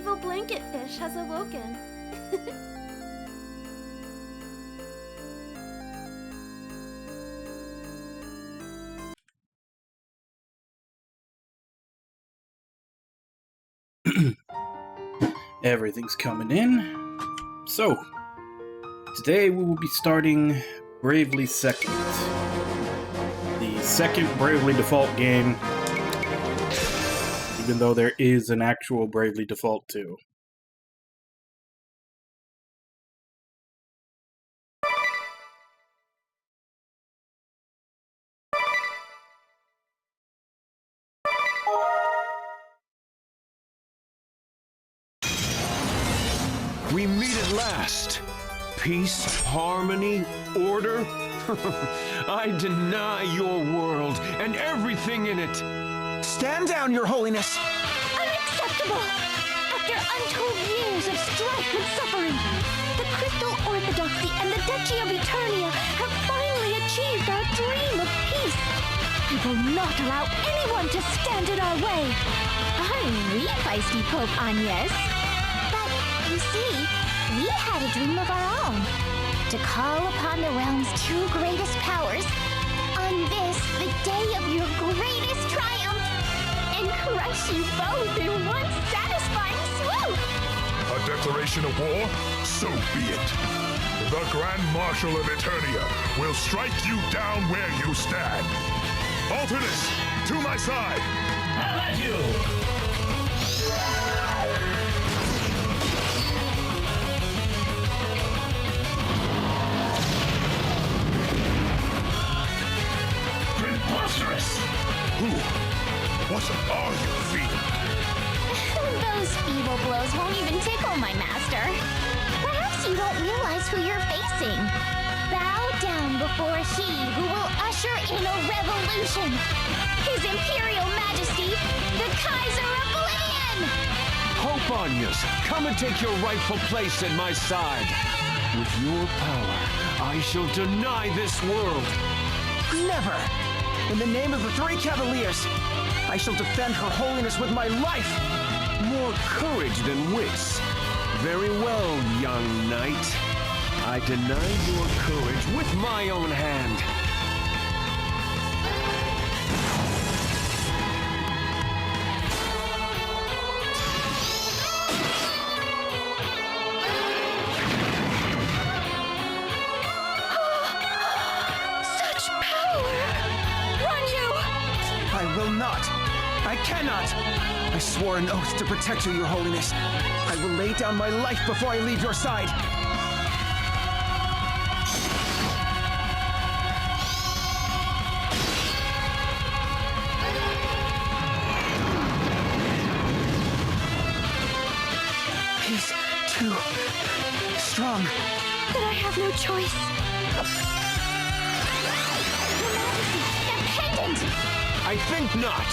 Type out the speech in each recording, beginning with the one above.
evil blanket fish has awoken. Everything's coming in. So, today we will be starting Bravely Second. The second Bravely Default game, even though there is an actual Bravely Default 2. We meet at last. Peace, harmony, order. I deny your world and everything in it. Stand down, Your Holiness! Unacceptable! After untold years of strife and suffering, the Crystal Orthodoxy and the Duchy of Eternia have finally achieved our dream of peace. We will not allow anyone to stand in our way. Aren't we, feisty Pope Agnes? But, you see, we had a dream of our own. To call upon the realm's two greatest powers on this, the day of your greatest triumph, and crush you both in one satisfying swoop! A declaration of war? So be it. The Grand Marshal of Eternia will strike you down where you stand. Alternus, to my side! How about you? Preposterous! Who? What are you feeling? Those feeble blows won't even tickle my master. Perhaps you don't realize who you're facing. Bow down before he who will usher in a revolution. His Imperial Majesty, the Kaiser of Oblivion! Pope Agnes, come and take your rightful place at my side. With your power, I shall deny this world. Never! In the name of the Three Cavaliers, I shall defend Her Holiness with my life! More courage than wits. Very well, young knight. I deny your courage with my own hand. Such power! Run you! I will not! I cannot! I swore an oath to protect you, Your Holiness. I will lay down my life before I leave your side. He's too strong. Then I have no choice. Your Majesty, that pendant! I think not.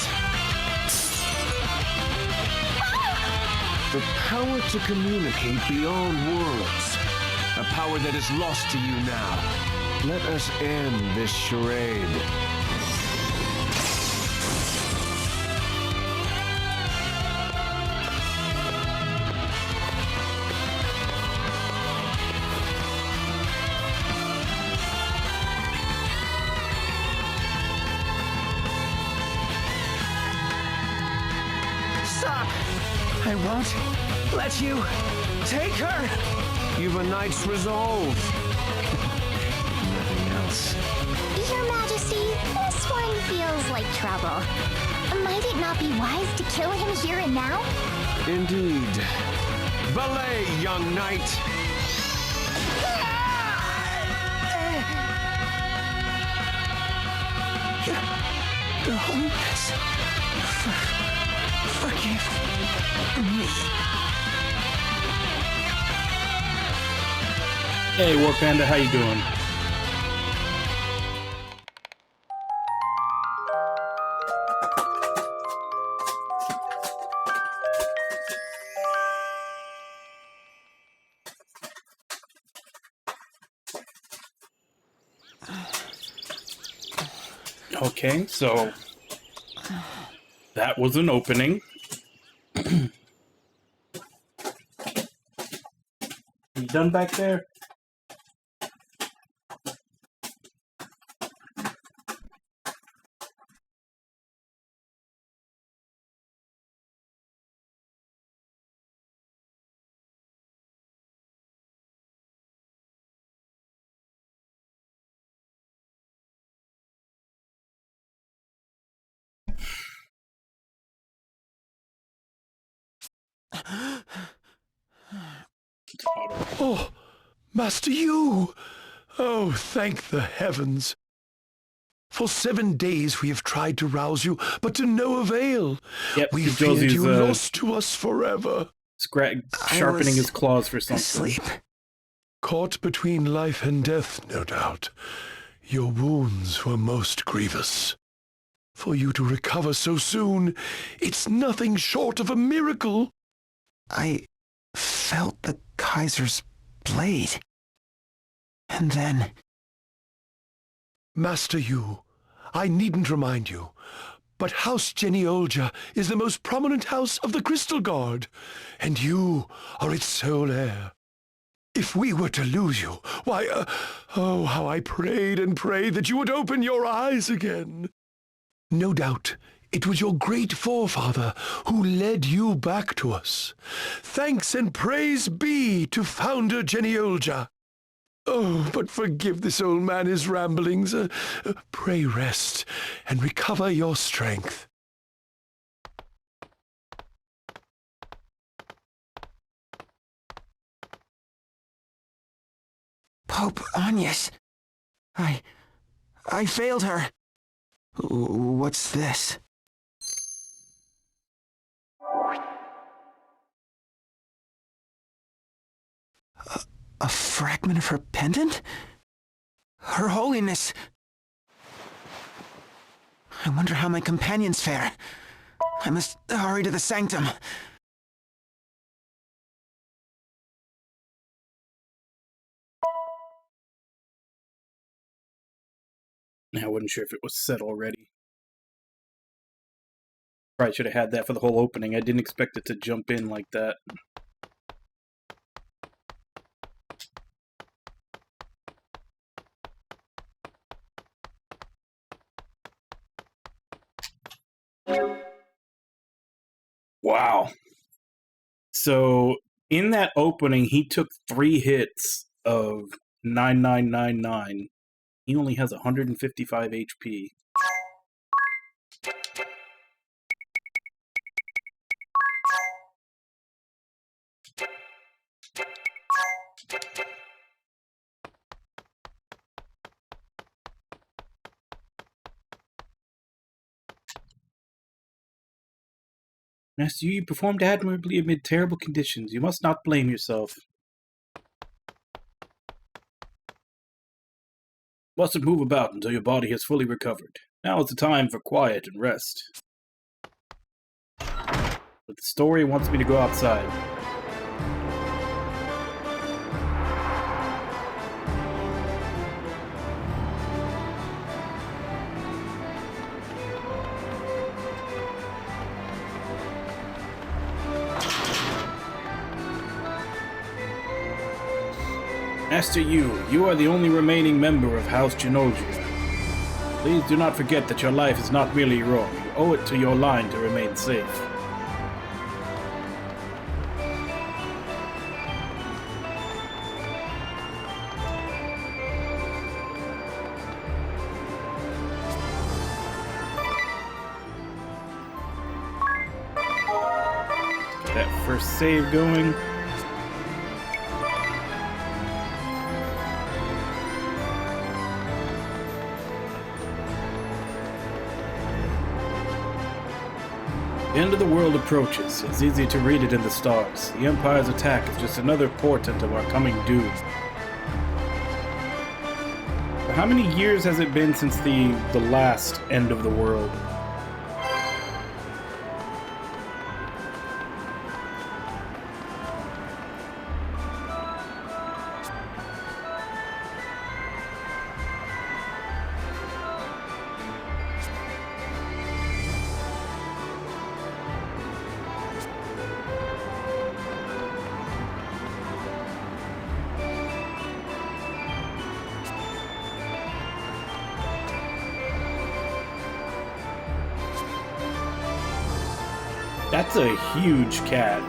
The power to communicate beyond worlds. A power that is lost to you now. Let us end this charade. Stop! I won't let you take her! You've a knight's resolve. Nothing else. Your Majesty, this one feels like trouble. Might it not be wise to kill him here and now? Indeed. Belay, young knight. Your Holiness, forgive me. Hey, War Panda, how you doing? Okay, so that was an opening. done back there? Oh, Master Yu! Oh, thank the heavens! For 7 days we have tried to rouse you, but to no avail. Yep, We because feared Josie's, you lost to us forever. Sharpening his claws for something. Asleep. Caught between life and death, no doubt. Your wounds were most grievous. For you to recover so soon, it's nothing short of a miracle. I felt the Kaiser's blade. And then... Master Yu, I needn't remind you, but House Geneolja is the most prominent house of the Crystal Guard, and you are its sole heir. If we were to lose you, why, oh, how I prayed and prayed that you would open your eyes again. No doubt it was your great forefather who led you back to us. Thanks and praise be to Founder Geneolja. Oh, but forgive this old man his ramblings. Pray rest and recover your strength. Pope Agnes. I failed her. What's this? A fragment of her pendant? Her Holiness! I wonder how my companions fare. I must hurry to the sanctum. I wasn't sure if it was set already. Probably should have had that for the whole opening. I didn't expect it to jump in like that. Wow. So, in that opening, he took 3 hits of 9999. He only has 155 HP. Master Yu, you performed admirably amid terrible conditions. You must not blame yourself. Mustn't move about until your body has fully recovered. Now is the time for quiet and rest. But the story wants me to go outside. Master Yu, you are the only remaining member of House Geneolja. Please do not forget that your life is not merely your own. You owe it to your line to remain safe. Get that first save going. The end of the world approaches. It's easy to read it in the stars. The Empire's attack is just another portent of our coming doom. But how many years has it been since the last end of the world? That's a huge cat.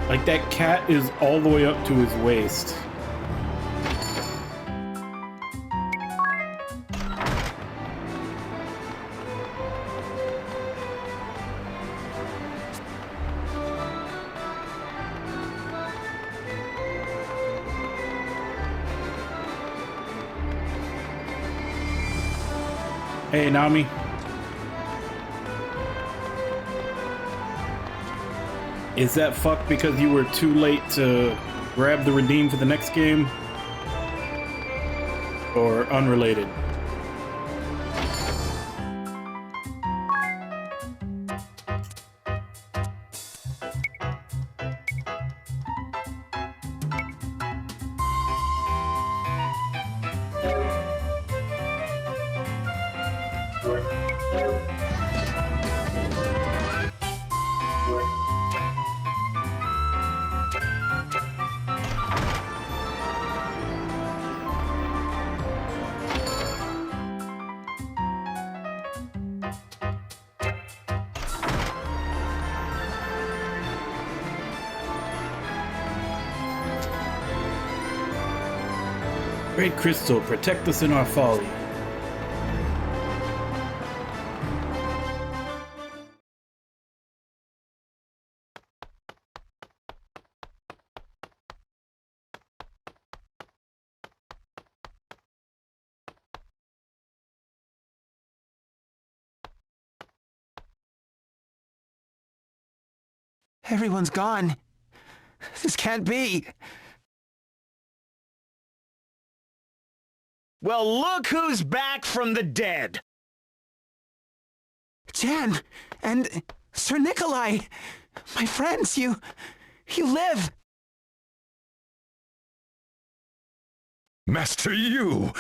Like, that cat is all the way up to his waist. Hey, Nami. Is that fucked because you were too late to grab the redeem for the next game? Or unrelated? Great Crystal, protect us in our folly. Everyone's gone. This can't be. Well, look who's back from the dead! Jan and Sir Nikolai, my friends, you live. Master Yu,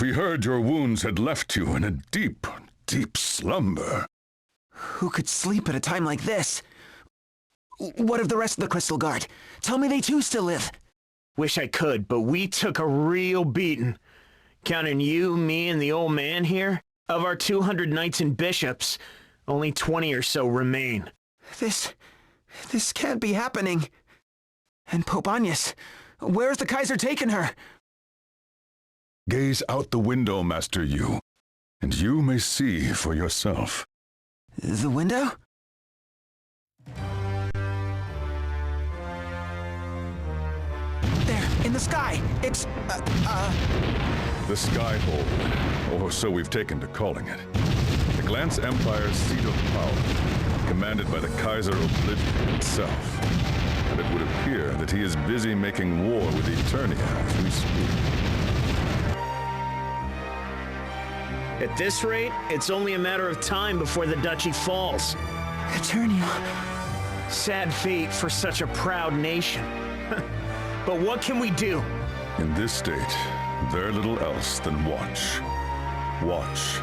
we heard your wounds had left you in a deep, deep slumber. Who could sleep at a time like this? What of the rest of the Crystal Guard? Tell me they too still live. Wish I could, but we took a real beating. Counting you, me, and the old man here, of our 200 knights and bishops, only 20 or so remain. This can't be happening. And Pope Agnes, where's the Kaiser taken her? Gaze out the window, Master Yu, and you may see for yourself. The window? There, in the sky. It's, The Skyhold, or so we've taken to calling it. The Glance Empire's seat of power, commanded by the Kaiser Oblivion itself. And it would appear that he is busy making war with Eternia as we speak. At this rate, it's only a matter of time before the duchy falls. Eternia. Sad fate for such a proud nation. But what can we do? In this state, they're little else than watch. Watch,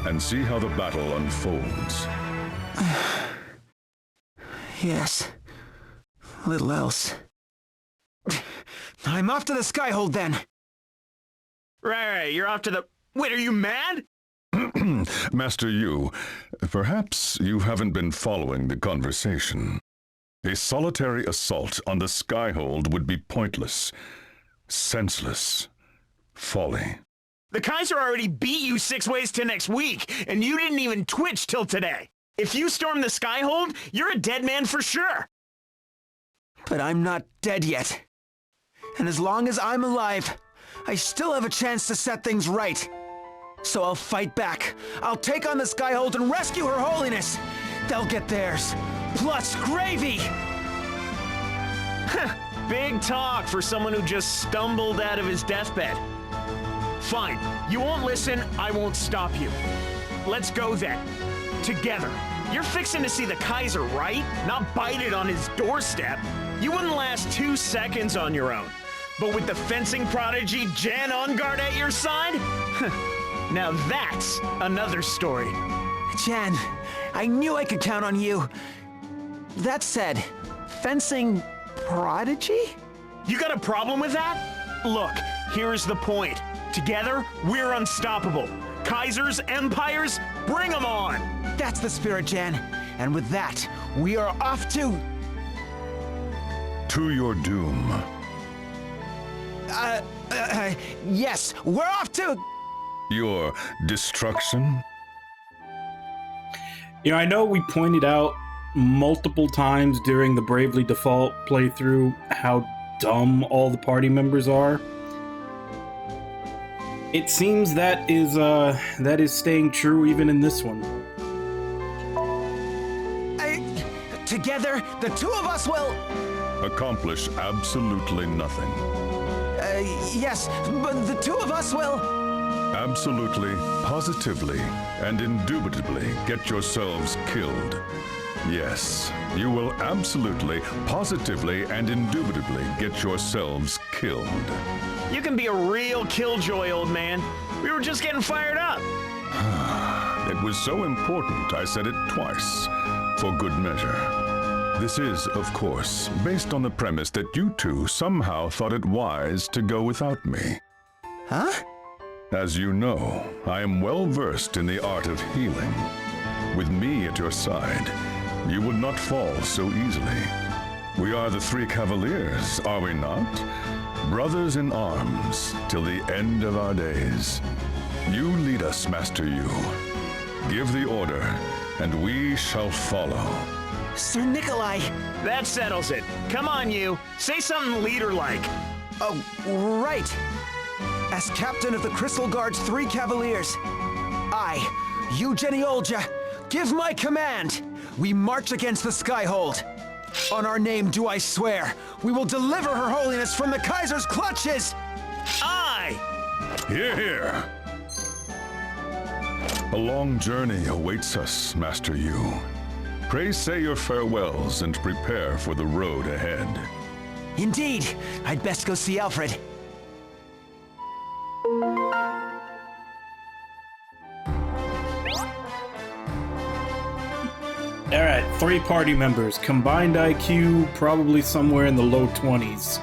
and see how the battle unfolds. Yes. Little else. I'm off to the Skyhold then. Right, you're off to the... Wait, are you mad? Master Yu, perhaps you haven't been following the conversation. A solitary assault on the Skyhold would be pointless, senseless, folly. The Kaiser already beat you 6 ways to next week, and you didn't even twitch till today. If you storm the Skyhold, you're a dead man for sure. But I'm not dead yet. And as long as I'm alive, I still have a chance to set things right. So I'll fight back. I'll take on the Skyhold and rescue Her Holiness. They'll get theirs. Plus gravy! Big talk for someone who just stumbled out of his deathbed. Fine, you won't listen, I won't stop you. Let's go then. Together. You're fixing to see the Kaiser, right? Not bite it on his doorstep. You wouldn't last 2 seconds on your own. But with the fencing prodigy Jan Ongard at your side? Now that's another story. Jan, I knew I could count on you. That said, fencing prodigy? You got a problem with that? Look, here's the point. Together, we're unstoppable. Kaisers, empires, bring them on! That's the spirit, Jan. And with that, we are off to... To your doom. Yes, we're off to... Your destruction? You know, I know we pointed out multiple times during the Bravely Default playthrough how dumb all the party members are. It seems that is staying true even in this one. Together, the two of us will... Accomplish absolutely nothing. Yes, but the two of us will... Absolutely, positively, and indubitably get yourselves killed. Yes, you will absolutely, positively, and indubitably get yourselves killed. You can be a real killjoy, old man. We were just getting fired up. It was so important I said it twice, for good measure. This is, of course, based on the premise that you two somehow thought it wise to go without me. Huh? As you know, I am well versed in the art of healing. With me at your side, you would not fall so easily. We are the three Cavaliers, are we not? Brothers in arms till the end of our days. You lead us, Master Yu. Give the order, and we shall follow. Sir Nikolai! That settles it. Come on, you. Say something leader-like. Oh, right. As captain of the Crystal Guard's 3 Cavaliers, I, Yu Geniolja, give my command. We march against the Skyhold. On our name do I swear, we will deliver Her Holiness from the Kaiser's clutches! Aye! Hear, hear! A long journey awaits us, Master Yu. Pray say your farewells and prepare for the road ahead. Indeed, I'd best go see Alfred. Alright, 3 party members. Combined IQ, probably somewhere in the low 20s.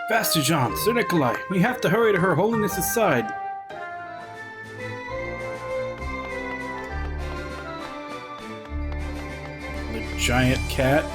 Faster, Jean. Sir Nikolai, we have to hurry to Her Holiness's side. The giant cat.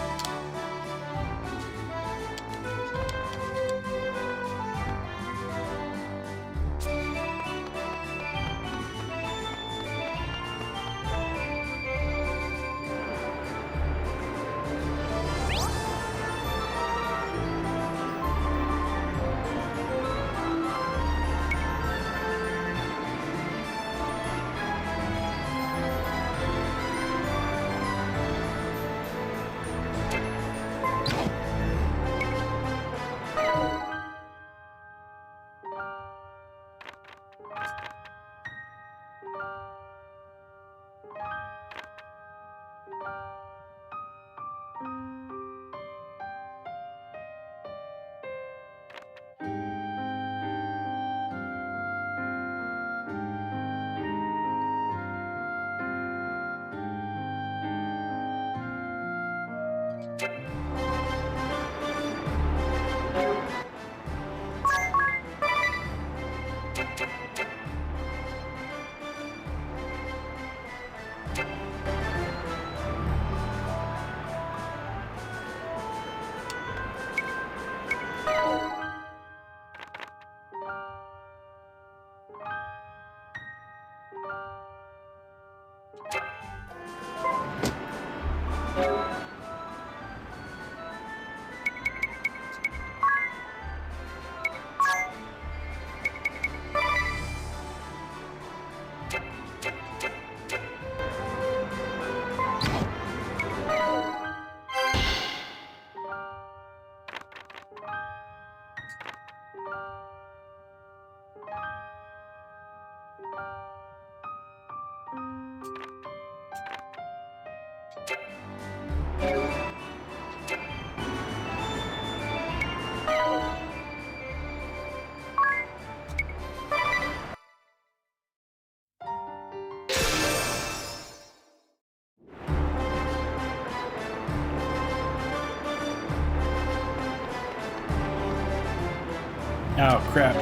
Oh, crap.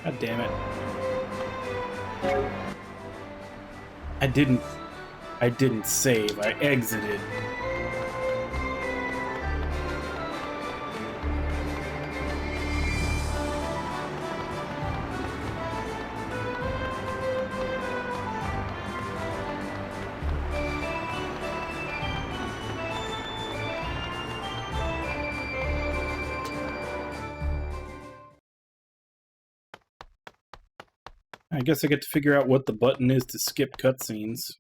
God damn it. I didn't save. I exited. I guess I get to figure out what the button is to skip cutscenes.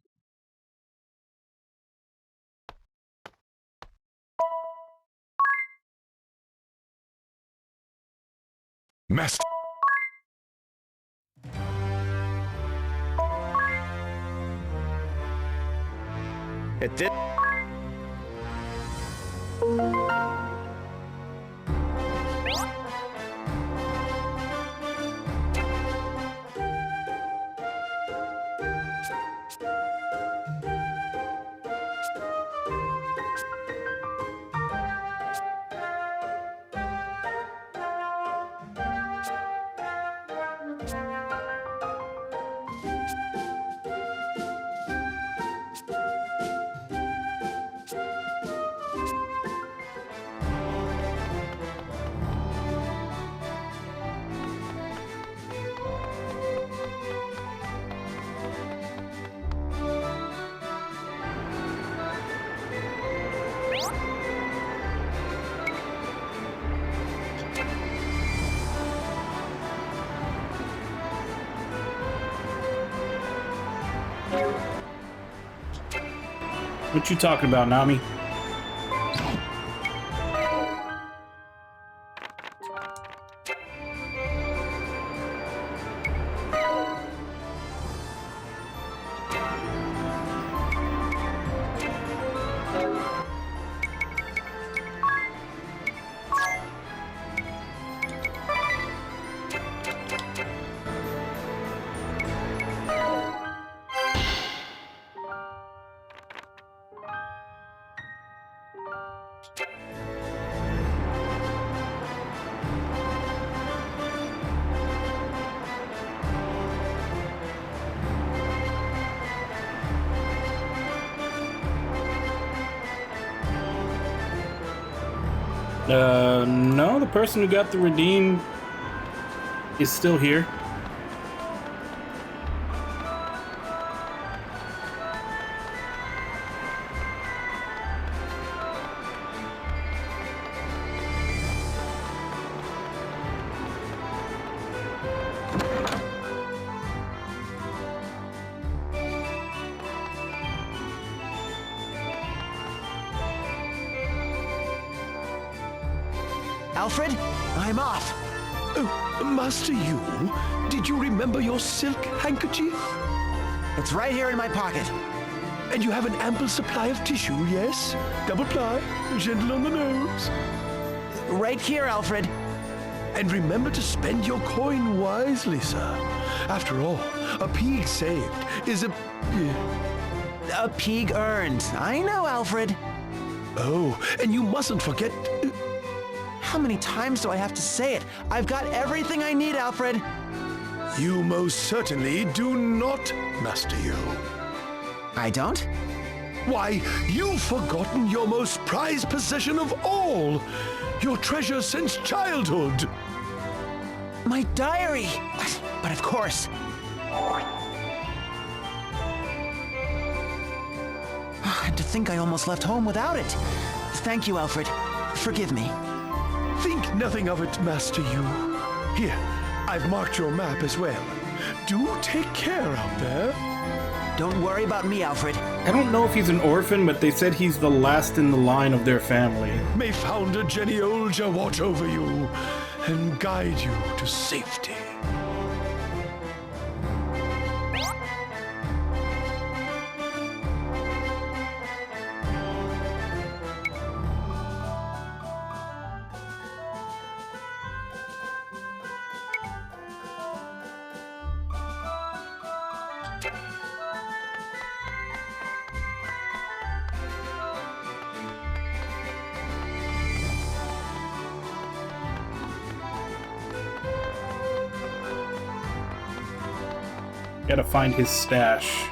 Master. At this What you talking about, Nami? No, the person who got the redeem is still here. Alfred, I'm off. Oh, Master Yu, did you remember your silk handkerchief? It's right here in my pocket. And you have an ample supply of tissue, yes? Double ply, gentle on the nose. Right here, Alfred. And remember to spend your coin wisely, sir. After all, a pig saved is a... A pig earned. I know, Alfred. Oh, and you mustn't forget... How many times do I have to say it? I've got everything I need, Alfred. You most certainly do not, Master Yu. I don't? Why, you've forgotten your most prized possession of all. Your treasure since childhood. My diary. But of course. And to think I almost left home without it. Thank you, Alfred. Forgive me. Think nothing of it, Master Yu. Here, I've marked your map as well. Do take care out there. Don't worry about me, Alfred. I don't know if he's an orphan, but they said he's the last in the line of their family. May Founder Geniolja watch over you and guide you to safety. Gotta find his stash.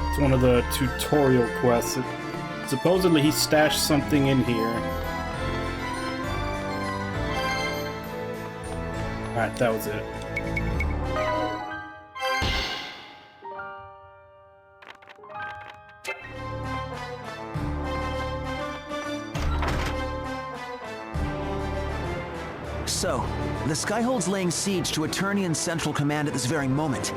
It's one of the tutorial quests. Supposedly he stashed something in here. Alright, that was it. So, the Skyhold's laying siege to Eternian Central Command at this very moment.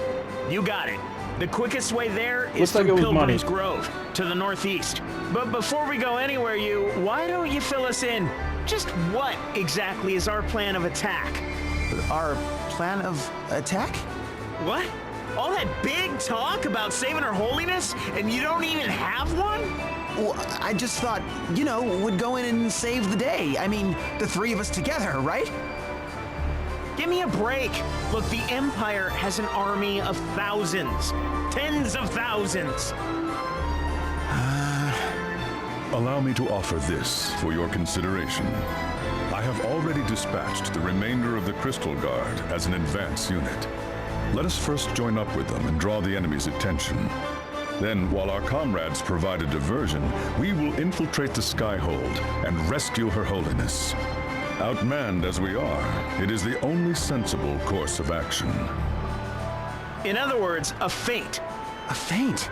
You got it. The quickest way there is Looks like through it was money. Pilgrim's Grove, to the northeast. But before we go anywhere, why don't you fill us in? Just what exactly is our plan of attack? Our plan of attack? What? All that big talk about saving Her Holiness, and you don't even have one? Well, I just thought, we'd go in and save the day. I mean, the three of us together, right? Give me a break. Look, the Empire has an army of thousands. Tens of thousands. Allow me to offer this for your consideration. I have already dispatched the remainder of the Crystal Guard as an advance unit. Let us first join up with them and draw the enemy's attention. Then, while our comrades provide a diversion, we will infiltrate the Skyhold and rescue Her Holiness. Outmanned as we are, it is the only sensible course of action. In other words, a feint. A feint?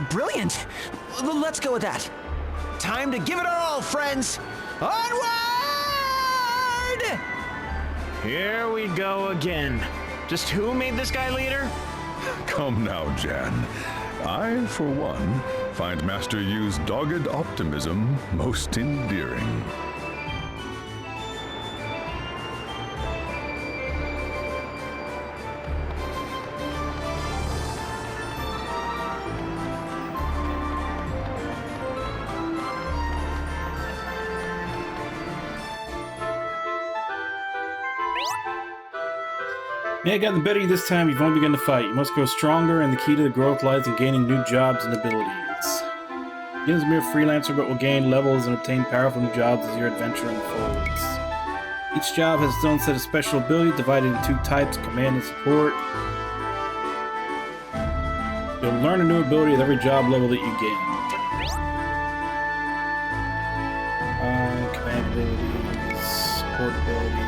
Brilliant! Let's go with that. Time to give it our all, friends! Onward! Here we go again. Just who made this guy leader? Come now, Jan. I, for one, find Master Yu's dogged optimism most endearing. May have gotten the better of you this time, you've only begun to fight. You must grow stronger, and the key to the growth lies in gaining new jobs and abilities. Begin as a mere freelancer, but will gain levels and obtain powerful new jobs as your adventure unfolds. Each job has its own set of special abilities, divided into two types, command and support. You'll learn a new ability at every job level that you gain. Command abilities, support abilities.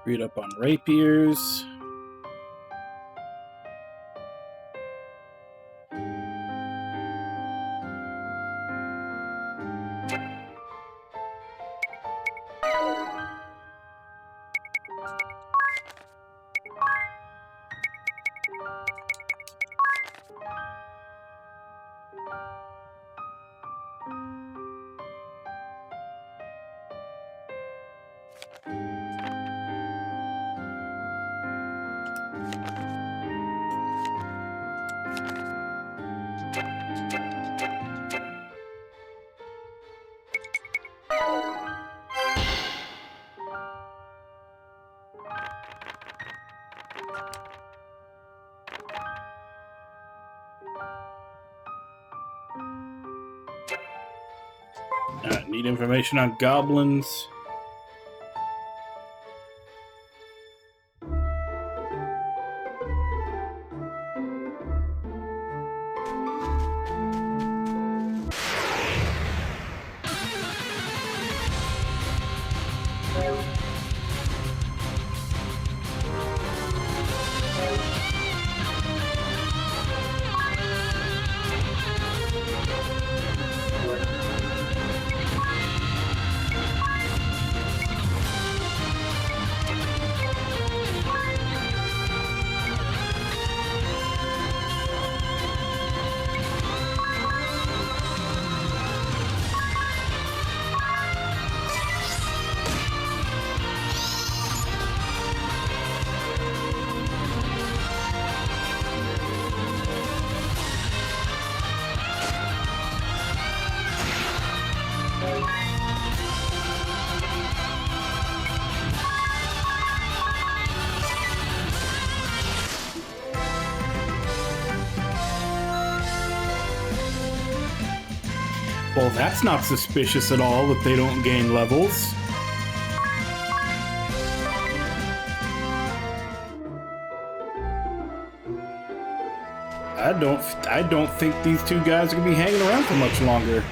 Read up on rapiers. Need information on goblins. Well, that's not suspicious at all that they don't gain levels. I don't think these two guys are gonna be hanging around for much longer.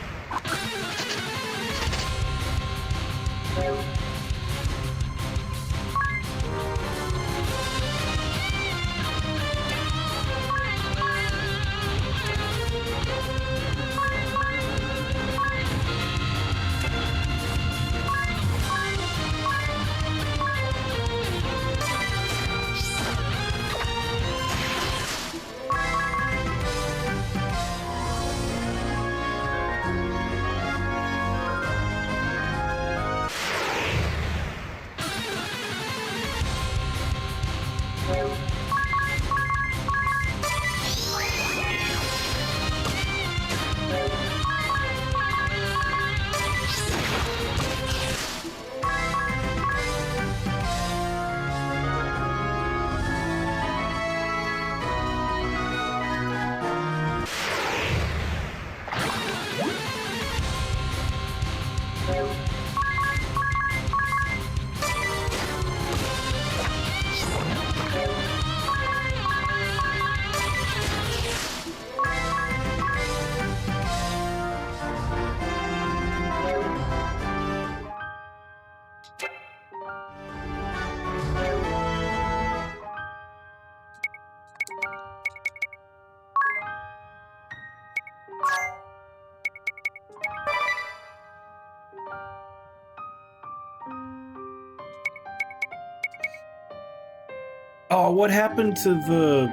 Oh, what happened to the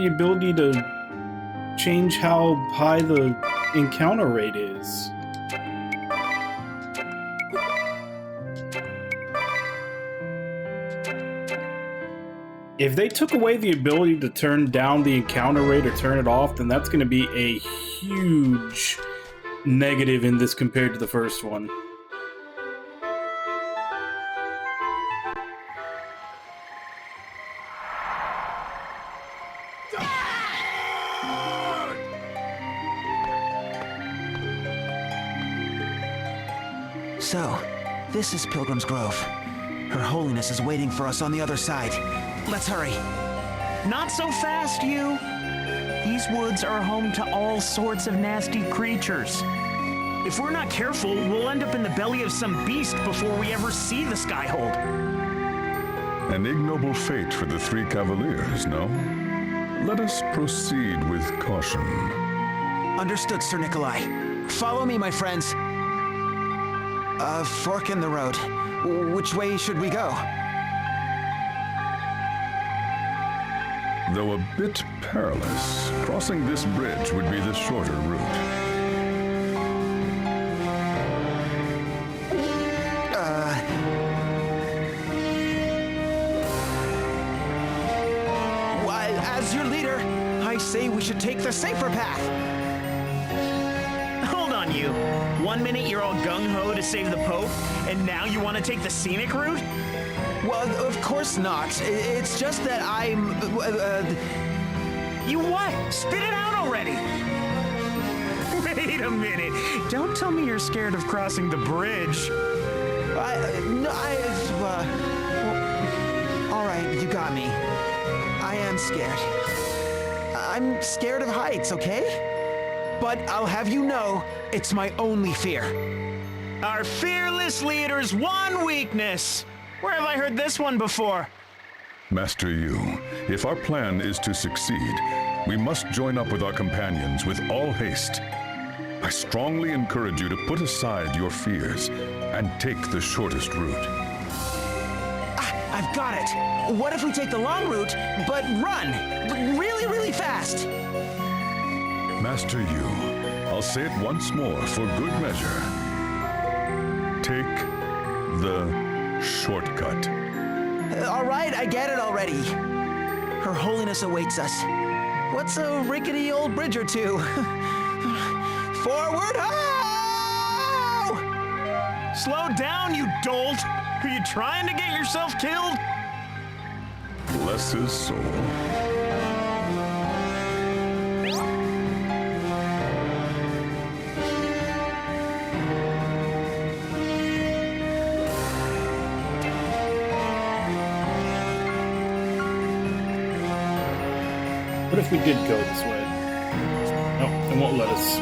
ability to change how high the encounter rate is? If they took away the ability to turn down the encounter rate or turn it off, then that's going to be a huge negative in this compared to the first one. So, this is Pilgrim's Grove. Her Holiness is waiting for us on the other side. Let's hurry. Not so fast, you. These woods are home to all sorts of nasty creatures. If we're not careful, we'll end up in the belly of some beast before we ever see the Skyhold. An ignoble fate for the three cavaliers, no? Let us proceed with caution. Understood, Sir Nikolai. Follow me, my friends. A fork in the road. Which way should we go? Though a bit perilous, crossing this bridge would be the shorter route. Why, as your leader, I say we should take the safer path. Hold on, you. 1 minute you're all gung-ho to save the Pope, and now you want to take the scenic route? Well, of course not. It's just that I'm... You what? Spit it out already! Wait a minute. Don't tell me you're scared of crossing the bridge. All right, you got me. I am scared. I'm scared of heights, okay? But I'll have you know, it's my only fear. Our fearless leader's one weakness. Where have I heard this one before? Master Yu, if our plan is to succeed, we must join up with our companions with all haste. I strongly encourage you to put aside your fears and take the shortest route. I've got it. What if we take the long route, but run? Really, really fast? Master Yu, I'll say it once more for good measure. Take the shortcut. All right, I get it already. Her Holiness awaits us. What's a rickety old bridge or two? Forward, ho! Slow down, you dolt! Are you trying to get yourself killed? Bless his soul. What if we did go this way? No, it won't let us.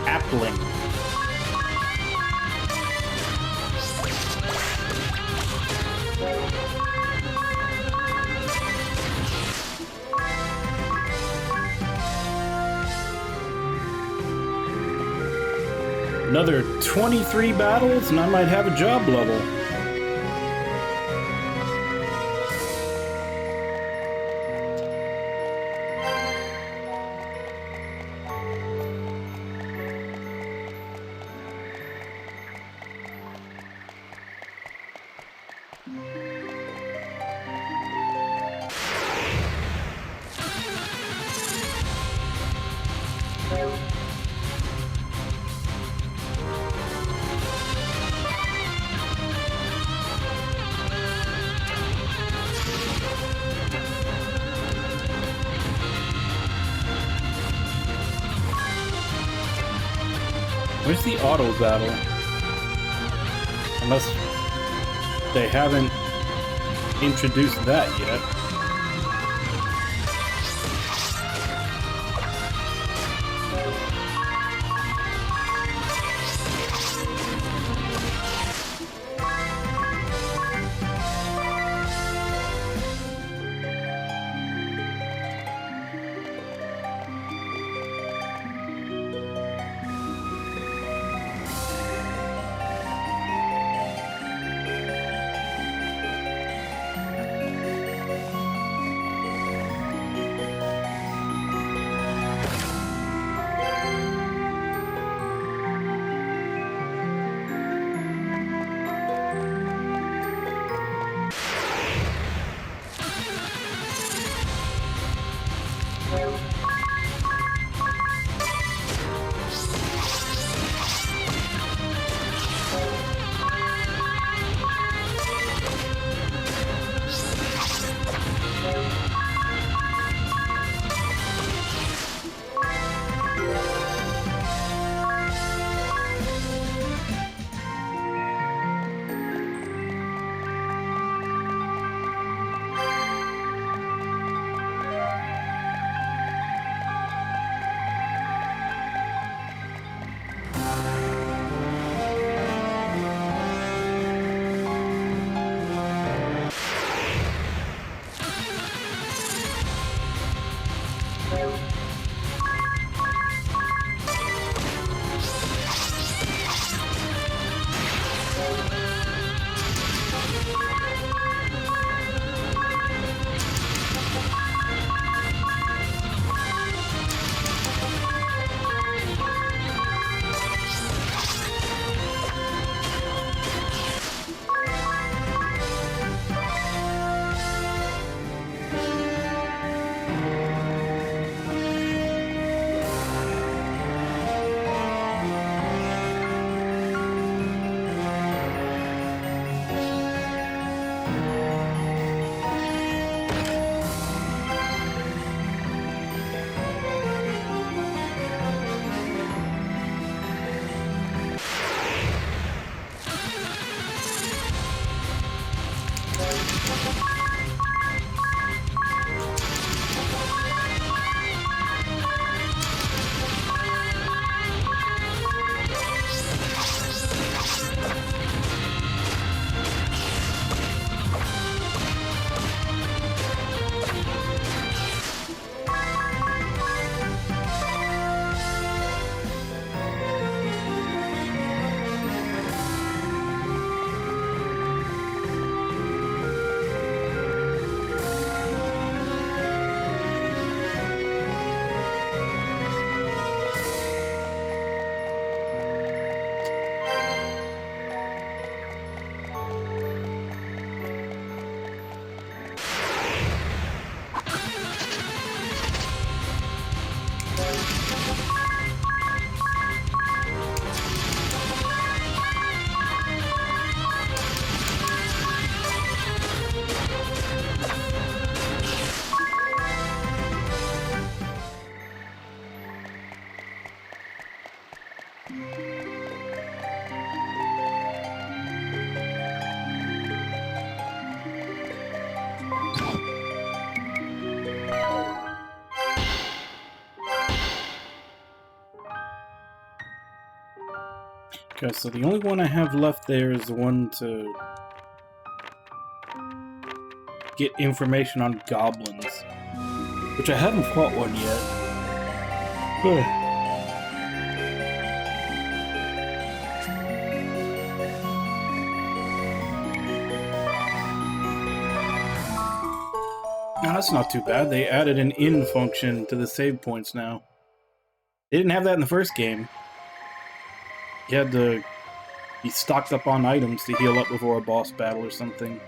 Appling. Another 23 battles, and I might have a job level. Where's the auto battle? Unless they haven't introduced that yet. Okay, so the only one I have left there is the one to get information on goblins, which I haven't fought one yet. No, that's not too bad. They added an in function to the save points now. They didn't have that in the first game. You had to be stocked up on items to heal up before a boss battle or something.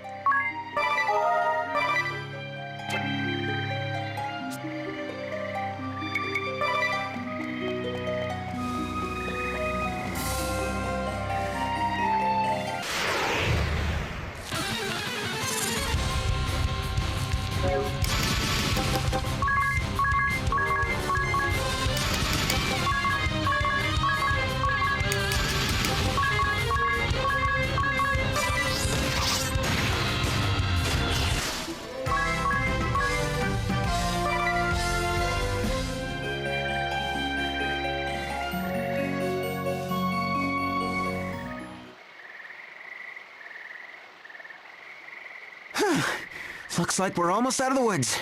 Looks like we're almost out of the woods.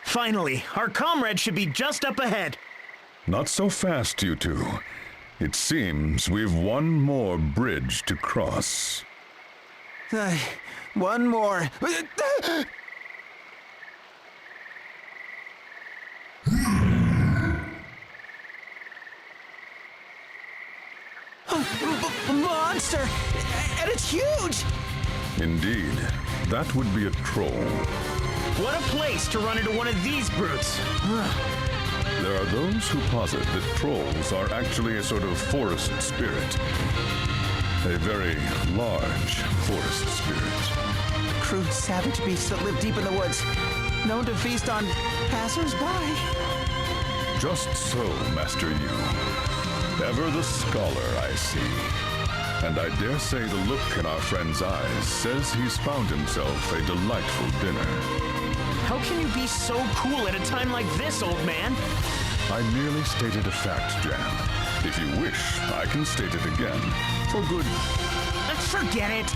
Finally, our comrade should be just up ahead. Not so fast, you two. It seems we've one more bridge to cross. One more. Monster! And it's huge! Indeed, that would be a troll. What a place to run into one of these brutes. There are those who posit that trolls are actually a sort of forest spirit. A very large forest spirit. Crude, savage beasts that live deep in the woods, known to feast on passers-by. Just so, Master Yu. Ever the scholar, I see. And I dare say the look in our friend's eyes says he's found himself a delightful dinner. How can you be so cool at a time like this, old man? I merely stated a fact, Jam. If you wish, I can state it again. For good. Forget it.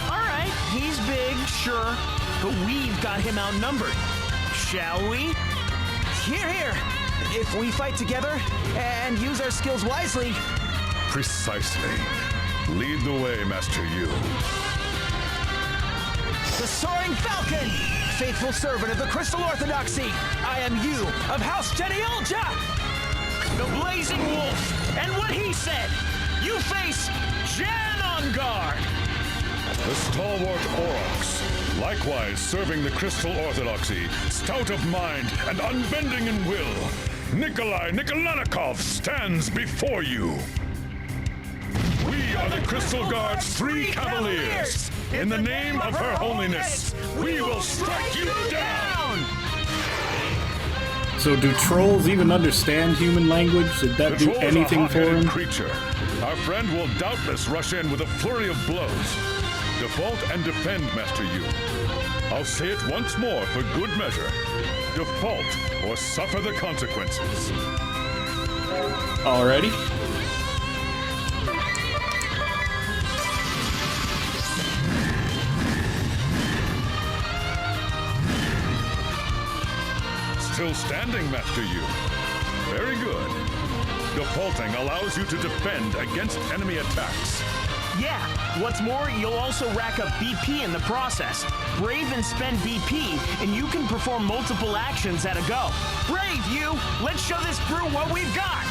All right, he's big, sure, but we've got him outnumbered. Shall we? Here. If we fight together and use our skills wisely. Precisely. Lead the way, Master Yu. The Soaring Falcon! Faithful servant of the Crystal Orthodoxy, I am Yu of House Geniolja! The Blazing Wolf, and what he said! You face Jan on guard! The stalwart Aurochs, likewise serving the Crystal Orthodoxy, stout of mind and unbending in will, Nikolai Nikolanikov stands before you. We are the Crystal Guard's three cavaliers. In the name of Her Holiness, we will strike you down! So do trolls even understand human language? Did that do anything for him? Creature. Our friend will doubtless rush in with a flurry of blows. Default and defend, Master Yu. I'll say it once more for good measure. Default or suffer the consequences. Alrighty. Still standing, Master Yu. Very good. Defaulting allows you to defend against enemy attacks. Yeah, what's more, you'll also rack up BP in the process. Brave and spend BP, and you can perform multiple actions at a go. Brave, you! Let's show this brew what we've got!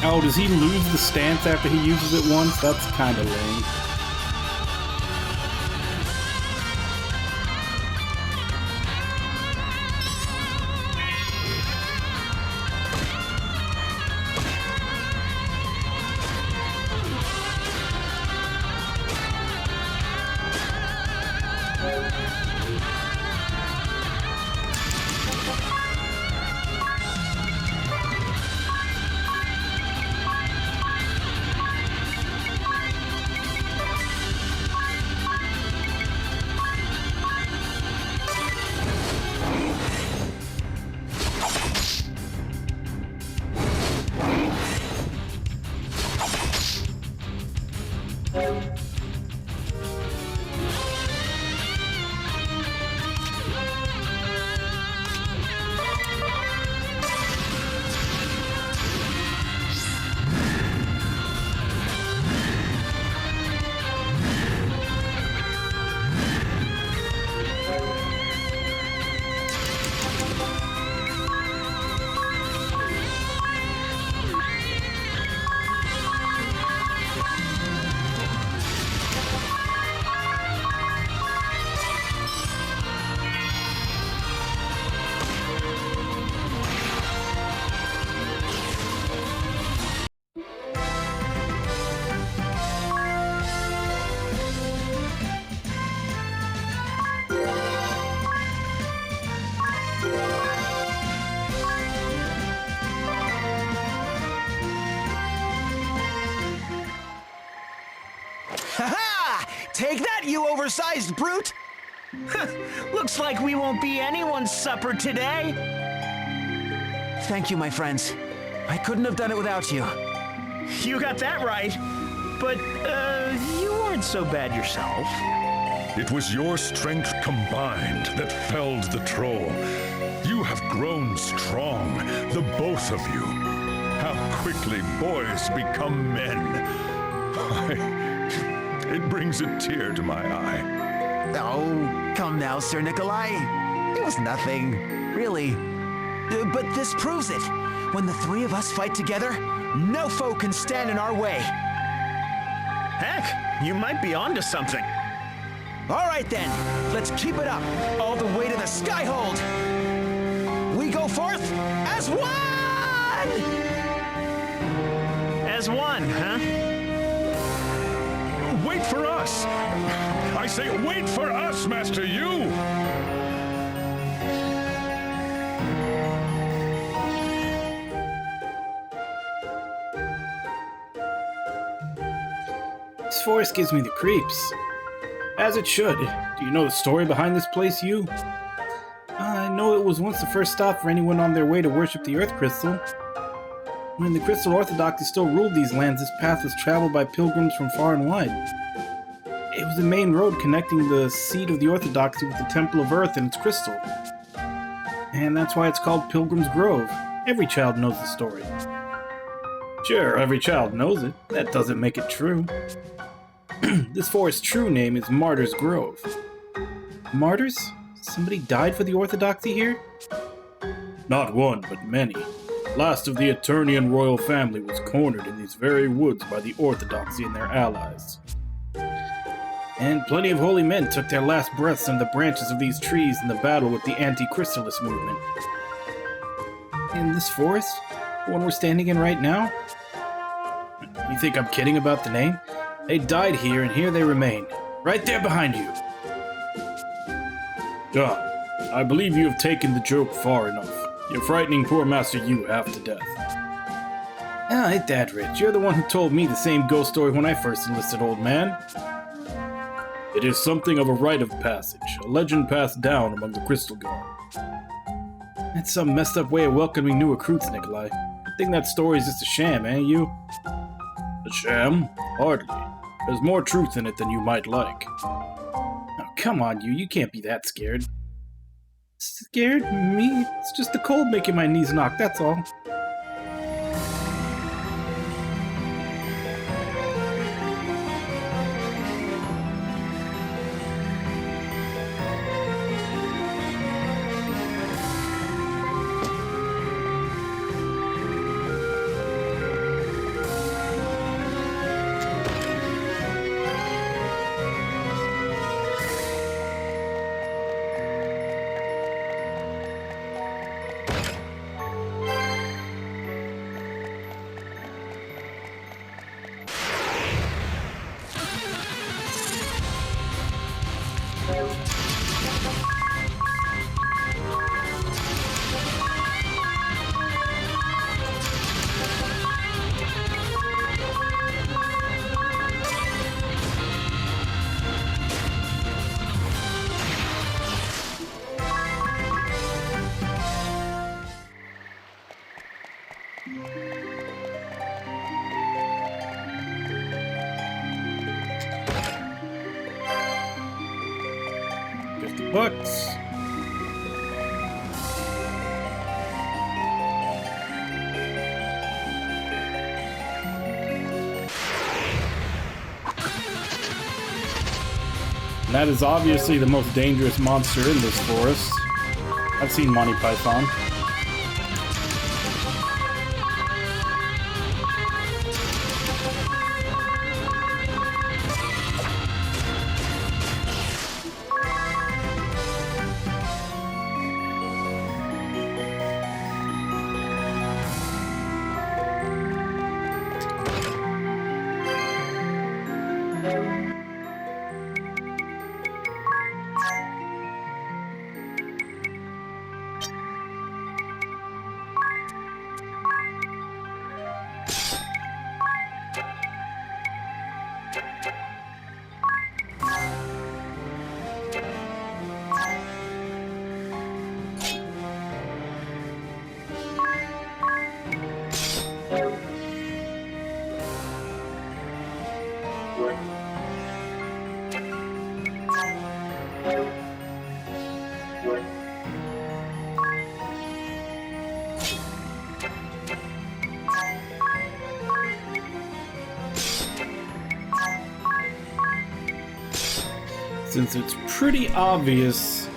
Oh, does he lose the stance after he uses it once? That's kind of lame. Ha-ha! Take that, you oversized brute! Looks like we won't be anyone's supper today. Thank you, my friends. I couldn't have done it without you. You got that right. But, you weren't so bad yourself. It was your strength combined that felled the troll. You have grown strong, the both of you. How quickly boys become men. Why, it brings a tear to my eye. Oh, come now, Sir Nikolai. It was nothing, really. But this proves it. When the three of us fight together, no foe can stand in our way. Heck, you might be onto something. All right then, let's keep it up, all the way to the Skyhold. We go forth as one! As one, huh? Wait for us! I say, wait for us, Master Yu! This forest gives me the creeps. As it should. Do you know the story behind this place, Yu? I know it was once the first stop for anyone on their way to worship the Earth Crystal. When the Crystal Orthodoxy still ruled these lands, this path was traveled by pilgrims from far and wide. It was the main road connecting the seat of the Orthodoxy with the Temple of Earth and its crystal. And that's why it's called Pilgrim's Grove. Every child knows the story. Sure, every child knows it. That doesn't make it true. This forest's true name is Martyr's Grove. Martyrs? Somebody died for the Orthodoxy here? Not one, but many. Last of the Eternian royal family was cornered in these very woods by the Orthodoxy and their allies. And plenty of holy men took their last breaths in the branches of these trees in the battle with the Anti-Crystalist movement. In this forest? The one we're standing in right now? You think I'm kidding about the name? They died here, and here they remain. Right there behind you. John, I believe you have taken the joke far enough. You're frightening poor Master Yu half to death. Ah, ain't that rich. You're the one who told me the same ghost story when I first enlisted, old man. It is something of a rite of passage, a legend passed down among the Crystal Guard. That's some messed up way of welcoming new recruits, Nikolai. I think that story's just a sham, eh, you? A sham? Hardly. There's more truth in it than you might like. Oh, come on, you can't be that scared. Scared? Me? It's just the cold making my knees knock, that's all. $50. And that is obviously the most dangerous monster in this forest. I've seen Monty Python. Since it's pretty obvious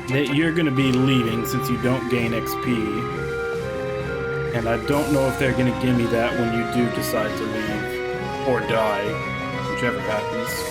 that you're going to be leaving since you don't gain XP, and I don't know if they're going to give me that when you do decide to leave, or die, whichever happens.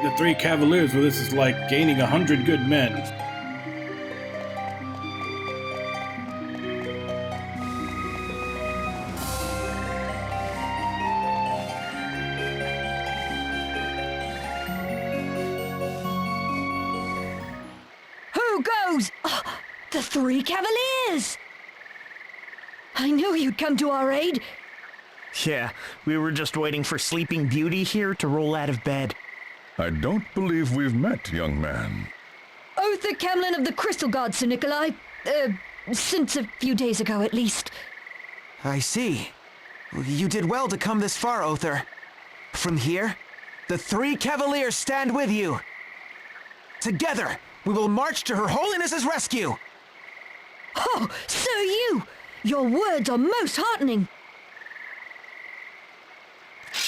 The 3 Cavaliers, well, this is like gaining 100 good men. Who goes? Oh, the 3 Cavaliers! I knew you'd come to our aid. Yeah, we were just waiting for Sleeping Beauty here to roll out of bed. I don't believe we've met, young man. Uther Camlin of the Crystal Guard, Sir Nikolai. Since a few days ago, at least. I see. You did well to come this far, Uther. From here, the 3 Cavaliers stand with you. Together, we will march to Her Holiness's rescue. Oh, so you! Your words are most heartening.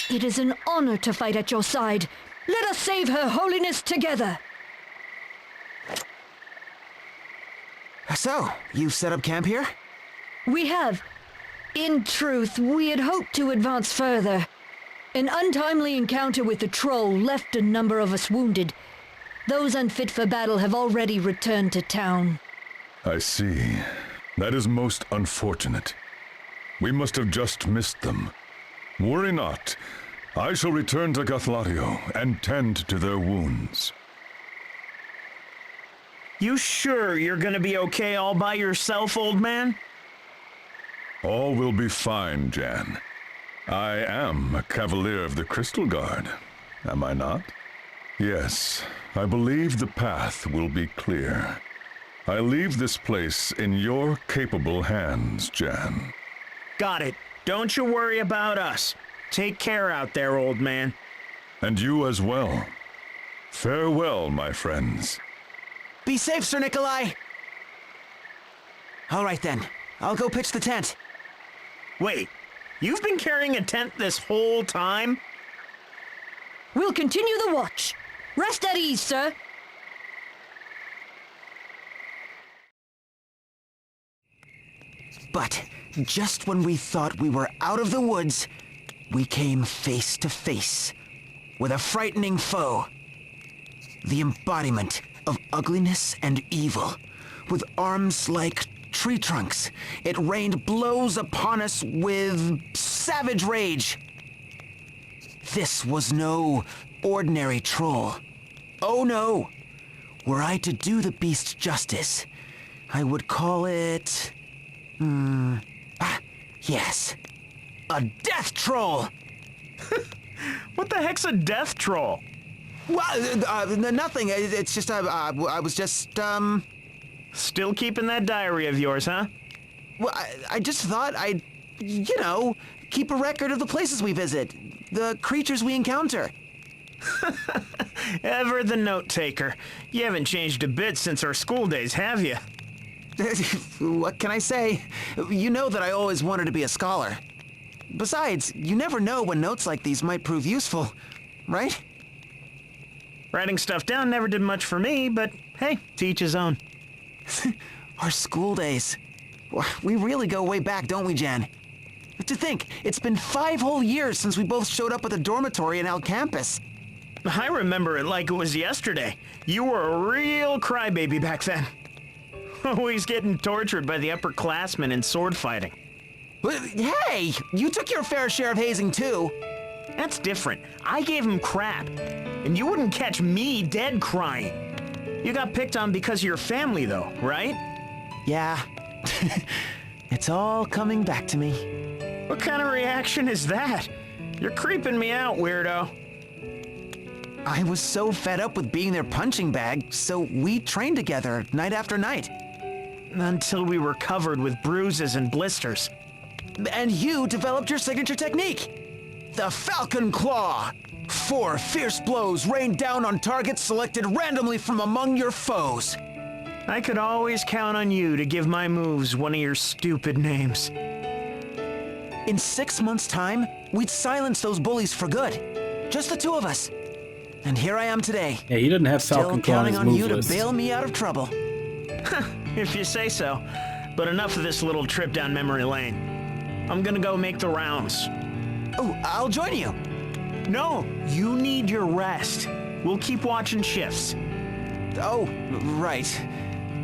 It is an honor to fight at your side. Let us save Her Holiness together. So, you've set up camp here? We have. In truth, we had hoped to advance further. An untimely encounter with the troll left a number of us wounded. Those unfit for battle have already returned to town. I see. That is most unfortunate. We must have just missed them. Worry not. I shall return to Gathlario and tend to their wounds. You sure you're gonna be okay all by yourself, old man? All will be fine, Jan. I am a Cavalier of the Crystal Guard, am I not? Yes, I believe the path will be clear. I leave this place in your capable hands, Jan. Got it. Don't you worry about us. Take care out there, old man. And you as well. Farewell, my friends. Be safe, Sir Nikolai! All right then, I'll go pitch the tent. Wait, you've been carrying a tent this whole time? We'll continue the watch. Rest at ease, sir. But just when we thought we were out of the woods, we came face to face with a frightening foe. The embodiment of ugliness and evil. With arms like tree trunks, it rained blows upon us with savage rage. This was no ordinary troll. Oh no! Were I to do the beast justice, I would call it... yes. A death troll! What the heck's a death troll? Well, nothing. It's just, I was just, Still keeping that diary of yours, huh? Well, I just thought I'd, keep a record of the places we visit, the creatures we encounter. Ever the note taker. You haven't changed a bit since our school days, have you? What can I say? You know that I always wanted to be a scholar. Besides, you never know when notes like these might prove useful, right? Writing stuff down never did much for me, but hey, to each his own. Our school days. We really go way back, don't we, Jan? To think, it's been 5 whole years since we both showed up at the dormitory in Al Campus. I remember it like it was yesterday. You were a real crybaby back then. Always getting tortured by the upperclassmen in sword fighting. Hey, you took your fair share of hazing too. That's different. I gave him crap. And you wouldn't catch me dead crying. You got picked on because of your family, though, right? Yeah. It's all coming back to me. What kind of reaction is that? You're creeping me out, weirdo. I was so fed up with being their punching bag, so we trained together night after night. Until we were covered with bruises and blisters. And you developed your signature technique. The Falcon Claw. 4 fierce blows rained down on targets selected randomly from among your foes. I could always count on you to give my moves one of your stupid names. In 6 months' time, we'd silence those bullies for good. Just the 2 of us. And here I am today. Yeah, he doesn't have Falcon Claw on counting his on move you list. to bail me out of trouble. If you say so. But enough of this little trip down memory lane. I'm gonna go make the rounds. Oh, I'll join you. No, you need your rest. We'll keep watching shifts. Oh, right.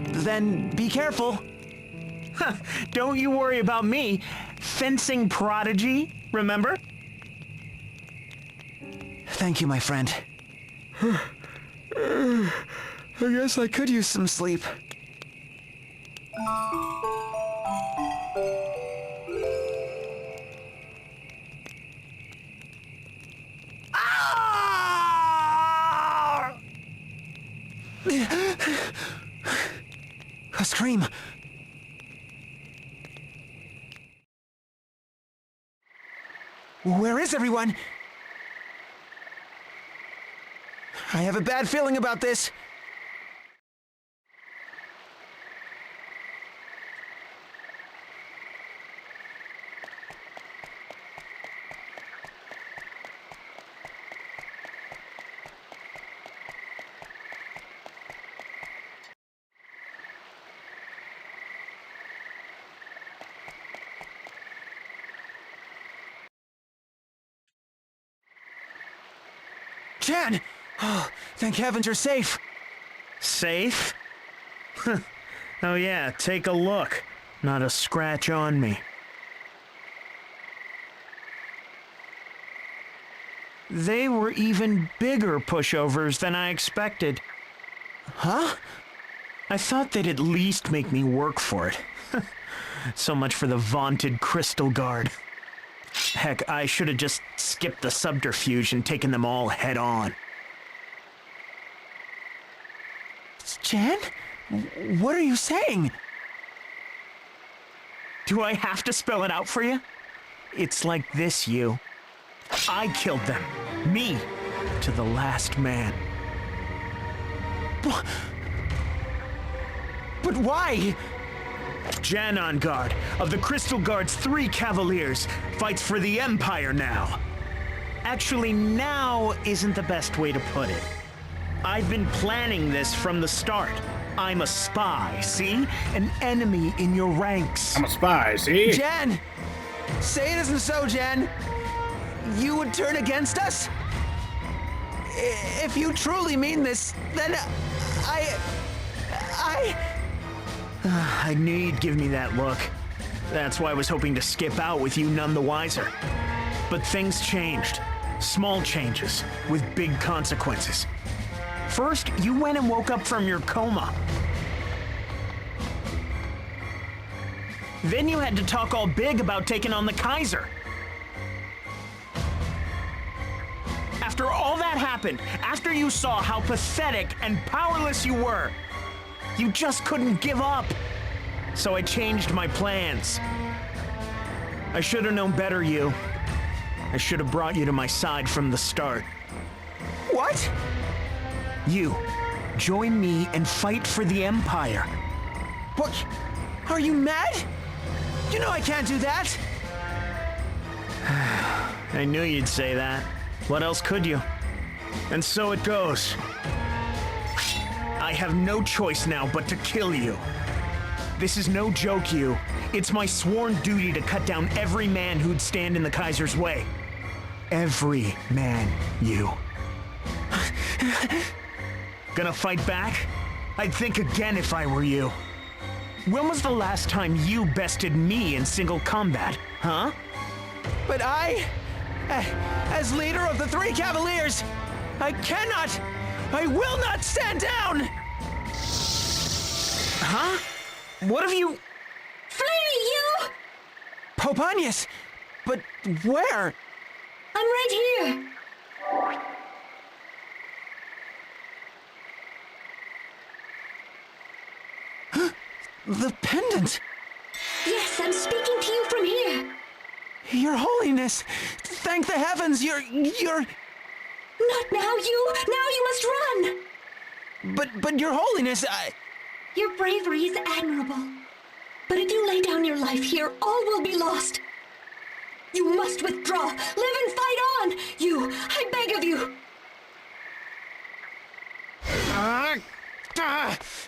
Then be careful. Don't you worry about me. Fencing prodigy, remember? Thank you, my friend. I guess I could use some sleep. A scream. Where is everyone? I have a bad feeling about this. Jan! Oh, thank heavens you're safe. Safe? Oh yeah, take a look. Not a scratch on me. They were even bigger pushovers than I expected. Huh? I thought they'd at least make me work for it. So much for the vaunted Crystal Guard. Heck, I should have just skipped the subterfuge and taken them all head on. Jan? What are you saying? Do I have to spell it out for you? It's like this, you. I killed them. Me. To the last man. But why? Jan on guard of the Crystal Guard's 3 Cavaliers fights for the Empire now. Actually, now isn't the best way to put it. I've been planning this from the start. I'm a spy, see? An enemy in your ranks. I'm a spy, see? Jan! Say it isn't so, Jan. You would turn against us? If you truly mean this, then I... I knew you'd give me that look. That's why I was hoping to skip out with you none the wiser. But things changed. Small changes, with big consequences. First, you went and woke up from your coma. Then you had to talk all big about taking on the Kaiser. After all that happened, after you saw how pathetic and powerless you were, you just couldn't give up. So I changed my plans. I should have known better, you. I should have brought you to my side from the start. What? You, join me and fight for the Empire. What? Are you mad? You know I can't do that. I knew you'd say that. What else could you? And so it goes. I have no choice now but to kill you. This is no joke, you. It's my sworn duty to cut down every man who'd stand in the Kaiser's way. Every man, you. Gonna fight back? I'd think again if I were you. When was the last time you bested me in single combat, huh? But as leader of the Three Cavaliers, I will not stand down! Huh? What have you... Flee, you! Popanius! But where? I'm right here. The pendant! Yes, I'm speaking to you from here. Your Holiness! Thank the heavens, you're... Not now, you! Now you must run! But Your Holiness, Your bravery is admirable. But if you lay down your life here, all will be lost. You must withdraw. Live and fight on! You, I beg of you!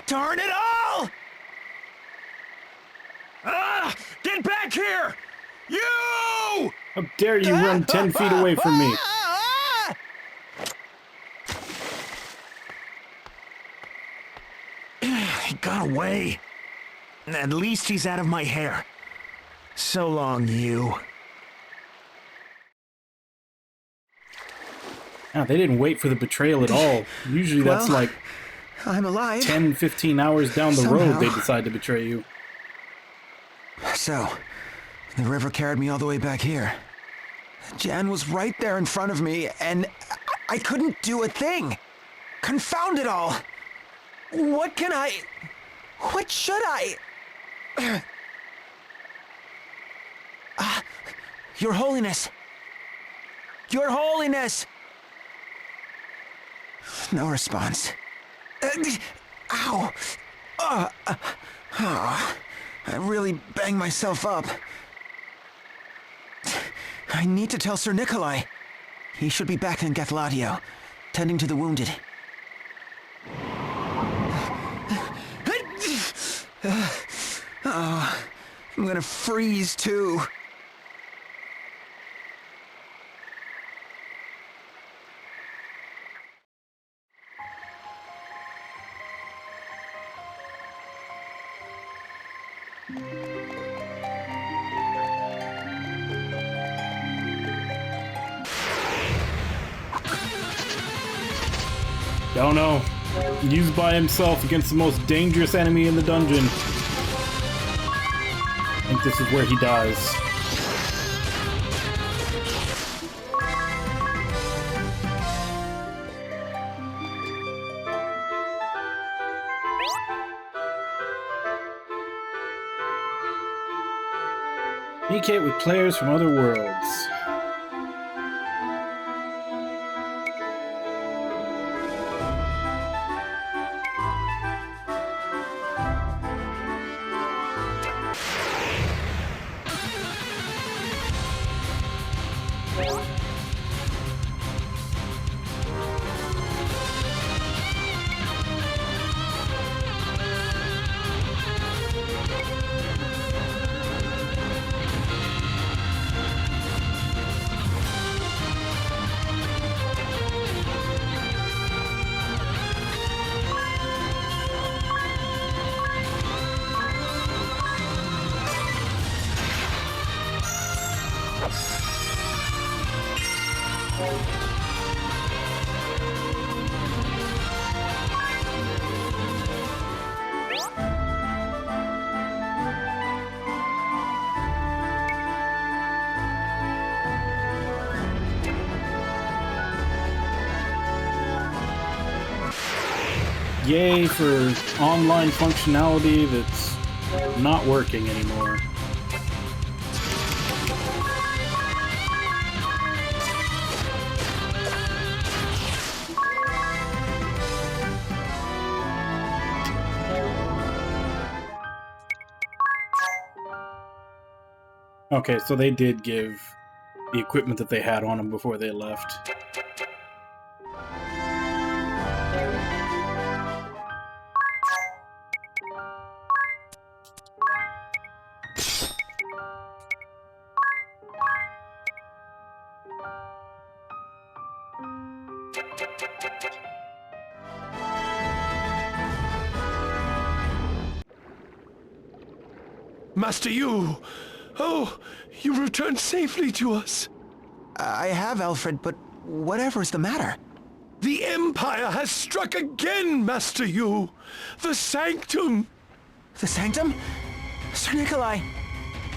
Darn it all! Get back here! You! How dare you run 10 feet away from me? He got away. At least he's out of my hair. So long, you. Ah, they didn't wait for the betrayal at all. Usually that's Well, like I'm alive. 10, 15 hours down the Somehow. road they decide to betray you. So, the river carried me all the way back here. Jan was right there in front of me, and I couldn't do a thing. Confound it all! What should I? Your Holiness! Your Holiness! No response. Ow! I really banged myself up. I need to tell Sir Nikolai. He should be back in Gathladio, tending to the wounded. Oh, I'm gonna freeze too. Don't know. Used by himself against the most dangerous enemy in the dungeon. I think this is where he dies. Communicate with players from other worlds. Yay for online functionality that's not working anymore. Okay, so they did give the equipment that they had on them before they left. Master Yu! Oh, you returned safely to us. I have, Alfred, but whatever's the matter? The Empire has struck again, Master Yu! The Sanctum! The Sanctum? Sir Nikolai!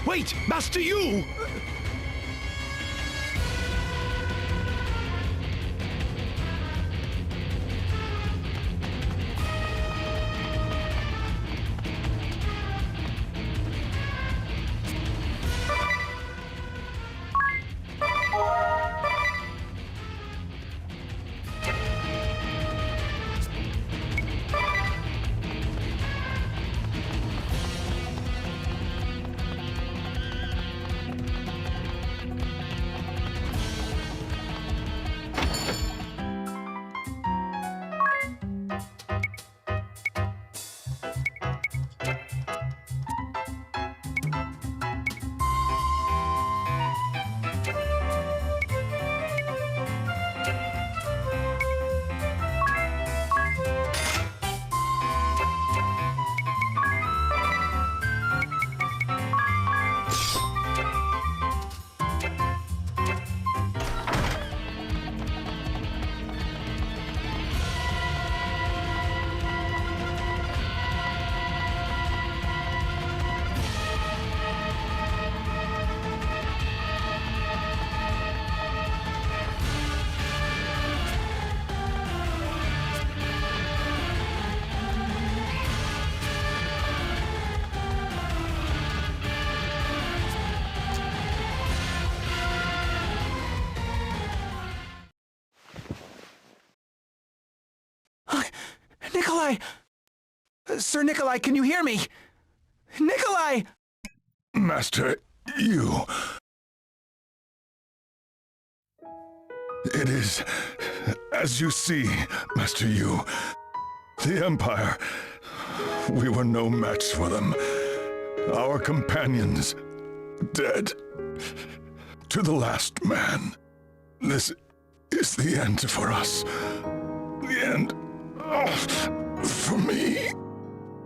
Wait, Master Yu! Nikolai! Sir Nikolai, can you hear me? Nikolai! Master Yu. It is as you see, Master Yu. The Empire, we were no match for them. Our companions, dead. To the last man. This is the end for us. The end. For me.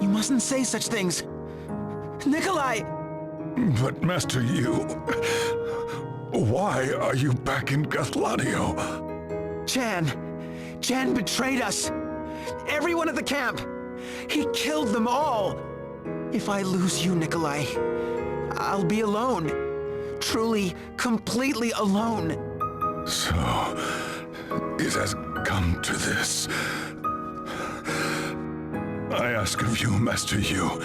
You mustn't say such things. Nikolai! But Master Yu, why are you back in Gathladio? Jan betrayed us. Everyone at the camp. He killed them all. If I lose you, Nikolai, I'll be alone. Truly, completely alone. So, it has come to this. I ask of you, Master Yu,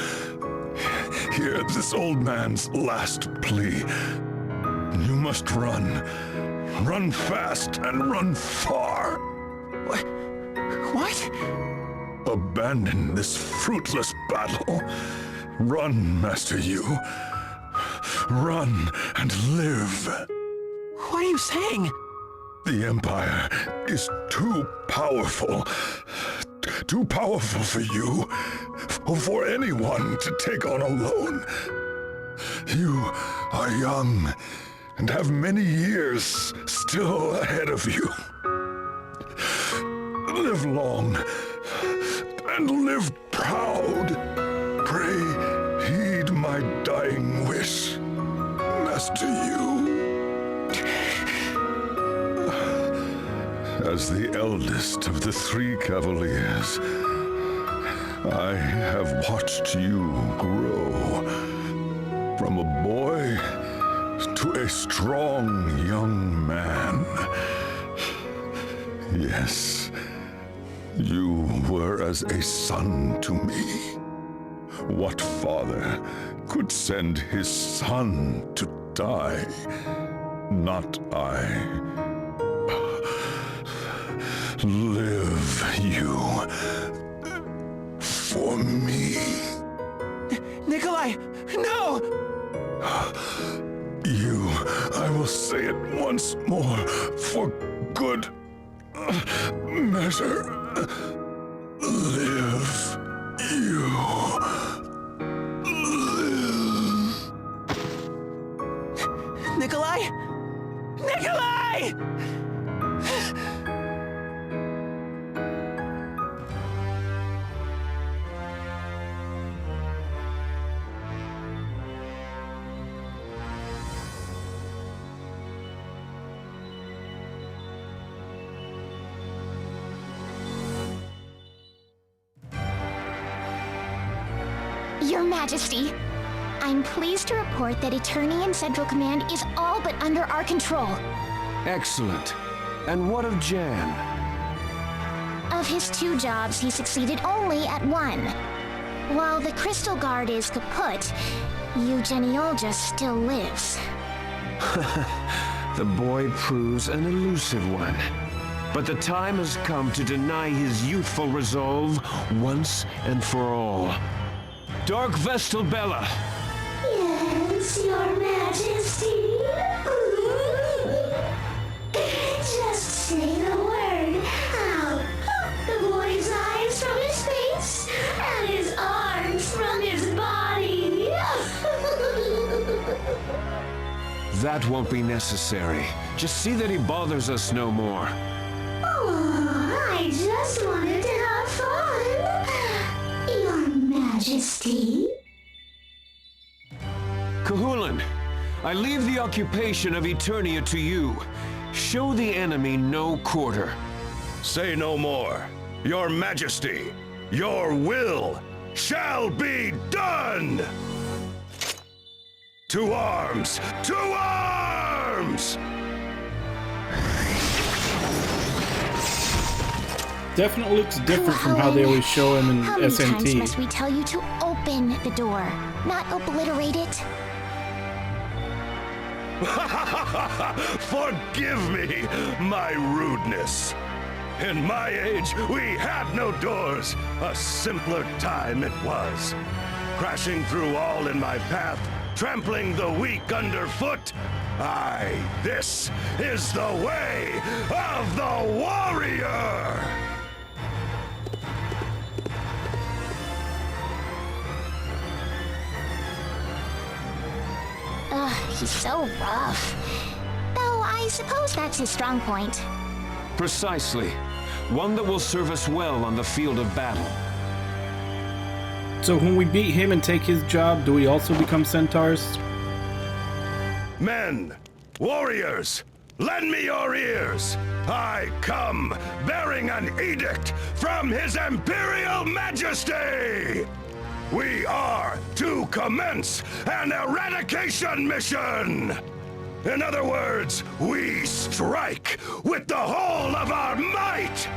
hear this old man's last plea. You must run. Run fast and run far. What? Abandon this fruitless battle. Run, Master Yu. Run and live. What are you saying? The Empire is too powerful. Too powerful for you. For anyone to take on alone. You are young and have many years still ahead of you. Live long and live proud. Pray, heed my dying wish, Master Yu. As the eldest of the three Cavaliers, I have watched you grow from a boy to a strong young man. Yes, You were as a son to me. What father could send his son to die? Not I. Live you for me. Nikolai, no! You, I will say it once more, for good measure. Live you. Live. Nikolai? Nikolai! Your Majesty, I'm pleased to report that Eternian Central Command is all but under our control. Excellent. And what of Jan? Of his 2 jobs, he succeeded only at 1. While the Crystal Guard is kaput, Eugeniolja still lives. The boy proves an elusive one. But the time has come to deny his youthful resolve once and for all. Dark Vestal Bella! Yes, Your Majesty. Just say the word. I'll pluck the boy's eyes from his face and his arms from his body. That won't be necessary. Just see that he bothers us no more. Oh, I just wanted to have fun. Your Majesty. Cahulan, I leave the occupation of Eternia to you. Show the enemy no quarter. Say no more. Your Majesty, your will shall be done! To arms! To arms! Definitely looks different from how they always show him in How many times SNT. must we tell you to open the door, not obliterate it? Forgive me my rudeness. In my age, we had no doors. A simpler time it was. Crashing through all in my path, trampling the weak underfoot. Aye, this is the way of the warrior! Ugh, he's so rough. Though I suppose that's his strong point. Precisely. One that will serve us well on the field of battle. So when we beat him and take his job, do we also become centaurs? Men, warriors, lend me your ears. I come bearing an edict from His Imperial Majesty. We are to commence an eradication mission. In other words, we strike with the whole of our might.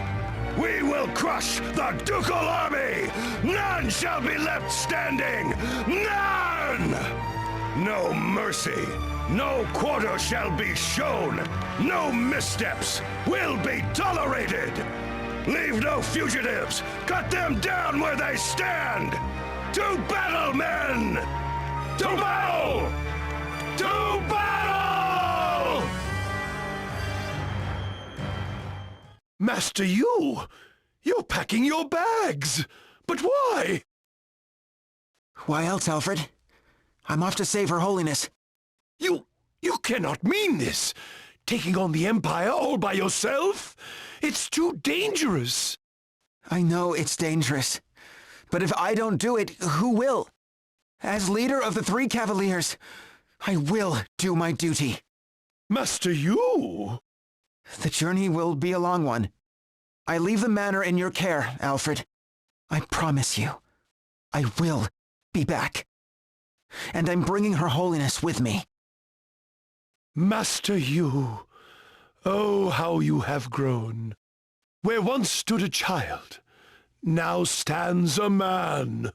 We will crush the ducal army. None shall be left standing. None! No mercy. No quarter shall be shown. No missteps will be tolerated. Leave no fugitives. Cut them down where they stand. To battle, men! To battle! To battle! Master Yu! You're packing your bags! But why? Why else, Alfred? I'm off to save Her Holiness. You cannot mean this! Taking on the Empire all by yourself? It's too dangerous! I know it's dangerous. But if I don't do it, who will? As leader of the 3 Cavaliers, I will do my duty. Master Yu! The journey will be a long one. I leave the manor in your care, Alfred. I promise you, I will be back. And I'm bringing Her Holiness with me. Master Yu! Oh, how you have grown. Where once stood a child, now stands a man.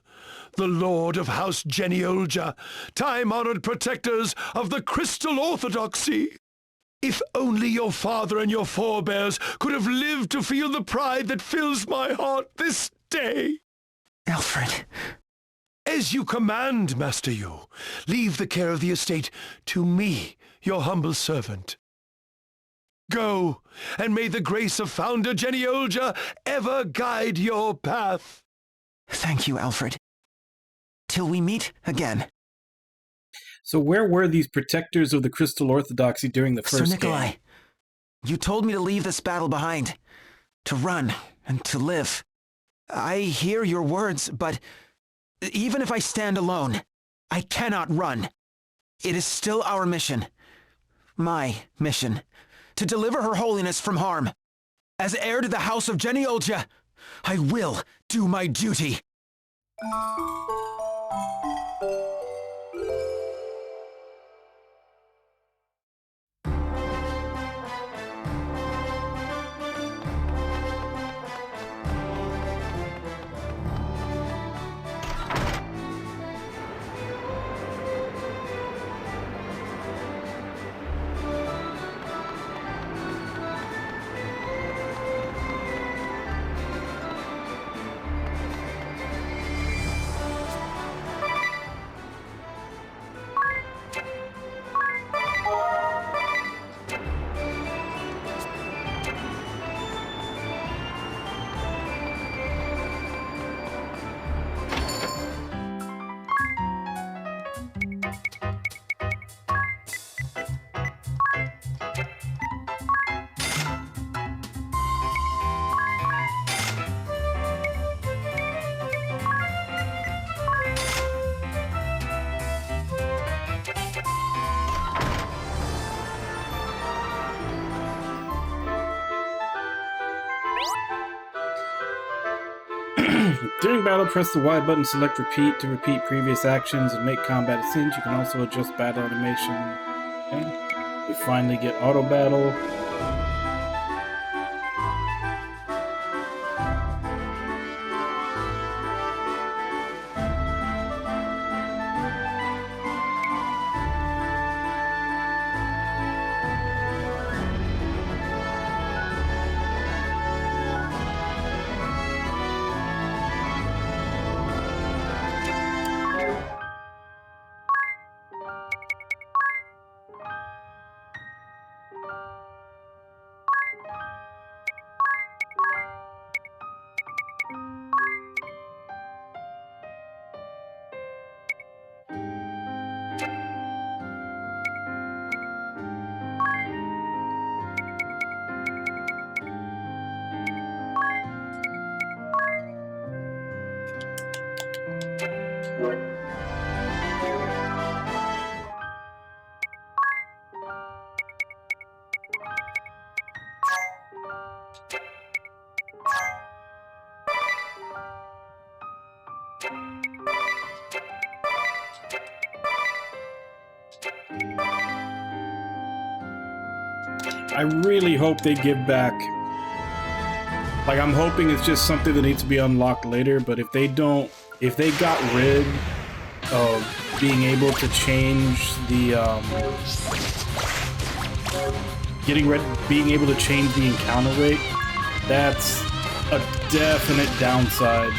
The Lord of House Geneolja, time-honored protectors of the Crystal Orthodoxy. If only your father and your forebears could have lived to feel the pride that fills my heart this day. Alfred. As you command, Master Yu, leave the care of the estate to me, your humble servant. Go, and may the grace of Founder Geneolja ever guide your path. Thank you, Alfred. Till we meet again. So where were these protectors of the Crystal Orthodoxy during the Sir first Nikolai, game? you told me to leave this battle behind, to run and to live. I hear your words, but even if I stand alone, I cannot run. It is still our mission, my mission, to deliver Her Holiness from harm. As heir to the House of Geneolja, I will do my duty. During battle, press the Y button, select repeat to repeat previous actions and make combat a cinch. You can also adjust battle animation. Okay. We finally get auto battle. I really hope they give back. Like, I'm hoping it's just something that needs to be unlocked later, but if they don't, if they got rid of being able to change the, being able to change the encounter rate, that's a definite downside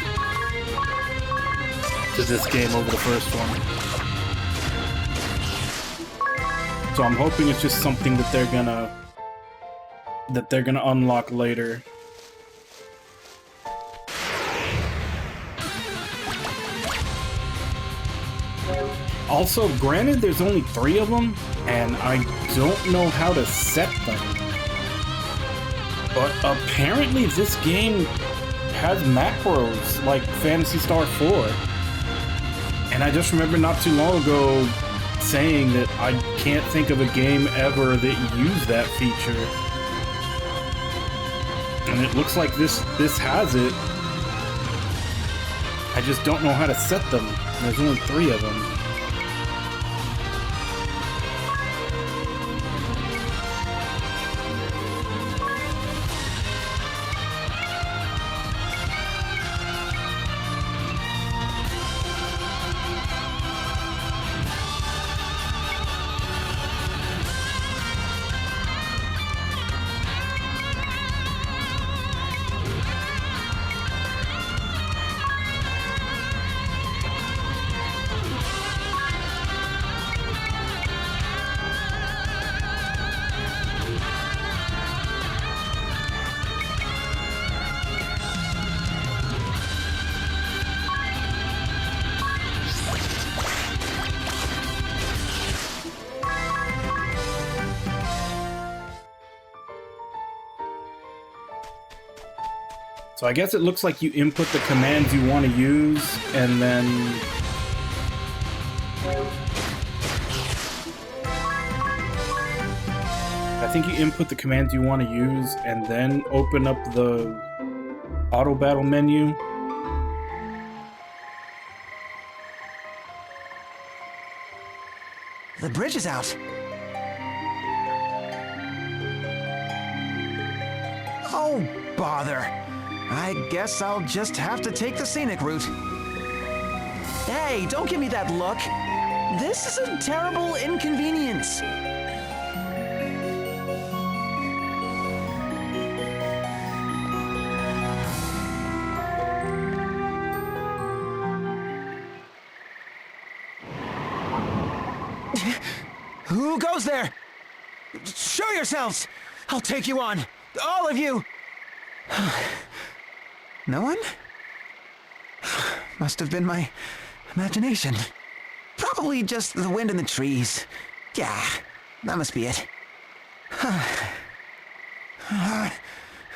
to this game over the first one. So I'm hoping it's just something that they're gonna unlock later. Also, granted, there's only 3 of them, and I don't know how to set them. But apparently this game has macros like Phantasy Star 4. And I just remember not too long ago saying that I can't think of a game ever that used that feature. And it looks like this has it. I just don't know how to set them. There's only 3 of them. So I guess it looks like you input the commands you want to use, and then... I think you input the commands you want to use, and then open up the auto battle menu. The bridge is out. Oh, bother. I guess I'll just have to take the scenic route. Hey, don't give me that look. This is a terrible inconvenience. Who goes there? Show yourselves! I'll take you on! All of you! No one? Must have been my imagination. Probably just the wind in the trees. Yeah, that must be it. Am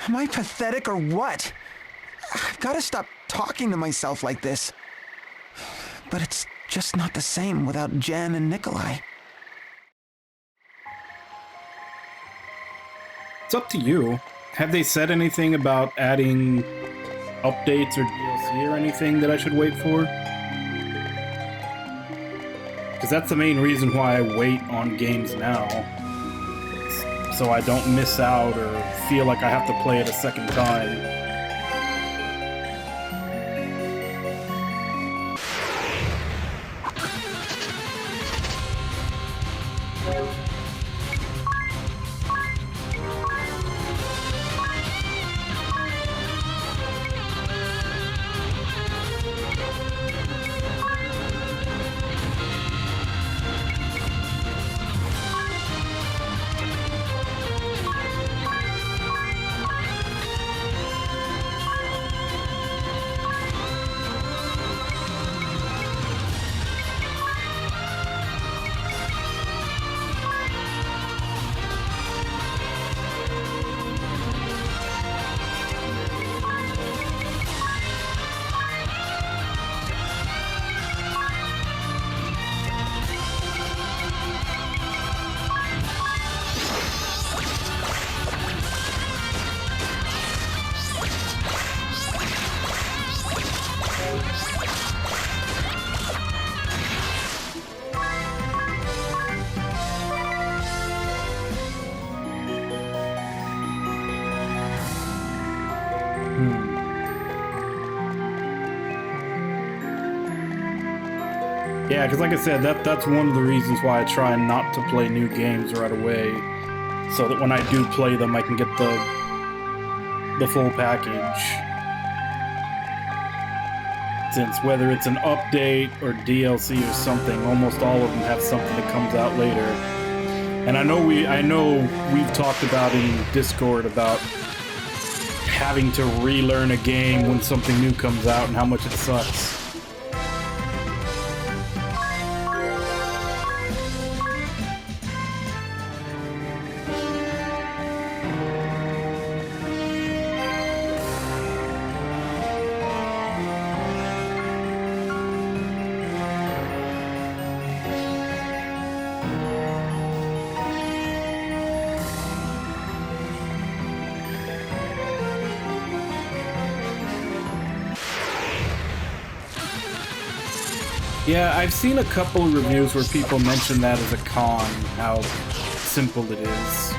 I pathetic or what? I've got to stop talking to myself like this. But it's just not the same without Jen and Nikolai. It's up to you. Have they said anything about adding updates or DLC or anything that I should wait for? Because that's the main reason why I wait on games now. So I don't miss out or feel like I have to play it a second time. Yeah, because like I said, that's one of the reasons why I try not to play new games right away, so that when I do play them, I can get the full package. Since whether it's an update or DLC or something, almost all of them have something that comes out later. And I know we've talked about in Discord about having to relearn a game when something new comes out and how much it sucks. Yeah, I've seen a couple of reviews where people mention that as a con, how simple it is.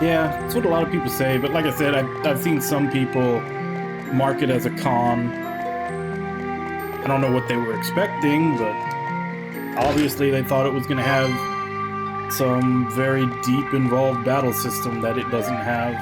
Yeah, that's what a lot of people say, but like I said, I've seen some people mark it as a con. I don't know what they were expecting, but obviously they thought it was going to have some very deep involved battle system that it doesn't have.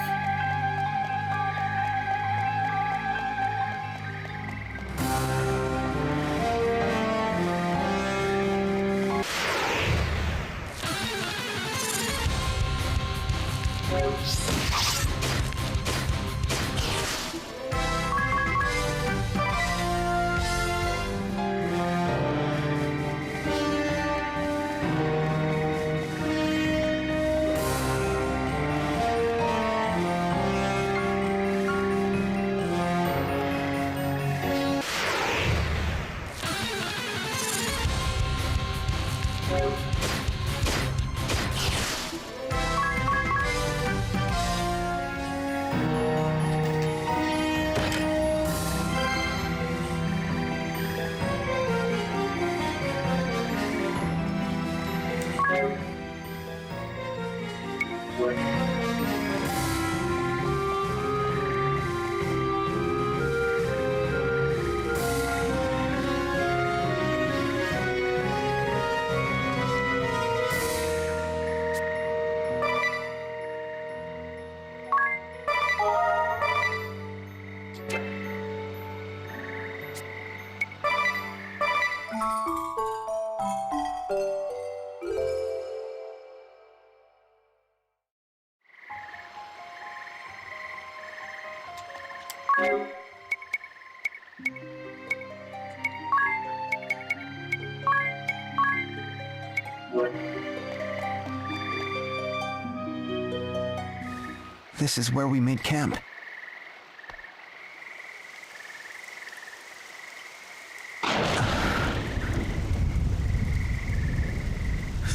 This is where we made camp.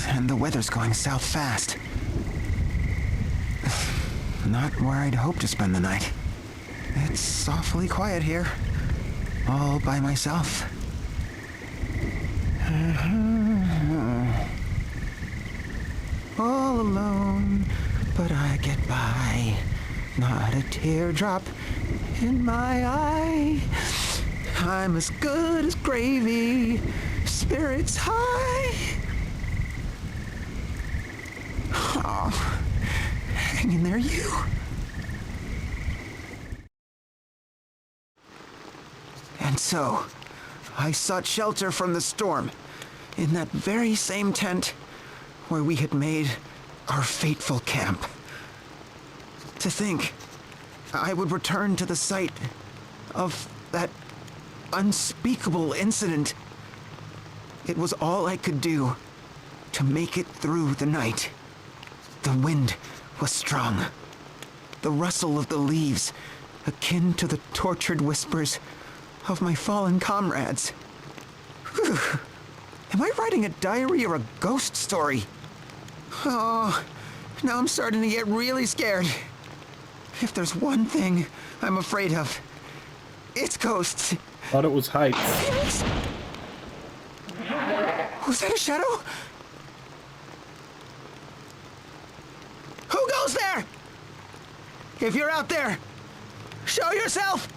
And the weather's going south fast. Not where I'd hoped to spend the night. It's awfully quiet here. All by myself. All alone, but I get by. Not a teardrop in my eye. I'm as good as gravy. Spirits high. Oh, hang in there, you. And so, I sought shelter from the storm in that very same tent where we had made our fateful camp. To think I would return to the site of that unspeakable incident. It was all I could do to make it through the night. The wind was strong. The rustle of the leaves, akin to the tortured whispers of my fallen comrades. Whew. Am I writing a diary or a ghost story? Oh, now I'm starting to get really scared. If there's one thing I'm afraid of, it's ghosts. Thought it was heights. Was that a shadow? Who goes there? If you're out there, show yourself!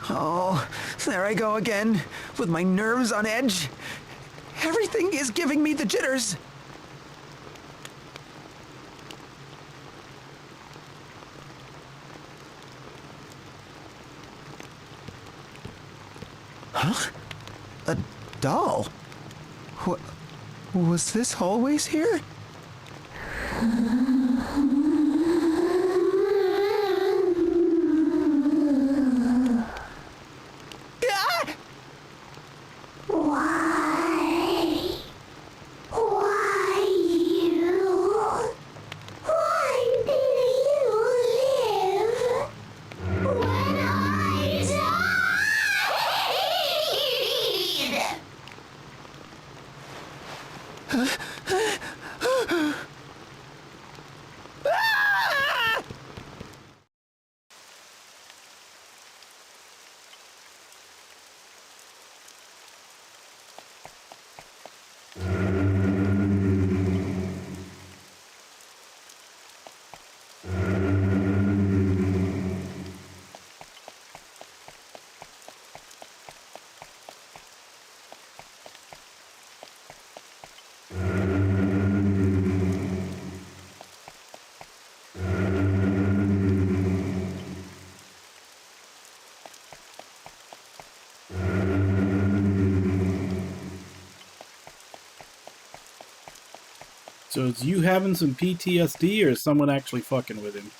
Oh, there I go again, with my nerves on edge. Everything is giving me the jitters. Huh? A doll? What? Was this always here? So is you having some PTSD or is someone actually fucking with him?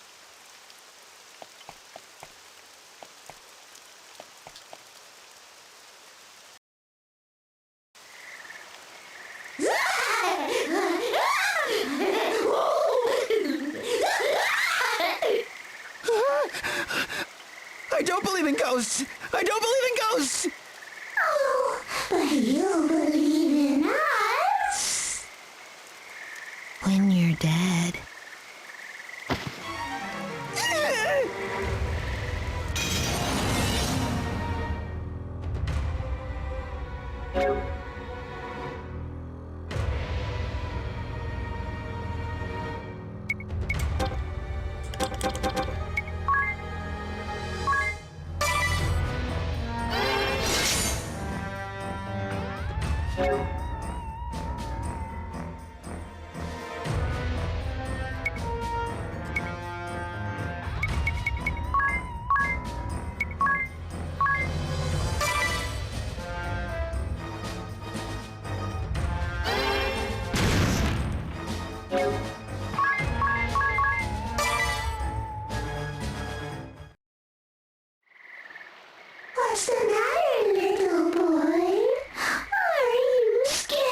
I don't believe in ghosts! I don't believe in ghosts! Oh, but you believe in us. When you're dead. What's the matter, little boy? Are you scared?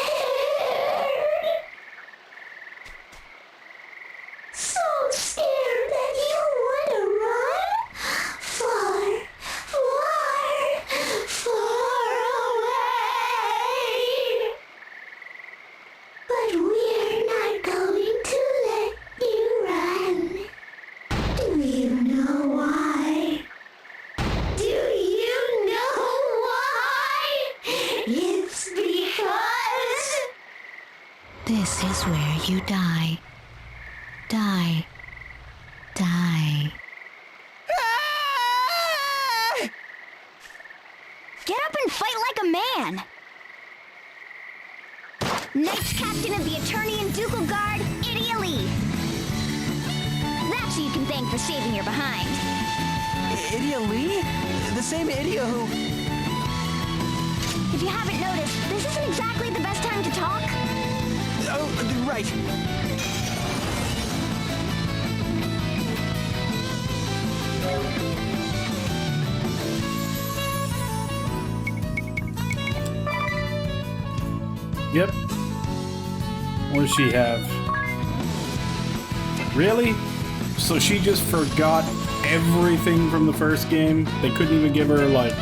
So scared that you want to run? Far, far, far away. But we're not going to let you run. Do you know why? Do you know why? It's because this is where you die. Die. Die. Ah! Get up and fight like a man! Knights Captain of the Eternian Ducal Guard, Idia Lee. That's who you can thank for saving your behind. Idia Lee? The same Idia who... If you haven't noticed, this isn't exactly the best time to talk. Oh, right. Yep. What does she have? Really? So she just forgot everything from the first game? They couldn't even give her, like,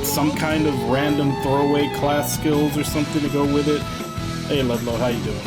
some kind of random throwaway class skills or something to go with it? Hey, Ludlow, how you doing?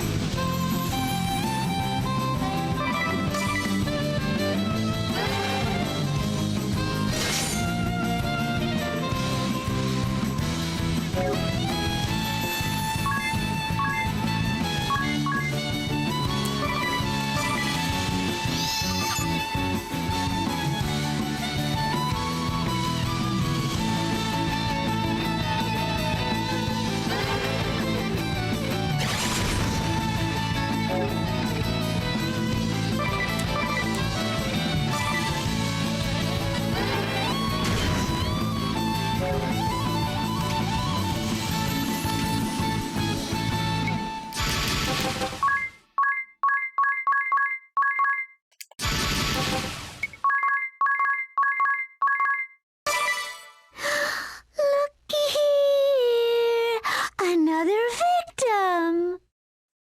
Looky here! Another victim!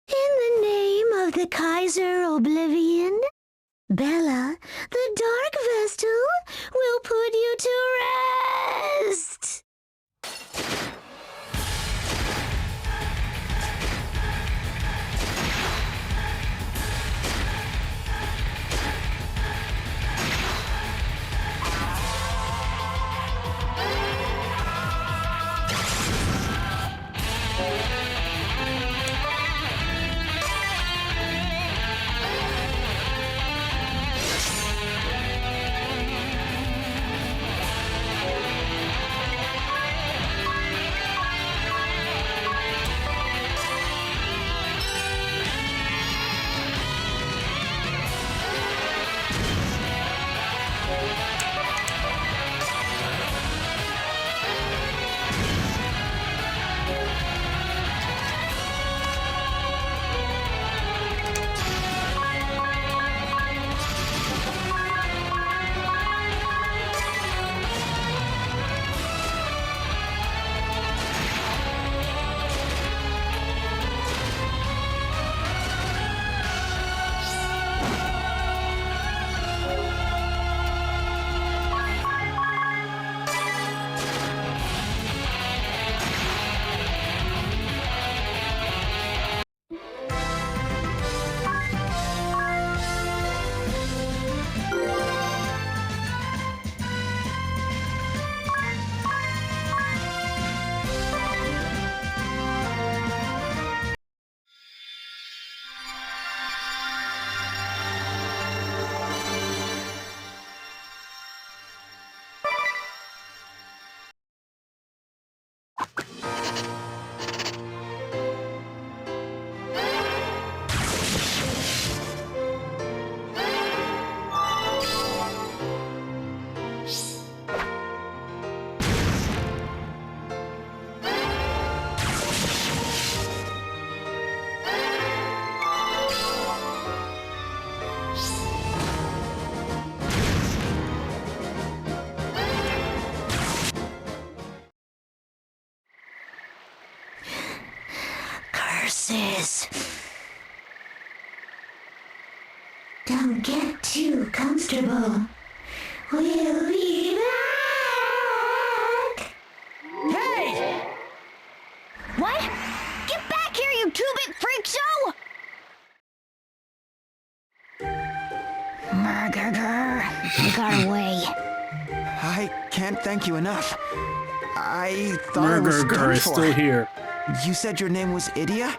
In the name of the Kaiser Oblivion, Bella, the Dark Vestal, will put you to rest! horses. Don't get too comfortable. We'll be back. Hey! What? Get back here, you two-bit freak show! Murgurgur, you got away. I can't thank you enough. I thought I was Murgurgur done is for. still here. You said your name was Idia?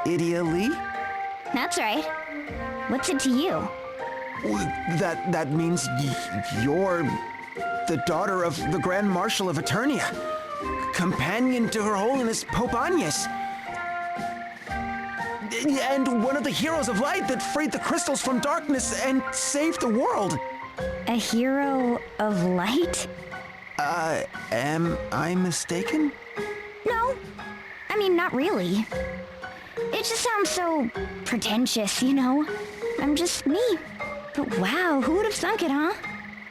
Idia Lee? That's right. What's it to you? That means you're the daughter of the Grand Marshal of Eternia, companion to Her Holiness Pope Agnes, and one of the heroes of light that freed the crystals from darkness and saved the world. A hero of light? Am I mistaken? No. I mean, not really. It just sounds so pretentious, you know? I'm just me. But wow, who would have thunk it, huh?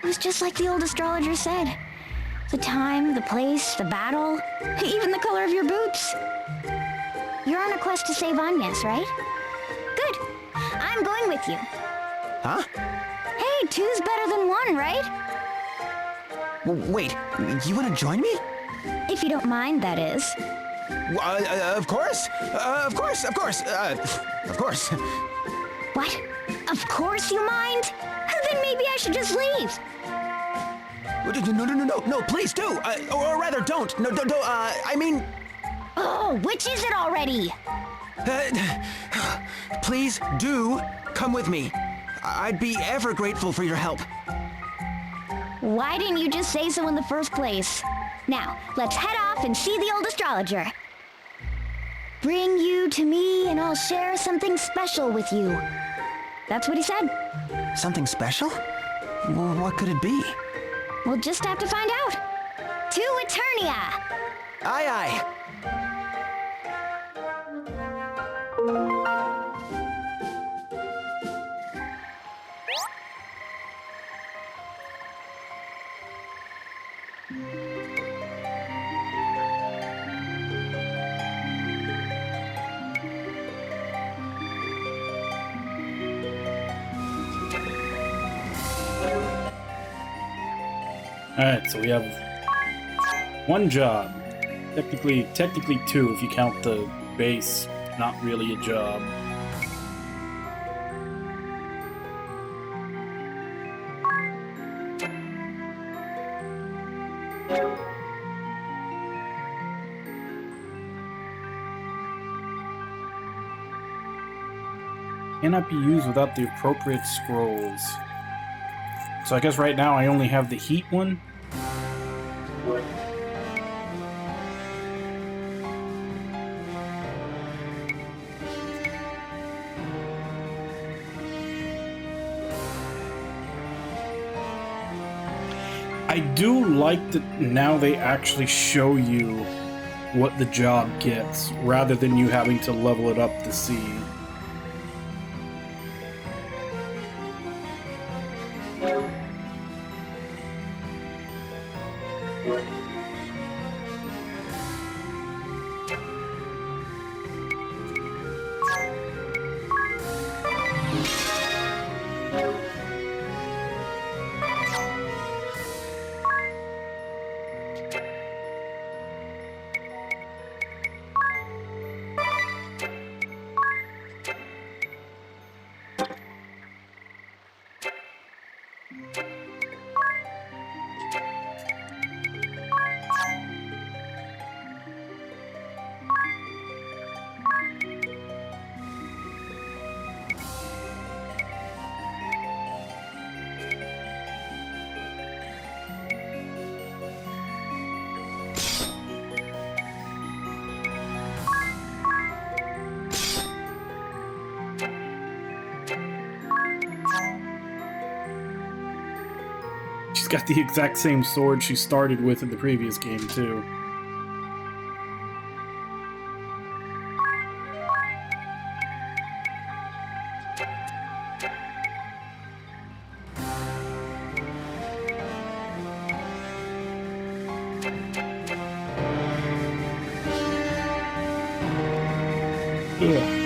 It was just like the old astrologer said. The time, the place, the battle, even the color of your boots. You're on a quest to save Agnes, right? Good. I'm going with you. Huh? Hey, two's better than one, right? Wait, you want to join me? If you don't mind, that is. Of course. Of course. Of course. What? Of course you mind? Then maybe I should just leave. No, please do. Or rather, don't. No, I mean, Oh, which is it already? please do come with me. I'd be ever grateful for your help. Why didn't you just say so in the first place? Now, let's head off and see the old astrologer. Bring you to me and I'll share something special with you. That's what he said. Something special? Well, what could it be? We'll just have to find out. To Eternia! Aye, aye. Alright, so we have one job. Technically two if you count the base, not really a job. Cannot be used without the appropriate scrolls. So I guess right now I only have the heat one. I do like that now they actually show you what the job gets, rather than you having to level it up to see. She's got the exact same sword she started with in the previous game, too. Ugh.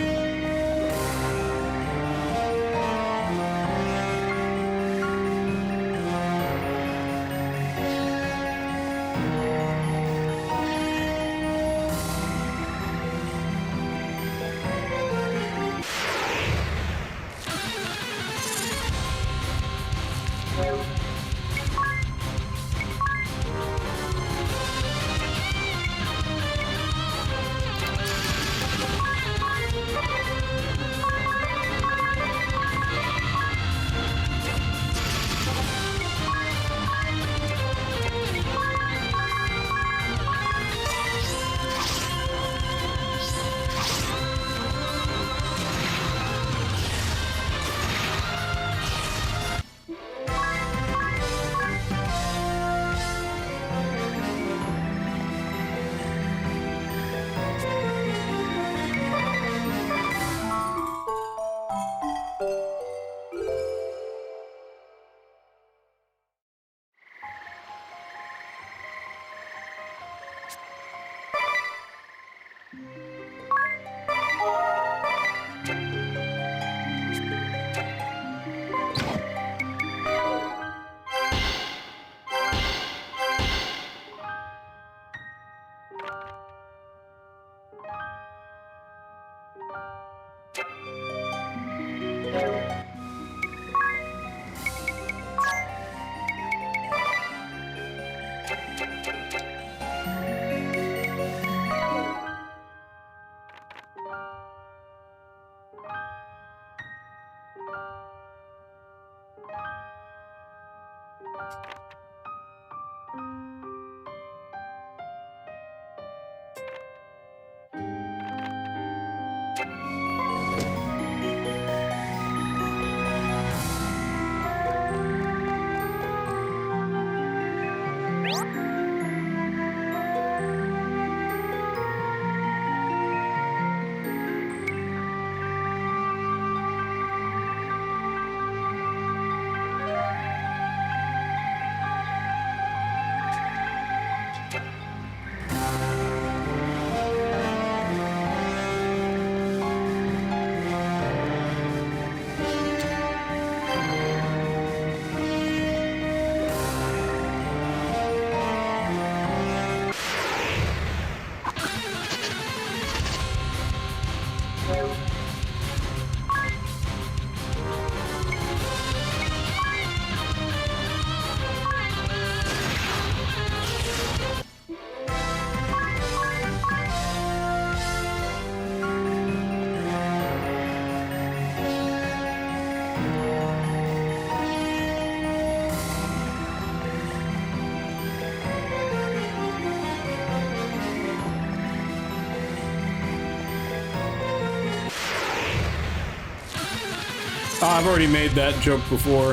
I've already made that joke before.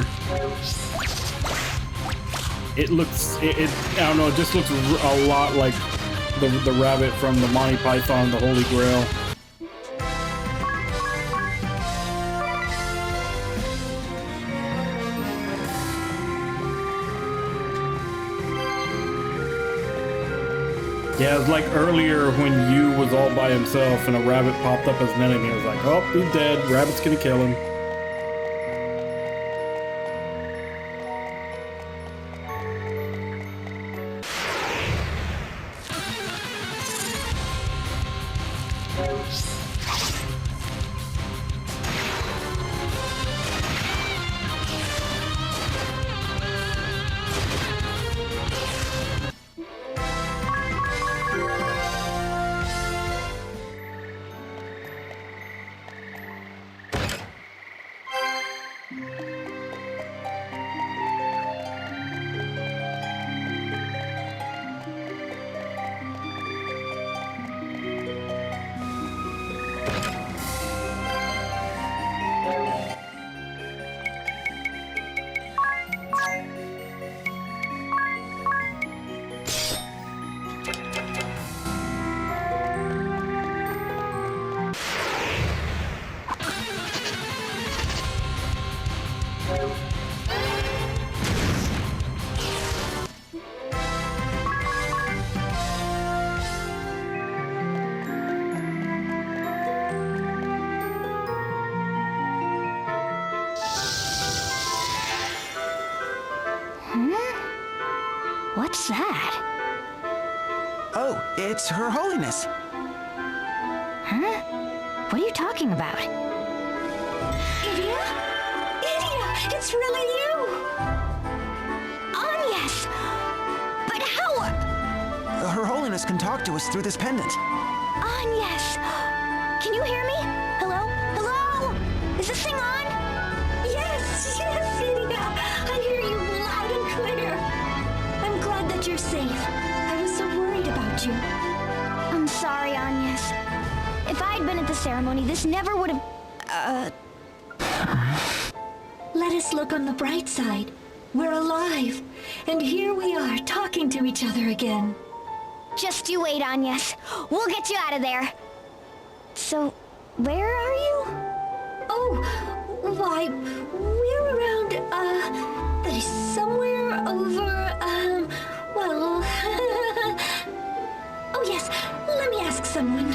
It looks, I don't know, it just looks a lot like the rabbit from the Monty Python, the Holy Grail. Yeah, it was like earlier when Yu was all by himself and a rabbit popped up as an enemy. I was like, oh, he's dead. Rabbit's gonna kill him. What's that? Oh, it's Her Holiness. Huh? What are you talking about? Idia? Idia! It's really you! Agnes! But how? Her Holiness can talk to us through this pendant. Agnes! Can you hear me? Hello? Hello? Is this thing on? Yes, Idia! I hear you loud and clear. I'm glad that you're safe. I was so worried about you. I'm sorry, Agnes. If I'd been at the ceremony, this never would have... Let us look on the bright side. We're alive. And here we are, talking to each other again. Just you wait, Agnes. We'll get you out of there. So, where are you? Oh, why, we're around, that is somewhere over, well... Oh yes, let me ask someone.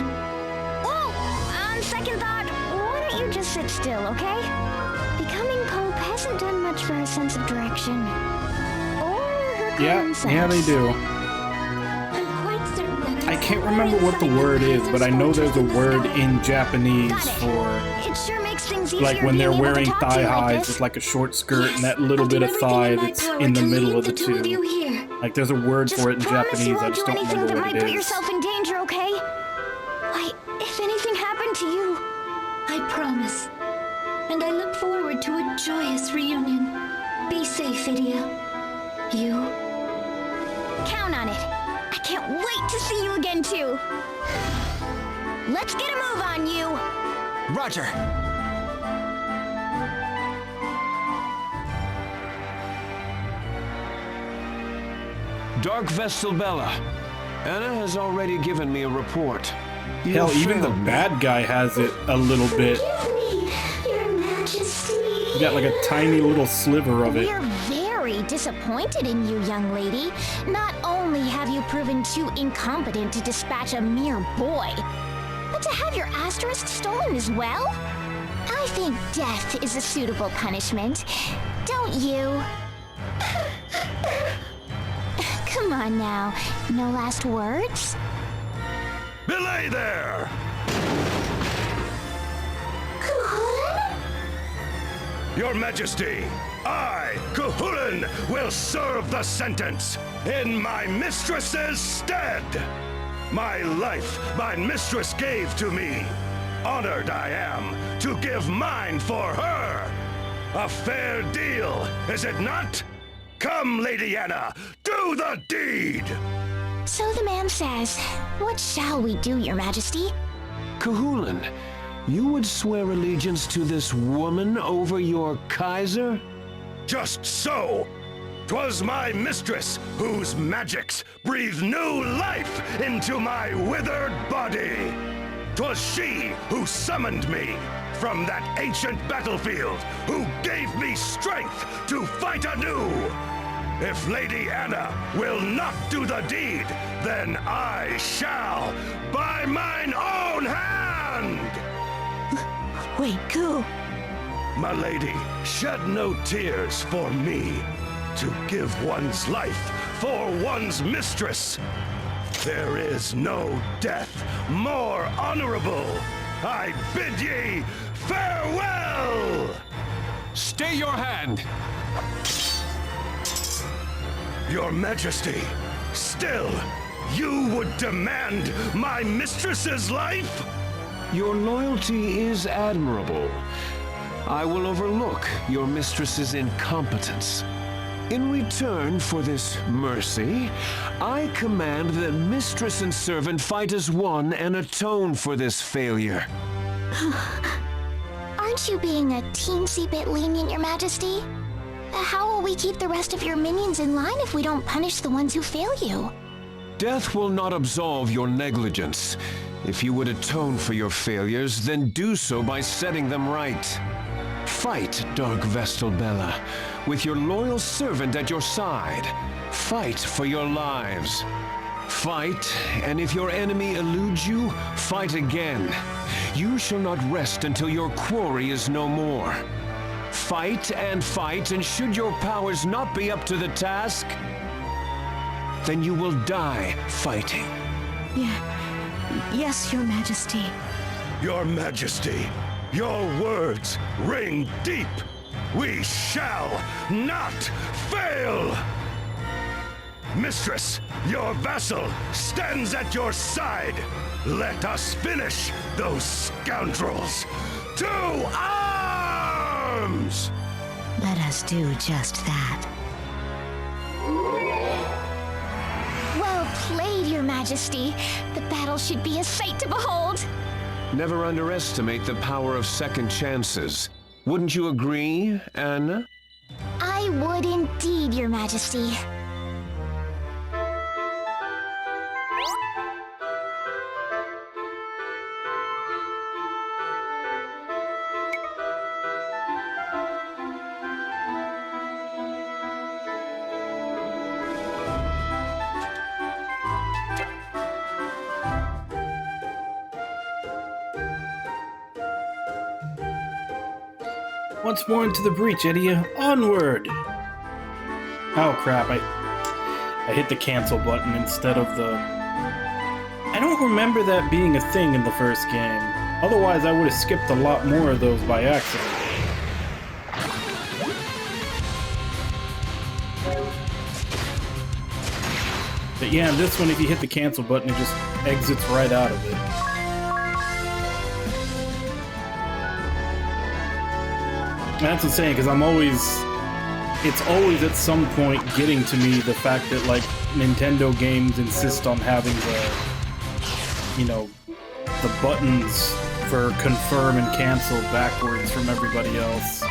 Oh, on second thought, why don't you just sit still, okay? Becoming Pope hasn't done much for her sense of direction. Or her common sense. Yeah, they do. I'm quite certain that I can't remember what the word is, but I know there's a word in Japanese Got it. for It sure makes things easier like when being they're able to wearing talk to thigh you like highs, this. it's like a short skirt and that I'll little do bit of everything thigh in my that's power in the to middle lead of the two of you two. here. Like there's a word Just for it in promise Japanese, you I won't just do don't anything remember that what might it put is. yourself in danger, okay? Why, if anything happened to you... I promise. And I look forward to a joyous reunion. Be safe, Idia. You? Count on it. I can't wait to see you again, too. Let's get a move on you. Roger. Dark Vestal Bella. Anna has already given me a report. You Hell, even the failed me. bad guy has it a little bit. Forgive me, Your Majesty. He's got like a tiny little sliver of it. We're very disappointed in you, young lady. Not only have you proven too incompetent to dispatch a mere boy, but to have your asterisk stolen as well? I think death is a suitable punishment. Don't you? Come on now. No last words? Belay there! Your Majesty, I, Cuchulainn, will serve the sentence in my mistress's stead. My life my mistress gave to me. Honored I am to give mine for her. A fair deal, is it not? Come, Lady Anna, do the deed! So the man says. What shall we do, Your Majesty? Cuchulainn, you would swear allegiance to this woman over your Kaiser? Just so! 'Twas my mistress whose magics breathed new life into my withered body. 'Twas she who summoned me from that ancient battlefield, who gave me strength to fight anew. If Lady Anna will not do the deed, then I shall, by mine own hand! Wait, Ku. My lady, shed no tears for me. To give one's life for one's mistress. There is no death more honorable. I bid ye farewell! Stay your hand! Your Majesty, still, you would demand my mistress's life? Your loyalty is admirable. I will overlook your mistress's incompetence. In return for this mercy, I command that mistress and servant fight as one and atone for this failure. Aren't you being a teensy bit lenient, Your Majesty? How will we keep the rest of your minions in line if we don't punish the ones who fail you? Death will not absolve your negligence. If you would atone for your failures, then do so by setting them right. Fight, Dark Vestal Bella, with your loyal servant at your side. Fight for your lives. Fight, and if your enemy eludes you, fight again. You shall not rest until your quarry is no more. Fight, and should your powers not be up to the task, then you will die fighting. Yes, Your Majesty. Your Majesty, your words ring deep. We shall not fail! Mistress, your vassal stands at your side. Let us finish those scoundrels. To arms! Let us do just that. Well played, Your Majesty. The battle should be a sight to behold. Never underestimate the power of second chances. Wouldn't you agree, Anna? I would indeed, Your Majesty. Once more into the breach, Eddie. Onward! Oh crap, I hit the cancel button instead of the... I don't remember that being a thing in the first game. Otherwise, I would have skipped a lot more of those by accident. But yeah, in this one, if you hit the cancel button, it just exits right out of it. That's insane, because it's always at some point getting to me the fact that, like, Nintendo games insist on having the buttons for confirm and cancel backwards from everybody else.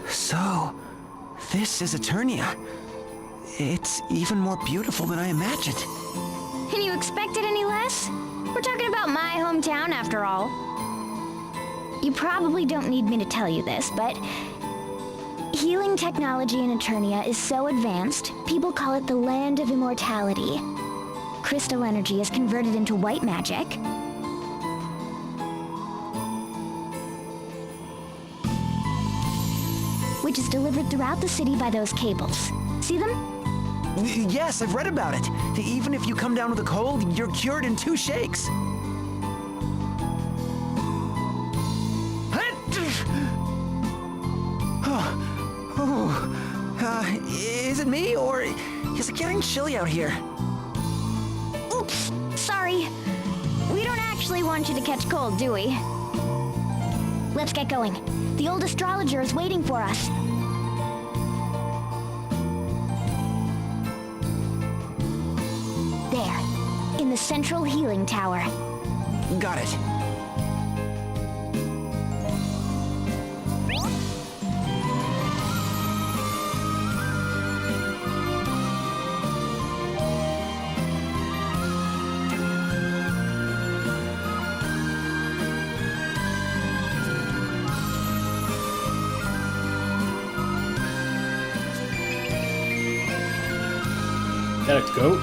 So, this is Eternia. It's even more beautiful than I imagined. And you expected any less? We're talking about my hometown, after all. You probably don't need me to tell you this, but healing technology in Eternia is so advanced, people call it the Land of Immortality. Crystal energy is converted into white magic, which is delivered throughout the city by those cables. See them? Yes, I've read about it. Even if you come down with a cold, you're cured in 2 shakes. Is it me, or is it getting chilly out here? Oops, sorry. We don't actually want you to catch cold, do we? Let's get going. The old astrologer is waiting for us. There, in the central healing tower. Got it. Got a goat?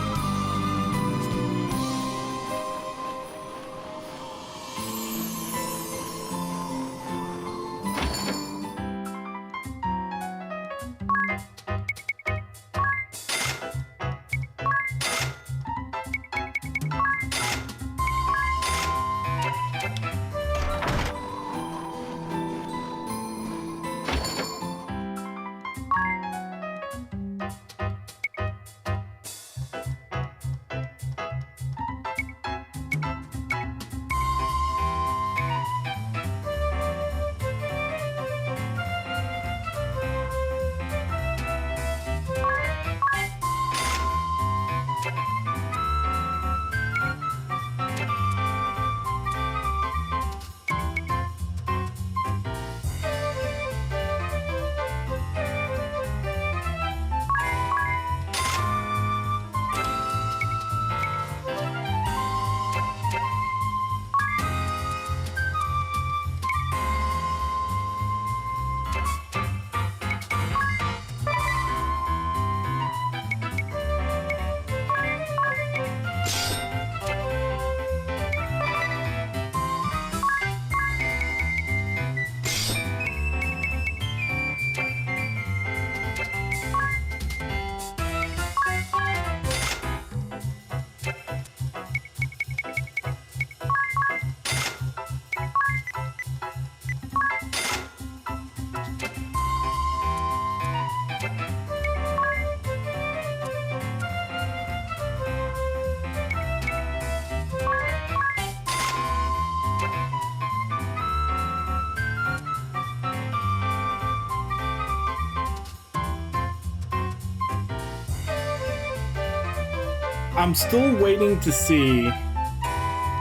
I'm still waiting to see,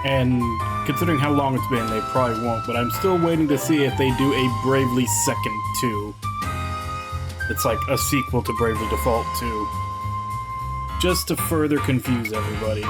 and considering how long it's been, they probably won't, but I'm still waiting to see if they do a Bravely Second 2. It's like a sequel to Bravely Default 2. Just to further confuse everybody.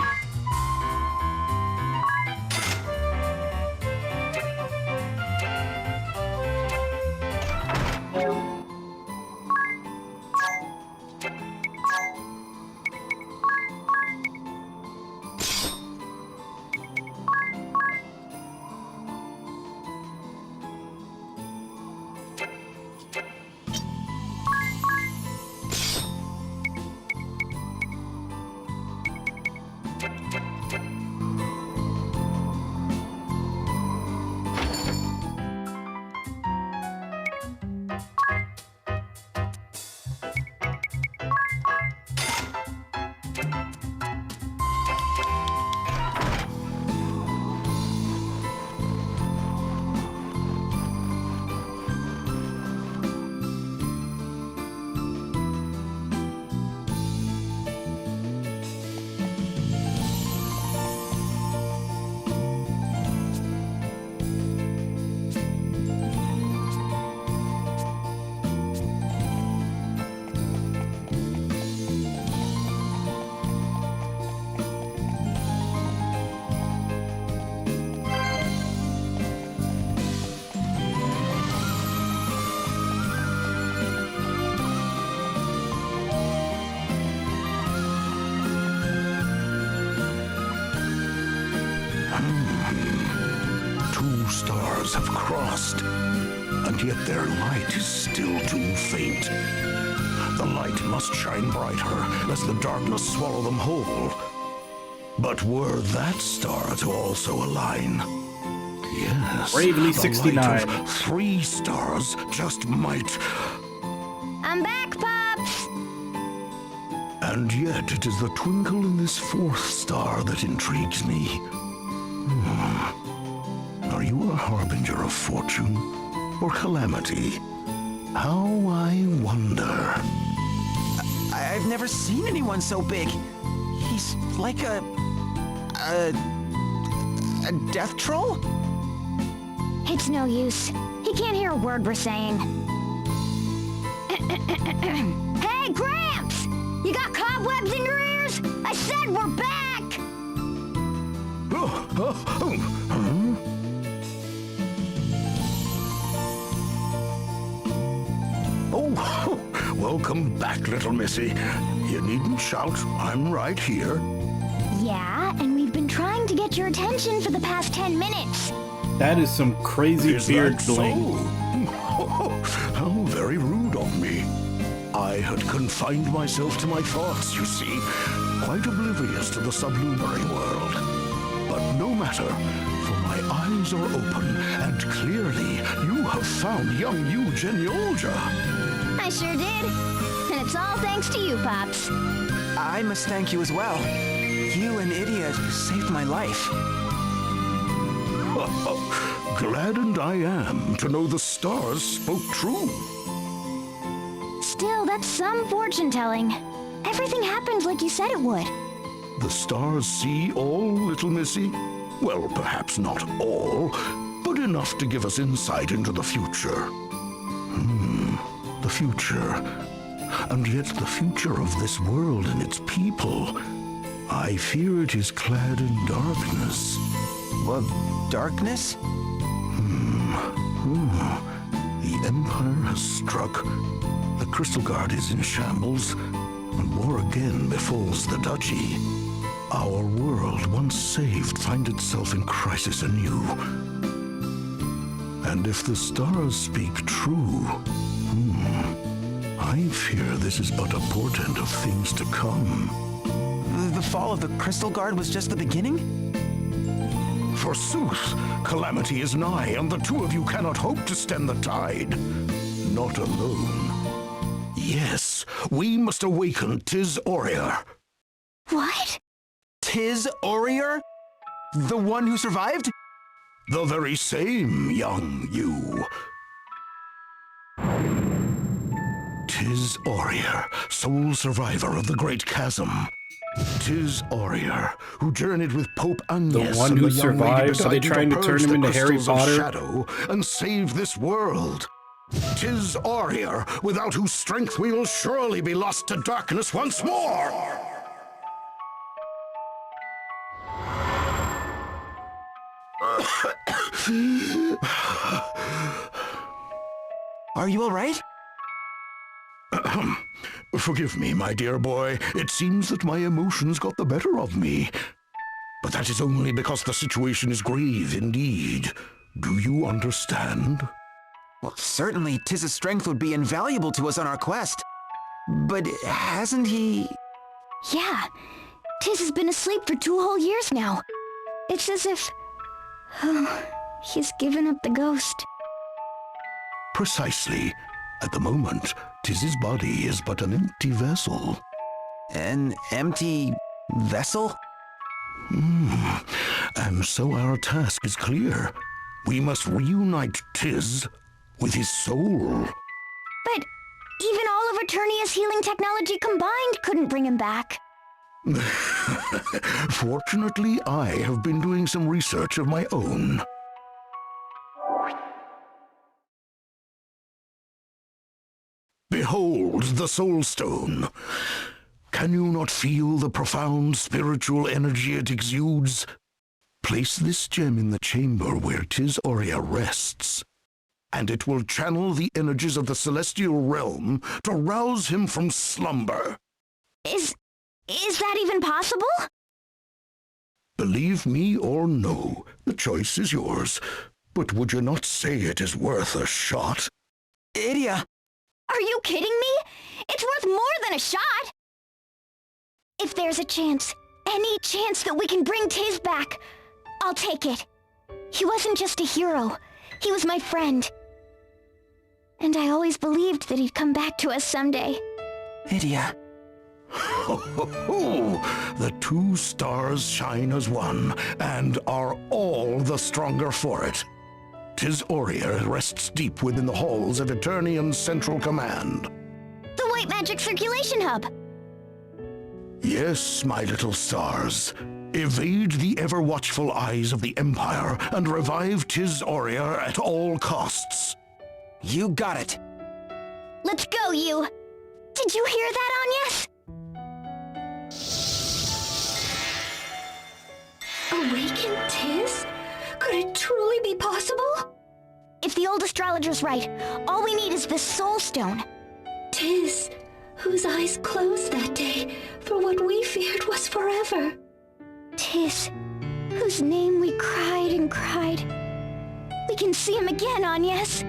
Two stars have crossed, and yet their light is still too faint. The light must shine brighter, lest the darkness swallow them whole. But were that star to also align? Yes, Bravely the 69. light of 3 stars just might. I'm back, Pops! And yet it is the twinkle in this fourth star that intrigues me. Are you a harbinger of fortune or calamity? How I wonder. I've never seen anyone so big. He's like a death troll? It's no use. He can't hear a word we're saying. Hey, Gramps! You got cobwebs in your ears? I said we're back! Oh, welcome back, little missy. You needn't shout. I'm right here. Yeah, and we've been trying to get your attention for the past 10 minutes. That is some crazy Is beard that so? bling. How very rude of me. I had confined myself to my thoughts, you see, quite oblivious to the sublunary world. But no matter, for my eyes are open, and clearly you have found young Genioja. I sure did. And it's all thanks to you, Pops. I must thank you as well. You and Idia saved my life. Gladdened I am to know the stars spoke true. Still, that's some fortune-telling. Everything happened like you said it would. The stars see all, little missy? Well, perhaps not all, but enough to give us insight into the future. The future. And yet the future of this world and its people. I fear it is clad in darkness. What, darkness? The Empire has struck. The Crystal Guard is in shambles, and war again befalls the Duchy. Our world, once saved, finds itself in crisis anew. And if the stars speak true, I fear this is but a portent of things to come. The fall of the Crystal Guard was just the beginning? Forsooth, calamity is nigh, and the two of you cannot hope to stem the tide. Not alone. Yes, we must awaken Tiz Aurier. What? Tiz Aurier? The one who survived? The very same, young you. Tiz Aurier, sole survivor of the Great Chasm. Tiz Aurier, who journeyed with Pope Agnes. The one and who the young lady survived? Are beside they you trying to turn purge him the into Harry crystals of Potter? Shadow and save this world. Tiz Aurier, without whose strength we will surely be lost to darkness once more. Are you all right? Forgive me, my dear boy. It seems that my emotions got the better of me. But that is only because the situation is grave indeed. Do you understand? Well, certainly Tiz's strength would be invaluable to us on our quest. But hasn't he... Yeah. Tiz has been asleep for 2 whole years now. It's as if... he's given up the ghost. Precisely. At the moment, Tiz's body is but an empty vessel. An empty vessel? And so our task is clear. We must reunite Tiz with his soul. But even all of Eternia's healing technology combined couldn't bring him back. Fortunately, I have been doing some research of my own. Behold the Soul Stone. Can you not feel the profound spiritual energy it exudes? Place this gem in the chamber where Tiz Aurier rests, and it will channel the energies of the celestial realm to rouse him from slumber. Is that even possible? Believe me or no, the choice is yours. But would you not say it is worth a shot? Idia! Are you kidding me? It's worth more than a shot! If there's a chance, any chance that we can bring Tiz back, I'll take it. He wasn't just a hero. He was my friend. And I always believed that he'd come back to us someday. Idia. The two stars shine as one, and are all the stronger for it. Tis Aurea rests deep within the halls of Eternian's Central Command. The White Magic Circulation Hub. Yes, my little stars. Evade the ever-watchful eyes of the Empire and revive Tis Aurea at all costs. You got it. Let's go, you. Did you hear that, Agnes? Awaken Tiz? Could it truly be possible? If the old astrologer's right, all we need is this soul stone. Tiz, whose eyes closed that day for what we feared was forever. Tiz, whose name we cried and cried. We can see him again, Agnes.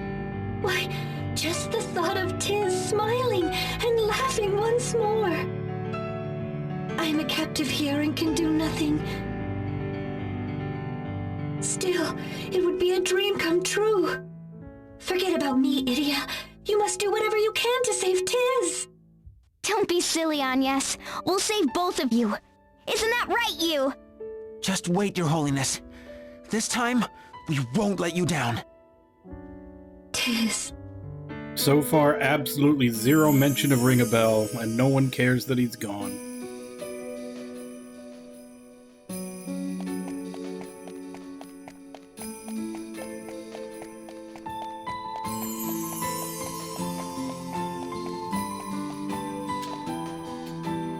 Why, just the thought of Tiz smiling and laughing once more. I am a captive here and can do nothing. Still, it would be a dream come true. Forget about me, Idia. You must do whatever you can to save Tiz. Don't be silly, Agnes. We'll save both of you. Isn't that right, you? Just wait, Your Holiness. This time, we won't let you down. Tiz. So far, absolutely zero mention of Ring a Bell, and no one cares that he's gone.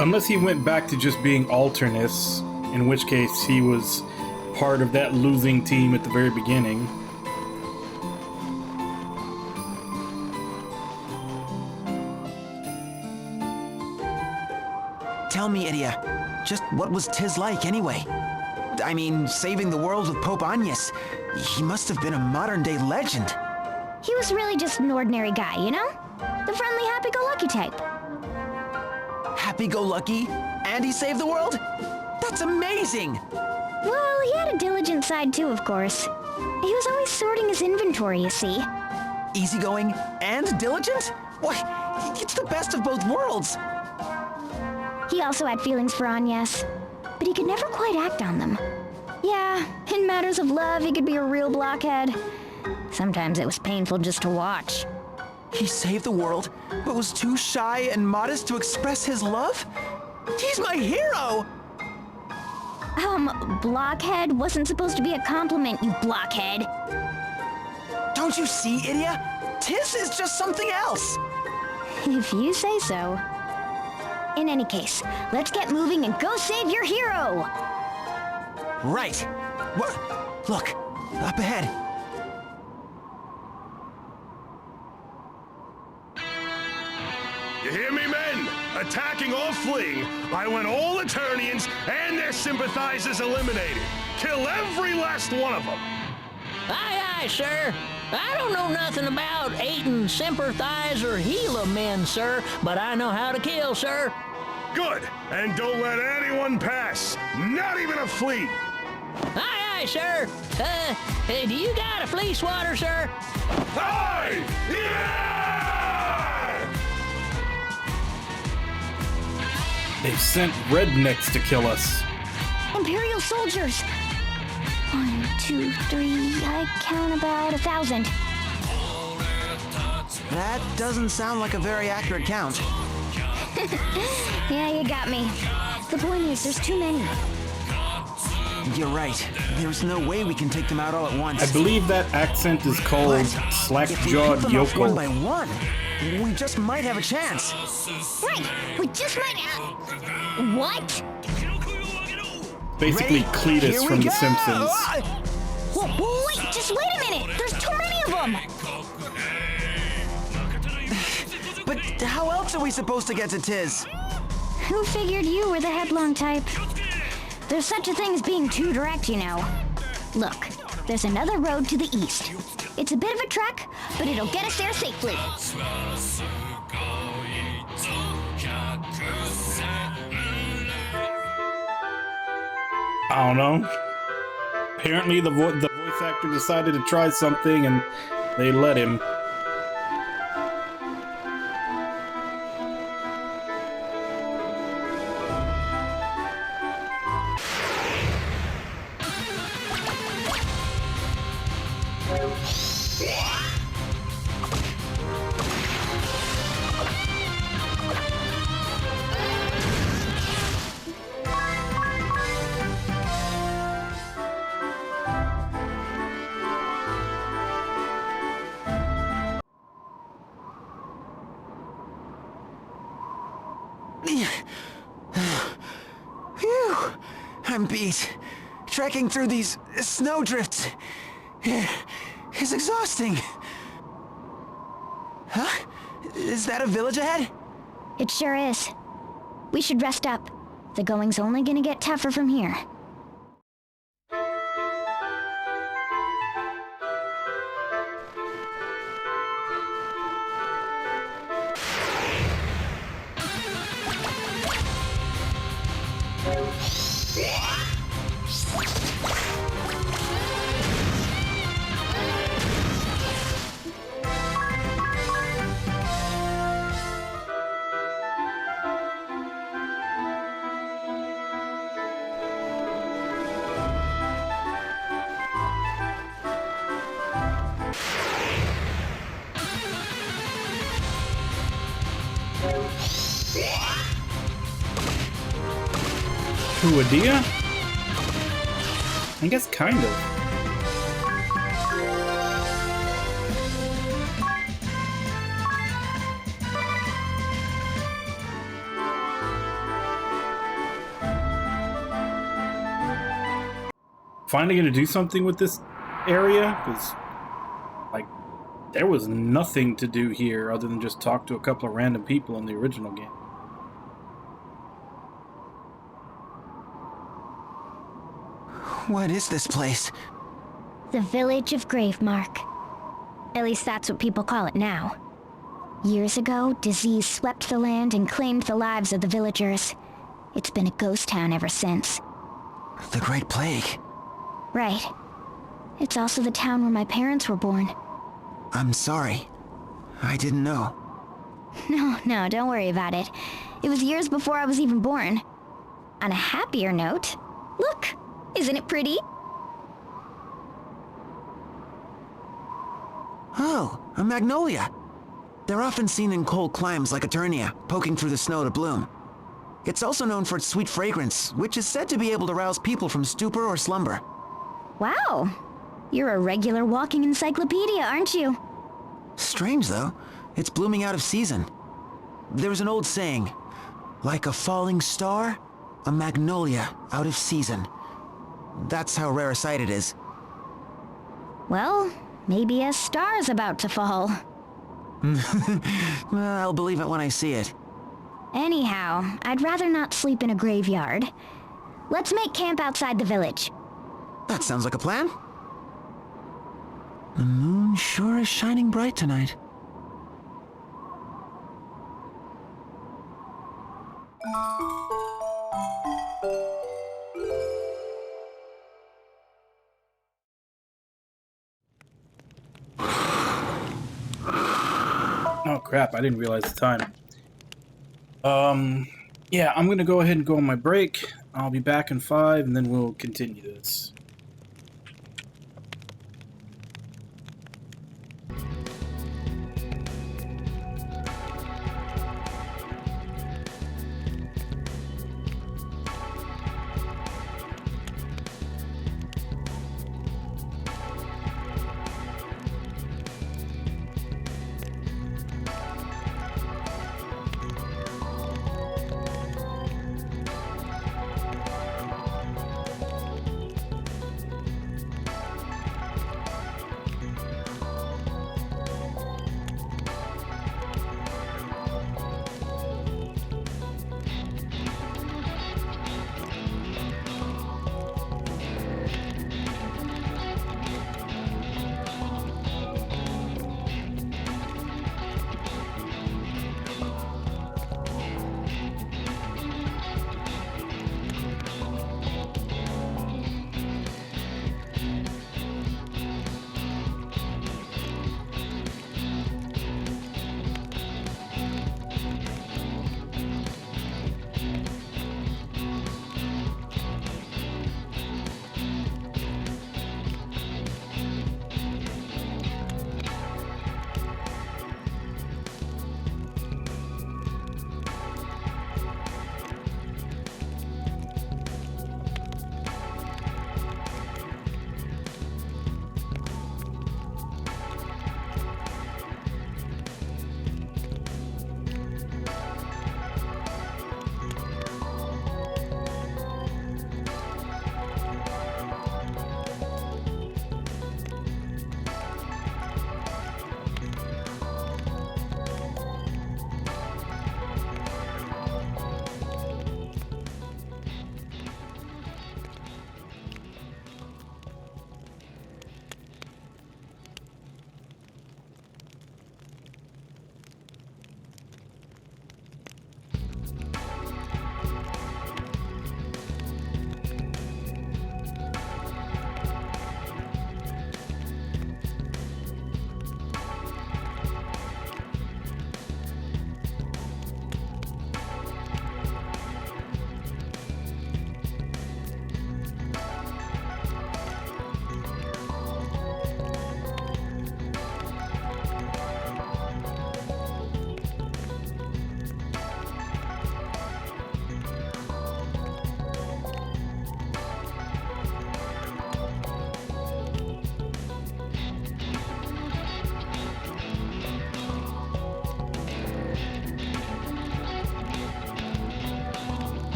Unless he went back to just being Alternus, in which case he was part of that losing team at the very beginning. Tell me, Idia, just what was Tiz like anyway? I mean, saving the world with Pope Agnes. He must have been a modern-day legend. He was really just an ordinary guy, you know? The friendly, happy-go-lucky type. Happy-go-lucky? And he saved the world? That's amazing! Well, he had a diligent side too, of course. He was always sorting his inventory, you see. Easygoing and diligent? Why, it's the best of both worlds! He also had feelings for Agnes, but he could never quite act on them. Yeah, in matters of love, he could be a real blockhead. Sometimes it was painful just to watch. He saved the world, but was too shy and modest to express his love? He's my hero! Blockhead wasn't supposed to be a compliment, you blockhead. Don't you see, Idia? Tiz is just something else! If you say so. In any case, let's get moving and go save your hero! Right! What? Look, up ahead. You hear me, men? Attacking or fleeing, I want all Eternians and their sympathizers eliminated. Kill every last one of them. Aye, aye, sir. I don't know nothing about aiding sympathize or heal men, sir, but I know how to kill, sir. Good, and don't let anyone pass, not even a flea. Aye, aye, sir. Do you got a flea swatter, sir? Aye! Yeah! They've sent rednecks to kill us. Imperial soldiers! 1, 2, 3, I count about 1,000. That doesn't sound like a very accurate count. Yeah, you got me. The point is, there's too many. You're right. There's no way we can take them out all at once. I believe that accent is called If we pick slack-jawed them off one by yokel. one, we just might have a chance. Right! We just might what? Basically, Ready? Cletus Here we from The go! Simpsons. Wait, just wait a minute! There's too many of them! But how else are we supposed to get to Tiz? Who figured you were the headlong type? There's such a thing as being too direct, you know. Look, there's another road to the east. It's a bit of a trek, but it'll get us there safely. I don't know. Apparently, the voice actor decided to try something, and they let him. I'm beat. Trekking through these snowdrifts is exhausting. Huh? Is that a village ahead? It sure is. We should rest up. The going's only gonna get tougher from here. Who, Adia? I guess kind of. Finally gonna do something with this area? Because, like, there was nothing to do here other than just talk to a couple of random people in the original game. What is this place? The village of Gravemark. At least that's what people call it now. Years ago, disease swept the land and claimed the lives of the villagers. It's been a ghost town ever since. The Great Plague. Right. It's also the town where my parents were born. I'm sorry. I didn't know. No, don't worry about it. It was years before I was even born. On a happier note, look! Isn't it pretty? Oh, a magnolia. They're often seen in cold climes like Eternia, poking through the snow to bloom. It's also known for its sweet fragrance, which is said to be able to rouse people from stupor or slumber. Wow! You're a regular walking encyclopedia, aren't you? Strange, though. It's blooming out of season. There's an old saying, like a falling star, a magnolia out of season. That's how rare a sight it is. Well, maybe a star's about to fall. Well, I'll believe it when I see it. Anyhow, I'd rather not sleep in a graveyard. Let's make camp outside the village. That sounds like a plan. The moon sure is shining bright tonight. Oh crap, I didn't realize the time. Yeah, I'm gonna go ahead and go on my break. I'll be back in 5 and then we'll continue this.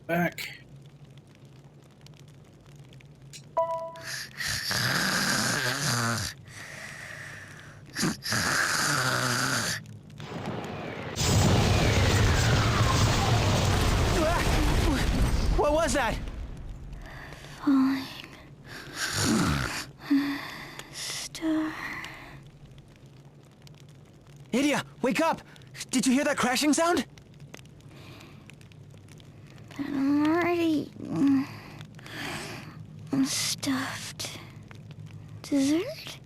Back. What was that? Falling. Star. Idia, wake up! Did you hear that crashing sound? I'm already stuffed. Dessert?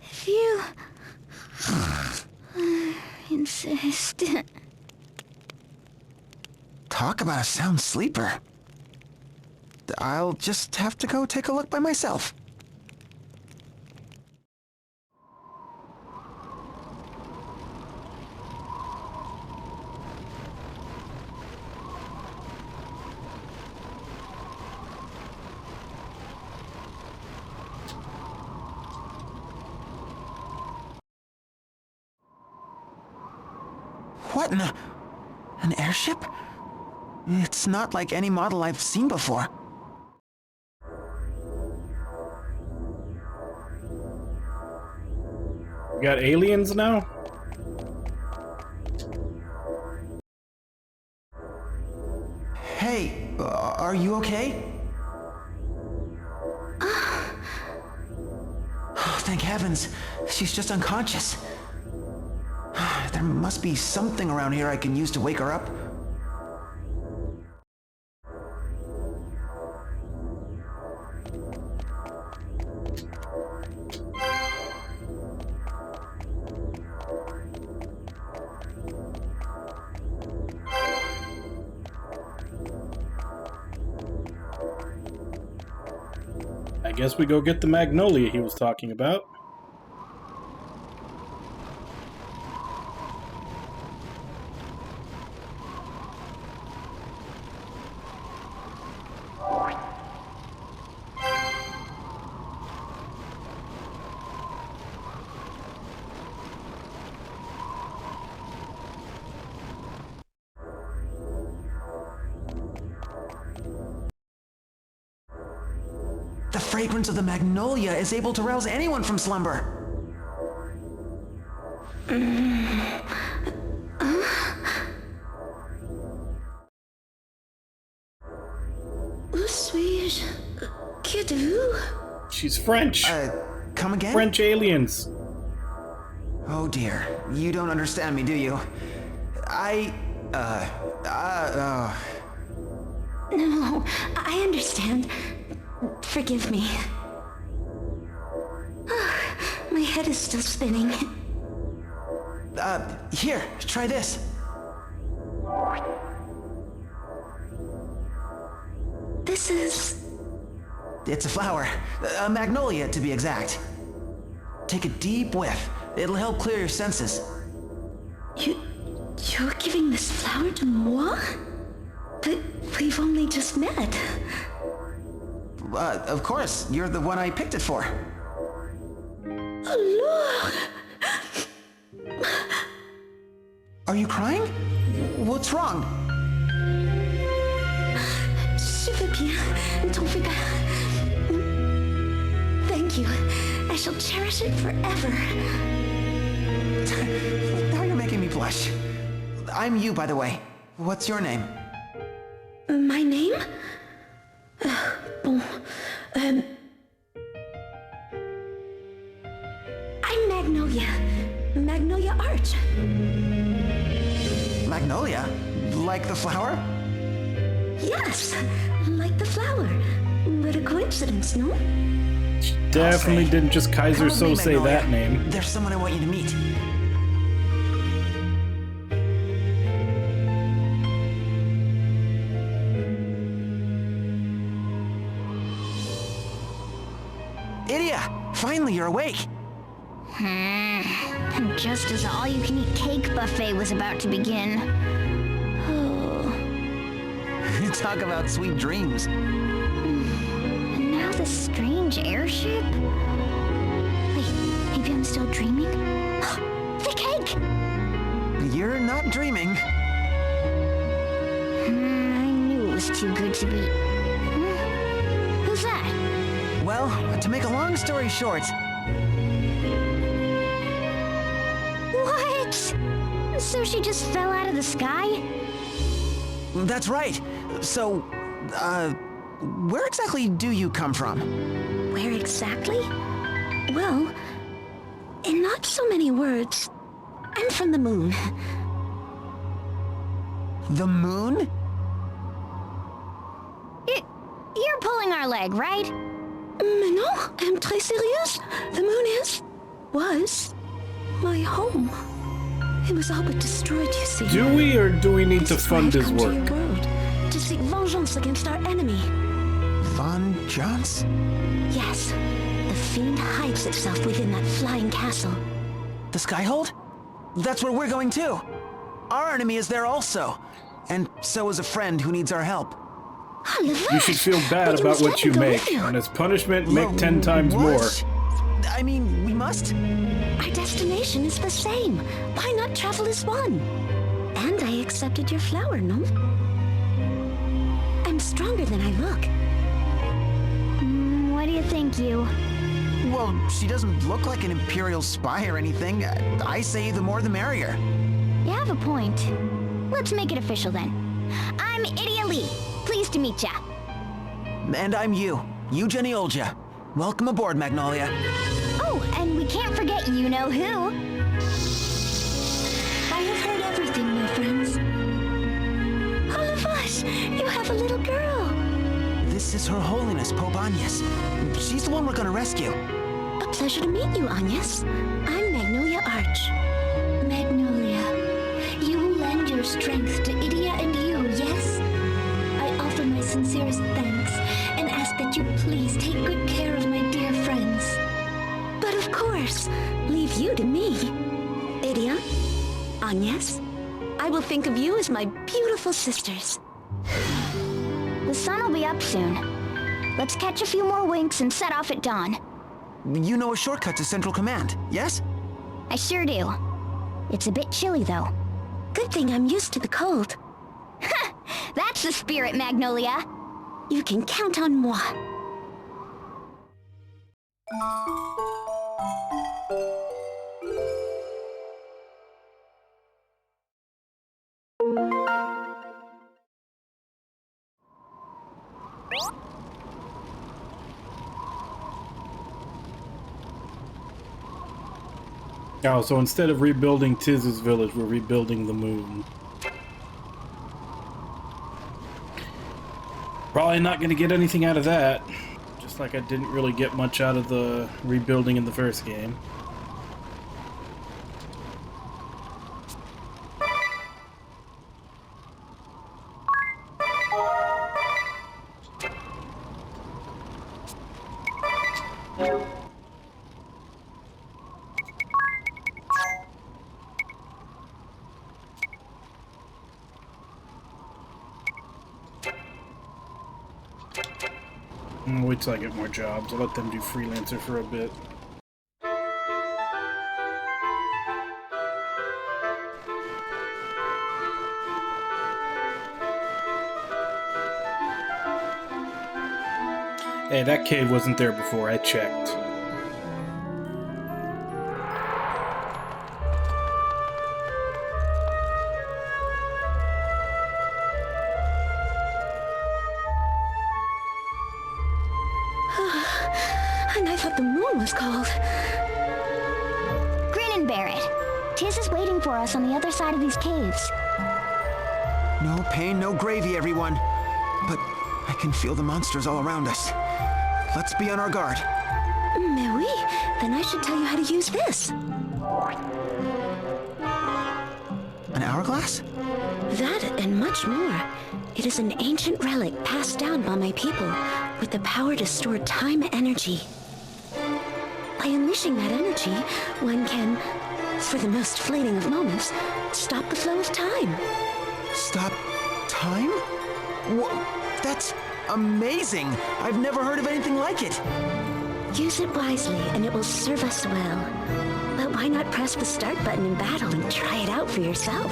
If you insist. Talk about a sound sleeper. I'll just have to go take a look by myself. What in an airship? It's not like any model I've seen before. We got aliens now? Hey, are you okay? Oh, thank heavens. She's just unconscious. There must be something around here I can use to wake her up. I guess we go get the magnolia he was talking about. The fragrance of the magnolia is able to rouse anyone from slumber. Où suis-je? Qui êtes-vous? She's French. Come again? French aliens. Oh dear, you don't understand me, do you? No, I understand. Forgive me. My head is still spinning. Here, try this. This is... It's a flower. A magnolia, to be exact. Take a deep whiff. It'll help clear your senses. You're giving this flower to moi? But we've only just met. Of course. You're the one I picked it for. Alors... Are you crying? What's wrong? Je vais bien. T'en fais pas. Thank you. I shall cherish it forever. Now you're making me blush. I'm you, by the way. What's your name? My name? Bon. I'm Magnolia. Magnolia Arch. Magnolia? Like the flower? Yes, like the flower. What a coincidence, no? Definitely didn't just Kaiser Probably So say Magnolia. that name. There's someone I want you to meet. Idia! Finally, you're awake! Just as the all-you-can-eat cake buffet was about to begin. Oh. Talk about sweet dreams. And now this strange airship? Wait, maybe I'm still dreaming? The cake! You're not dreaming. I knew it was was too good to be... Who's that? Well, to make a long story short, What? So she just fell out of the sky? that's right. So, where exactly do you come from? Where exactly? Well, in not so many words, I'm from the moon. The moon? You're pulling our leg, right? Mais non, I'm très sérieuse. The moon was my home. It was all but destroyed, you see. Do we or do we need to This is why fund I've his come to work? your world, to seek vengeance against our enemy. Vengeance? Yes, the fiend hides itself within that flying castle. The Skyhold? That's where we're going too. Our enemy is there also. And so is a friend who needs our help. You should feel bad about what you make, and as punishment, make 10 times more. What? I mean, we must? Our destination is the same. Why not travel as one? And I accepted your flower, no? I'm stronger than I look. What do you think, you? Well, she doesn't look like an Imperial spy or anything. I say the more the merrier. You have a point. Let's make it official then. I'm Idia Lee. Pleased to meet ya. And I'm you Jenny Olja. Welcome aboard, Magnolia. Oh, and we can't forget you-know-who. I have heard everything, my friends. All of us, you have a little girl. This is Her Holiness, Pope Agnes. She's the one we're gonna rescue. A pleasure to meet you, Agnes. I'm Magnolia Arch. Magnolia, you will lend your strength to Idia and you, yes? I offer my sincerest thanks and ask that you please take good care of my dear friends. But of course, leave you to me. Idia, Agnes, I will think of you as my beautiful sisters. The sun will be up soon. Let's catch a few more winks and set off at dawn. You know a shortcut to Central Command, yes? I sure do. It's a bit chilly, though. Good thing I'm used to the cold. That's the spirit, Magnolia. You can count on moi. Oh, so instead of rebuilding Tiz's village, we're rebuilding the moon. Probably not going to get anything out of that. Just like I didn't really get much out of the rebuilding in the first game. Wait till I get more jobs. I'll let them do freelancer for a bit. Hey, that cave wasn't there before. I checked. And I thought the moon was called. Grin and bear it. Tiz is waiting for us on the other side of these caves. No pain, no gravy, everyone. But I can feel the monsters all around us. Let's be on our guard. Mais oui, then I should tell you how to use this. An hourglass? That and much more. It is an ancient relic passed down by my people with the power to store time energy. By unleashing that energy, one can, for the most fleeting of moments, stop the flow of time. Stop time? That's amazing! I've never heard of anything like it. Use it wisely and it will serve us well. But why not press the start button in battle and try it out for yourself?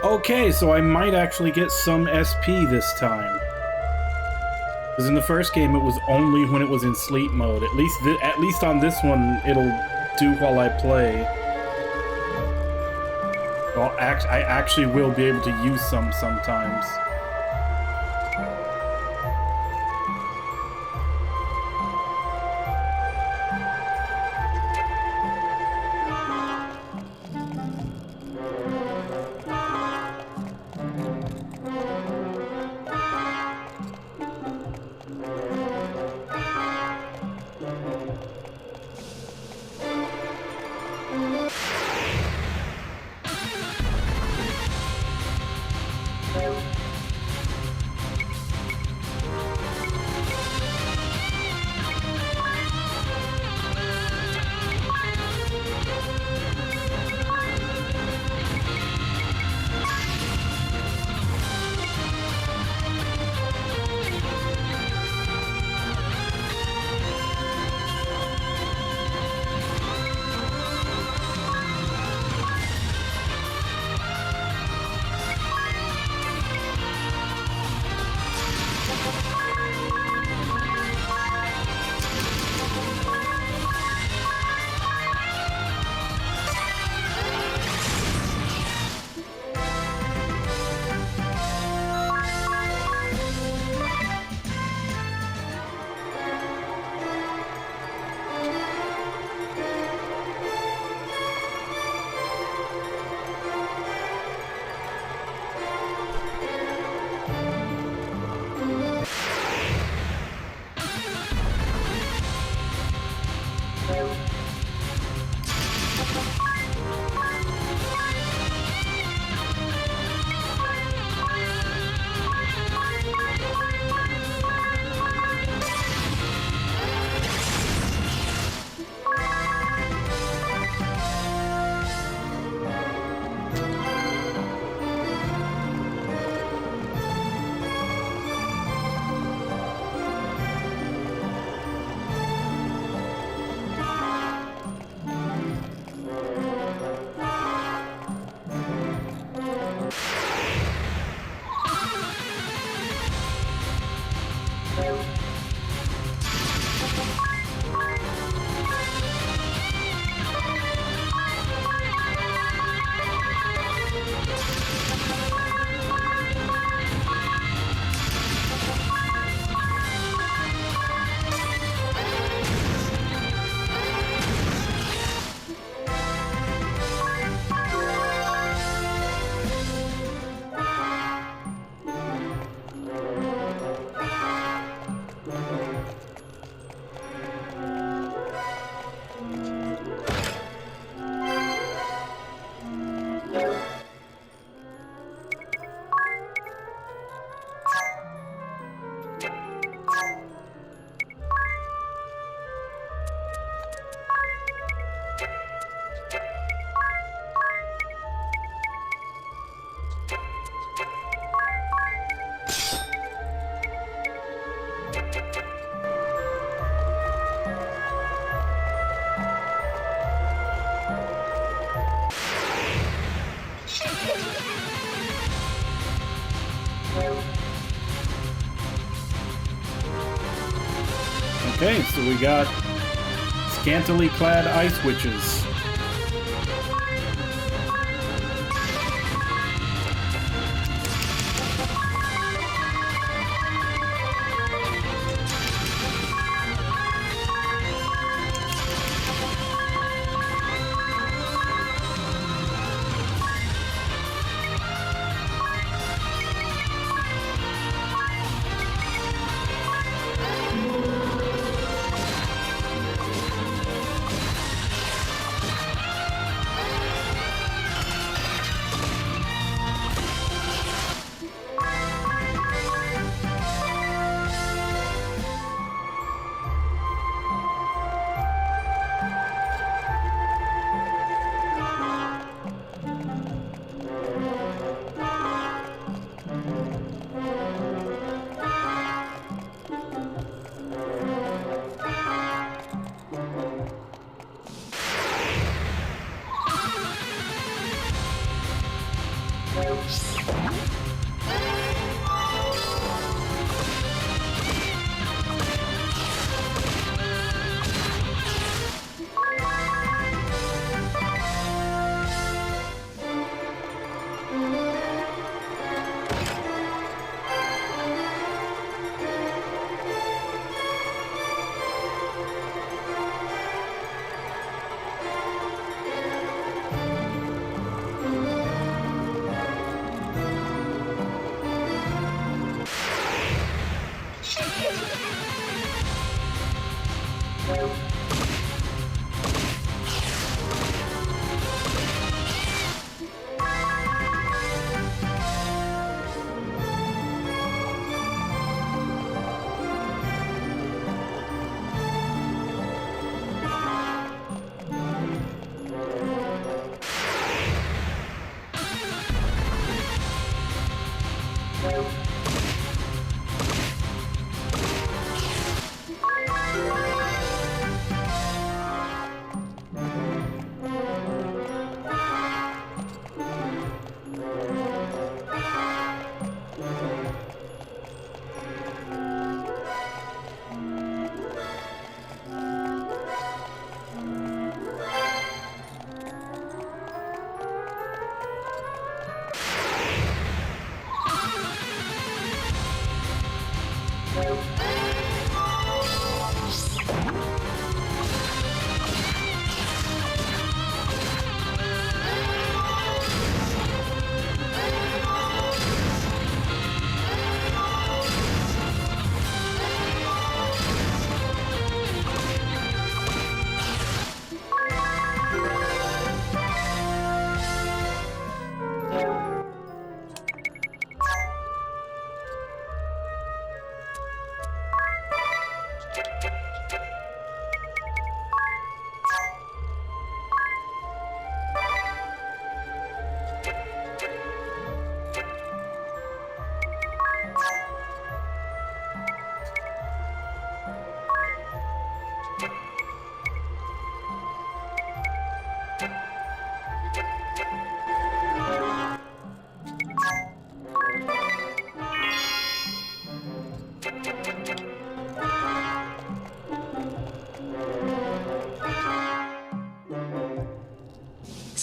Okay, so I might actually get some SP this time. Because in the first game, it was only when it was in sleep mode. At least on this one, it'll do while I play. I actually will be able to use some sometimes. Okay, so we got scantily clad ice witches.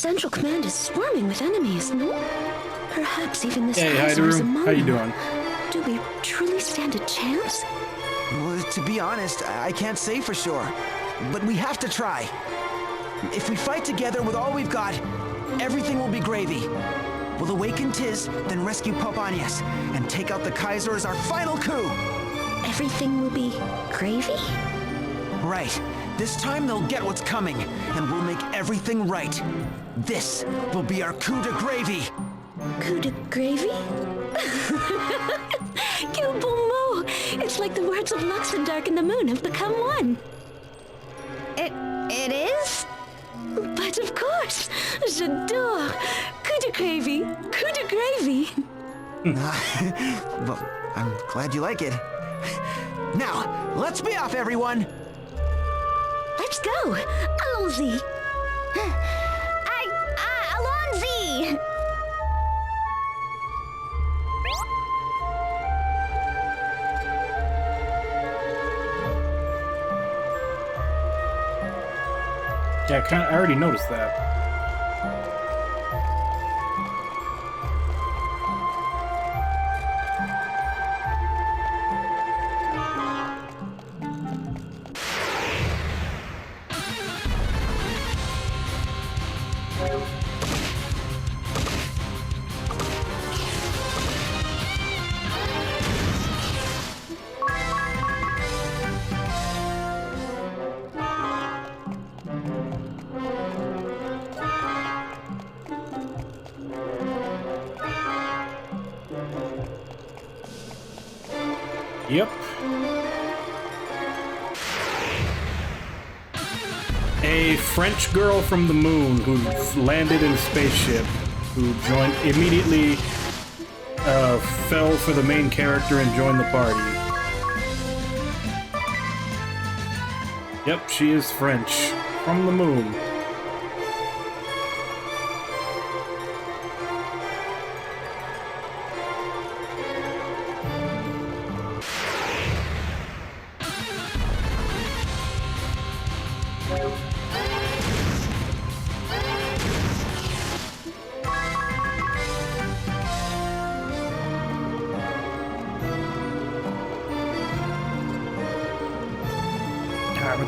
Central Command is swarming with enemies, no? Perhaps even this Hey, Kaiser is Hyderu. among How you them. doing? Do we truly stand a chance? Well, to be honest, I can't say for sure. But we have to try. If we fight together with all we've got, everything will be gravy. We'll awaken Tiz, then rescue Pope Agnes, and take out the Kaiser as our final coup. Everything will be gravy? Right. This time they'll get what's coming, and we'll make everything right. This will be our coup de gravy. Coup de gravy? Quel beau mot! It's like the words of Lux and Dark and the Moon have become one. It is? But of course! J'adore! Coup de gravy! Coup de gravy! Well, I'm glad you like it. Now, let's be off, everyone! Let's go! Allons-y! Allons-y! Yeah, I already noticed that. Yep. A French girl from the moon who landed in a spaceship, who immediately fell for the main character and joined the party. Yep, she is French. From the moon.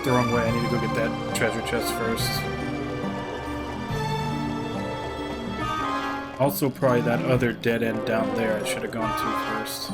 the wrong way. I need to go get that treasure chest first. Also, probably that other dead end down there I should have gone to first.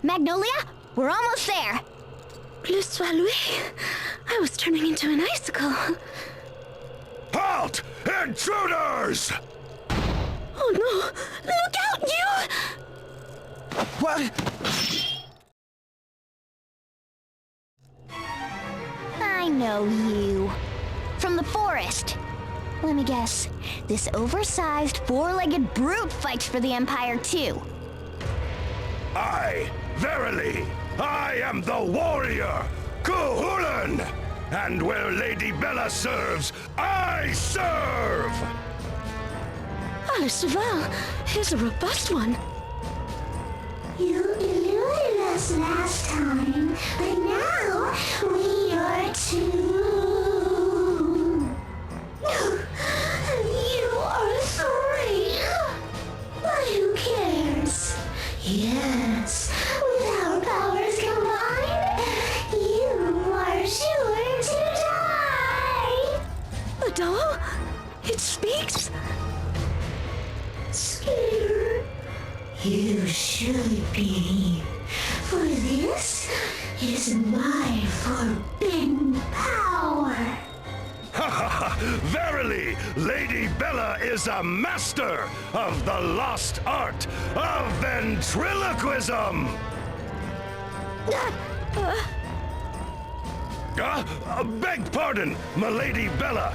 Magnolia, we're almost there. Le soir loué. I was turning into an icicle. Halt! Intruders! Oh no! Look out, you! What? I know you. From the forest. Let me guess. This oversized, four-legged brute fights for the Empire too. Aye, verily, I am the warrior, Cuchulainn! And where Lady Bella serves, I serve! Alice Duval, he's a robust one. You deliver us last time, but now we are two. You are three. But who cares? Yes, with our powers combined, you are sure to die. The doll? It speaks? Scared? You should be. For this is my forbidden power. Verily, Lady Bella is a master of the lost art of ventriloquism! Beg pardon, Milady Bella.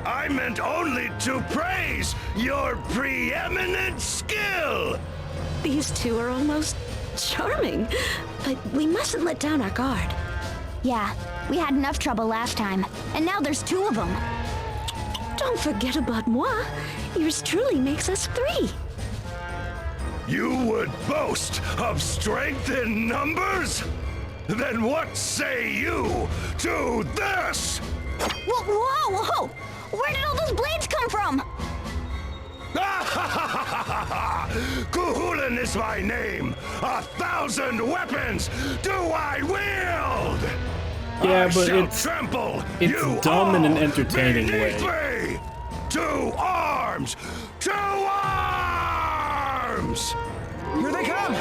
I meant only to praise your preeminent skill! These two are almost charming. But we mustn't let down our guard. Yeah, we had enough trouble last time, and now there's two of them. Don't forget about moi. Yours truly makes us three. You would boast of strength in numbers? Then what say you to this? Whoa, whoa, whoa! Where did all those blades come from? Cuchulainn is my name. 1,000 weapons do I wield. Yeah, I but shall it's trample you dumb in an all entertaining way. beneath me. To arms! To arms! Here they come!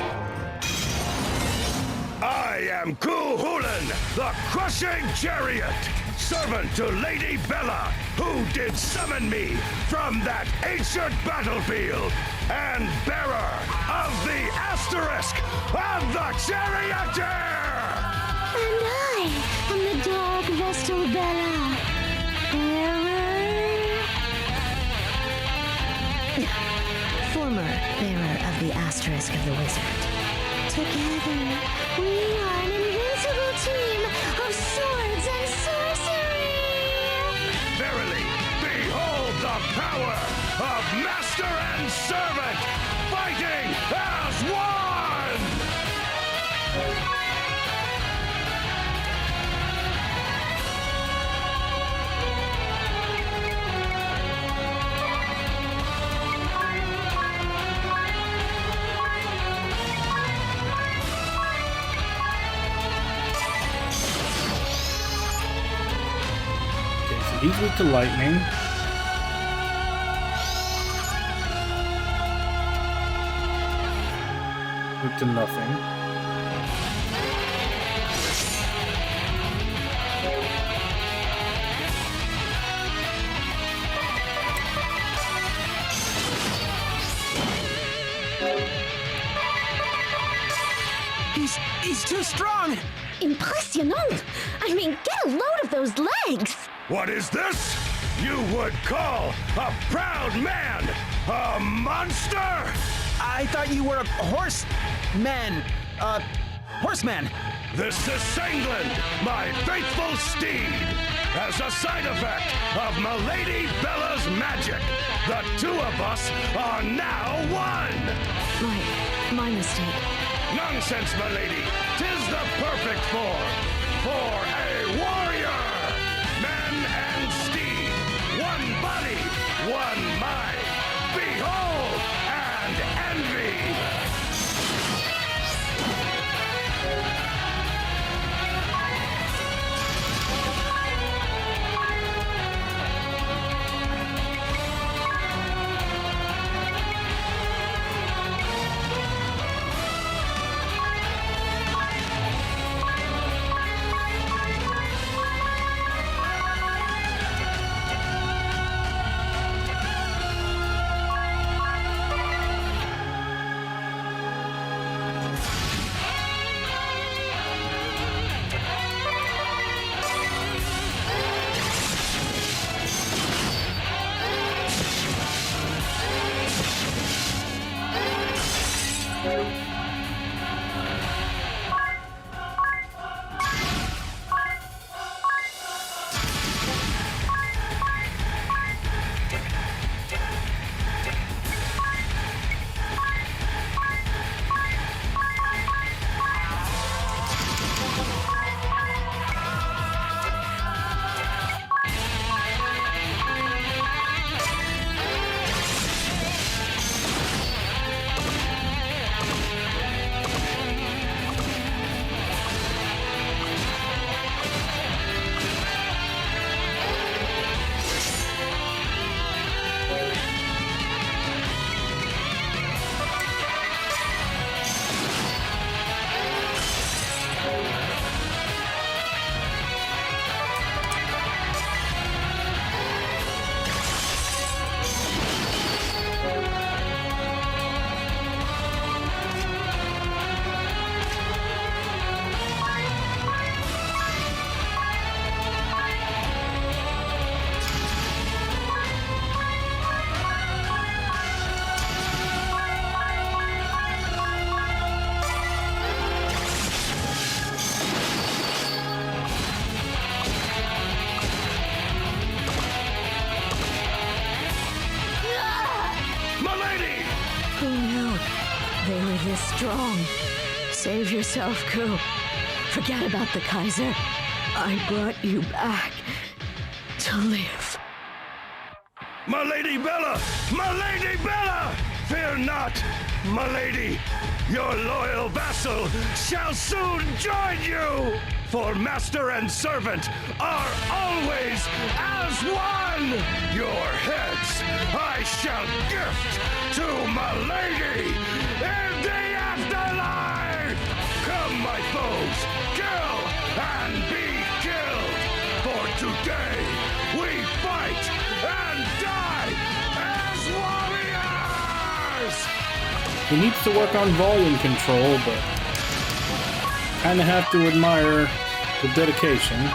I am Cuchulainn, the crushing chariot, servant to Lady Bella, who did summon me from that ancient battlefield, and bearer of the asterisk of the charioteer! And I am the Dark Vestal Bella, Former bearer of the asterisk of the wizard. Together, we are an invincible team of swords and sorcery! Verily, behold the power of master and servant fighting as one! He's weak to lightning. Weak to nothing. He's too strong! Impressionnant! I mean, get a load of those legs! What is this? You would call a proud man a monster? I thought you were a horseman. Horseman. This is Sangland, my faithful steed. As a side effect of Milady Bella's magic, the two of us are now one. My mistake. Nonsense, milady. 'Tis the perfect form for a warrior. Man and steed, one body, one mind. Behold and envy. strong. Save yourself, Ku. Forget about the Kaiser. I brought you back to live. My Lady Bella! My Lady Bella! Fear not, my lady. Your loyal vassal shall soon join you. For master and servant are always as one. Your heads I shall gift to my lady in the afterlife. Come, my foes, kill and be killed. For today we fight and die as warriors. He needs to work on volume control, but kinda have to admire the dedication.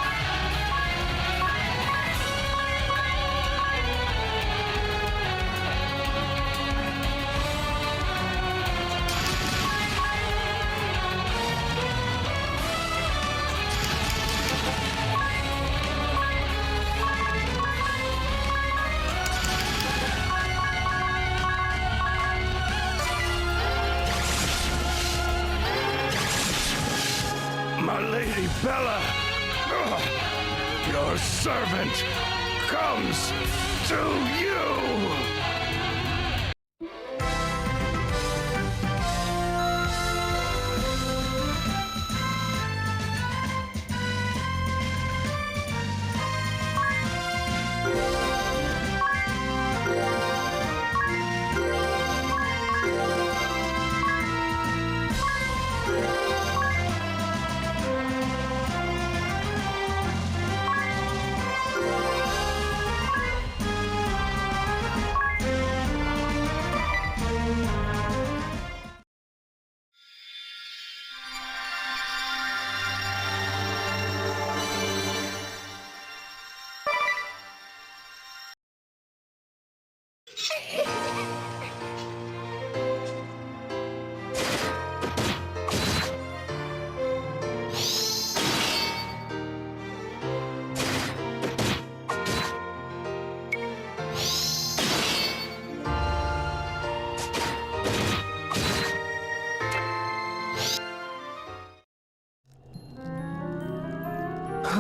My Lady Bella, your servant comes to you.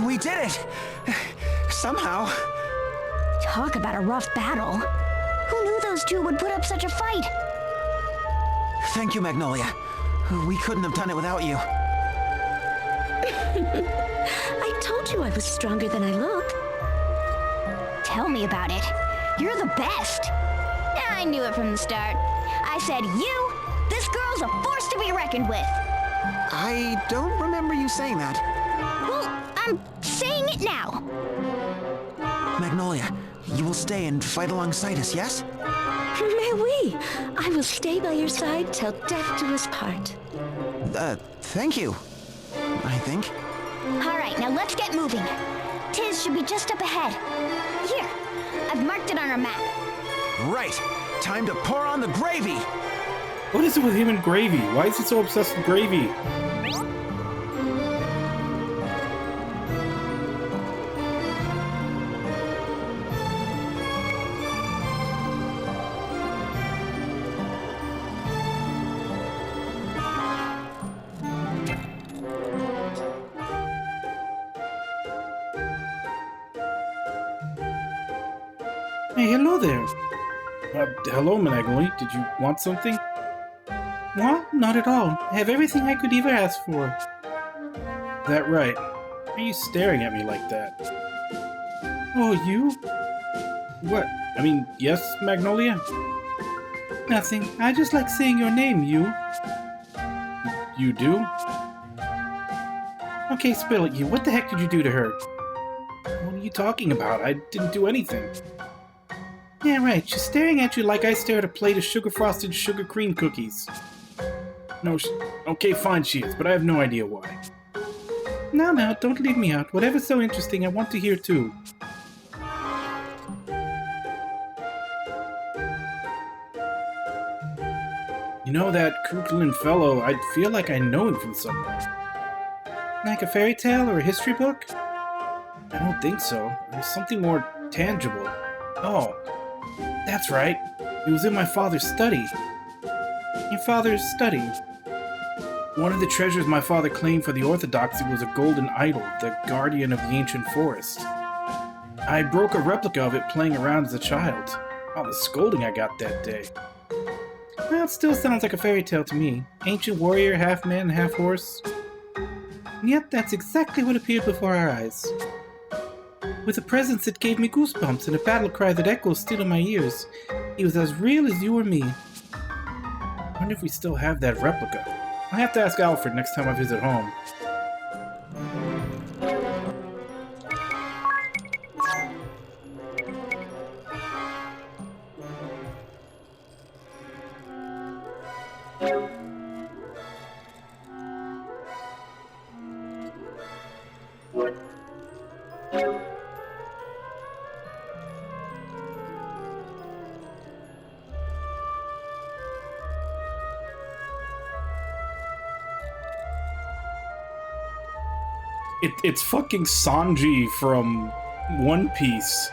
We did it! Somehow. Talk about a rough battle. Who knew those two would put up such a fight? Thank you, Magnolia. We couldn't have done it without you. I told you I was stronger than I look. Tell me about it. You're the best. I knew it from the start. I said, this girl's a force to be reckoned with. I don't remember you saying that. Well, I'm saying it now. Magnolia, you will stay and fight alongside us, yes? Mais oui, I will stay by your side till death do us part. Thank you. I think. All right, now let's get moving. Tiz should be just up ahead. Here, I've marked it on our map. Right. Time to pour on the gravy. What is it with him and gravy? Why is he so obsessed with gravy? Hey, hello there. Hello, Magnolia. Did you want something? Well, not at all. I have everything I could ever ask for. That right. Why are you staring at me like that? Oh, you? What? I mean, yes, Magnolia? Nothing. I just like saying your name, you. You do? Okay, spill it, you. What the heck did you do to her? What are you talking about? I didn't do anything. Yeah, right. She's staring at you like I stare at a plate of sugar-frosted sugar cream cookies. No, okay, fine she is, but I have no idea why. No, don't leave me out. Whatever's so interesting, I want to hear too. You know that Kukulin fellow, I feel like I know him from somewhere. Like a fairy tale or a history book? I don't think so. There's something more tangible. Oh, that's right. It was in my father's study. Your father's study? One of the treasures my father claimed for the Orthodoxy was a golden idol, the guardian of the ancient forest. I broke a replica of it playing around as a child. Oh, the scolding I got that day. Well, it still sounds like a fairy tale to me. Ancient warrior, half man, half horse. And yet that's exactly what appeared before our eyes. With a presence that gave me goosebumps and a battle cry that echoes still in my ears. He was as real as you or me. I wonder if we still have that replica. I'll have to ask Alfred next time I visit home. It's fucking Sanji from One Piece.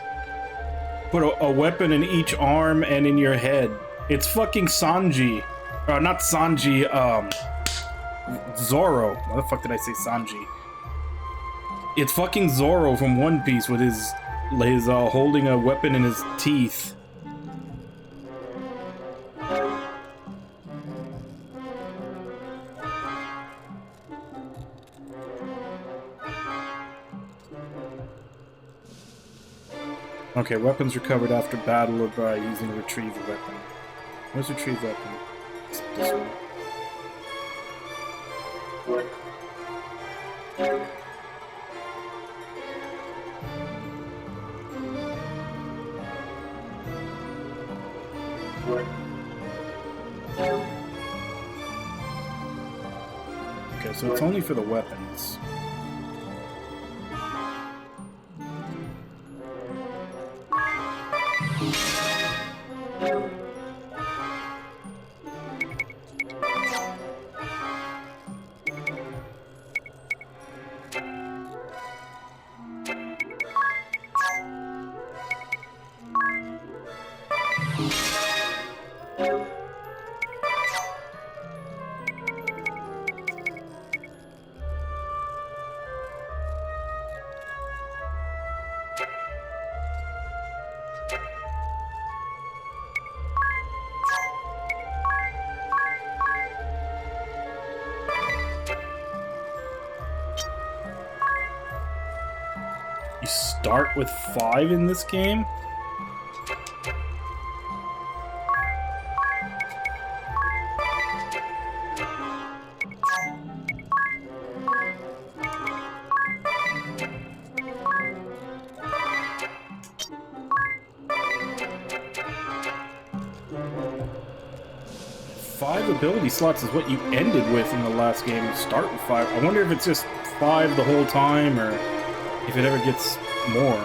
Put a weapon in each arm and in your head. It's fucking Sanji. Not Sanji, Zoro. Why the fuck did I say Sanji? It's fucking Zoro from One Piece with his holding a weapon in his teeth. Okay, weapons recovered after battle or by using a retrieve weapon. Where's retrieve weapon? It's this one. Okay, so it's only for the weapons. You start with 5 in this game? Five ability slots is what you ended with in the last game. You start with 5. I wonder if it's just 5 the whole time, or if it ever gets more.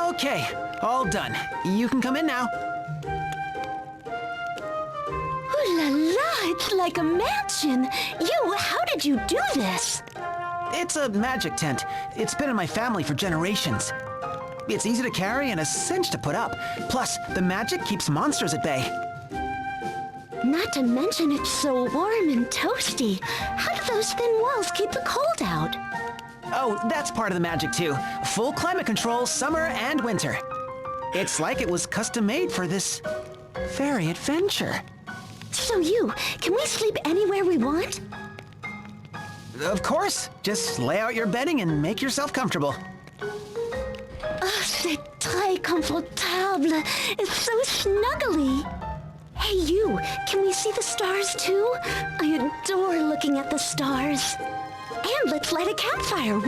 Okay, all done. You can come in now. Ooh la la, it's like a mansion. How did you do this? It's a magic tent. It's been in my family for generations. It's easy to carry and a cinch to put up. Plus, the magic keeps monsters at bay. Not to mention it's so warm and toasty. How do those thin walls keep the cold out? Oh, that's part of the magic too. Full climate control, summer and winter. It's like it was custom made for this fairy adventure. So can we sleep anywhere we want? Of course. Just lay out your bedding and make yourself comfortable. Oh, c'est très confortable. It's so snuggly. Hey, can we see the stars too? I adore looking at the stars. And let's light a campfire,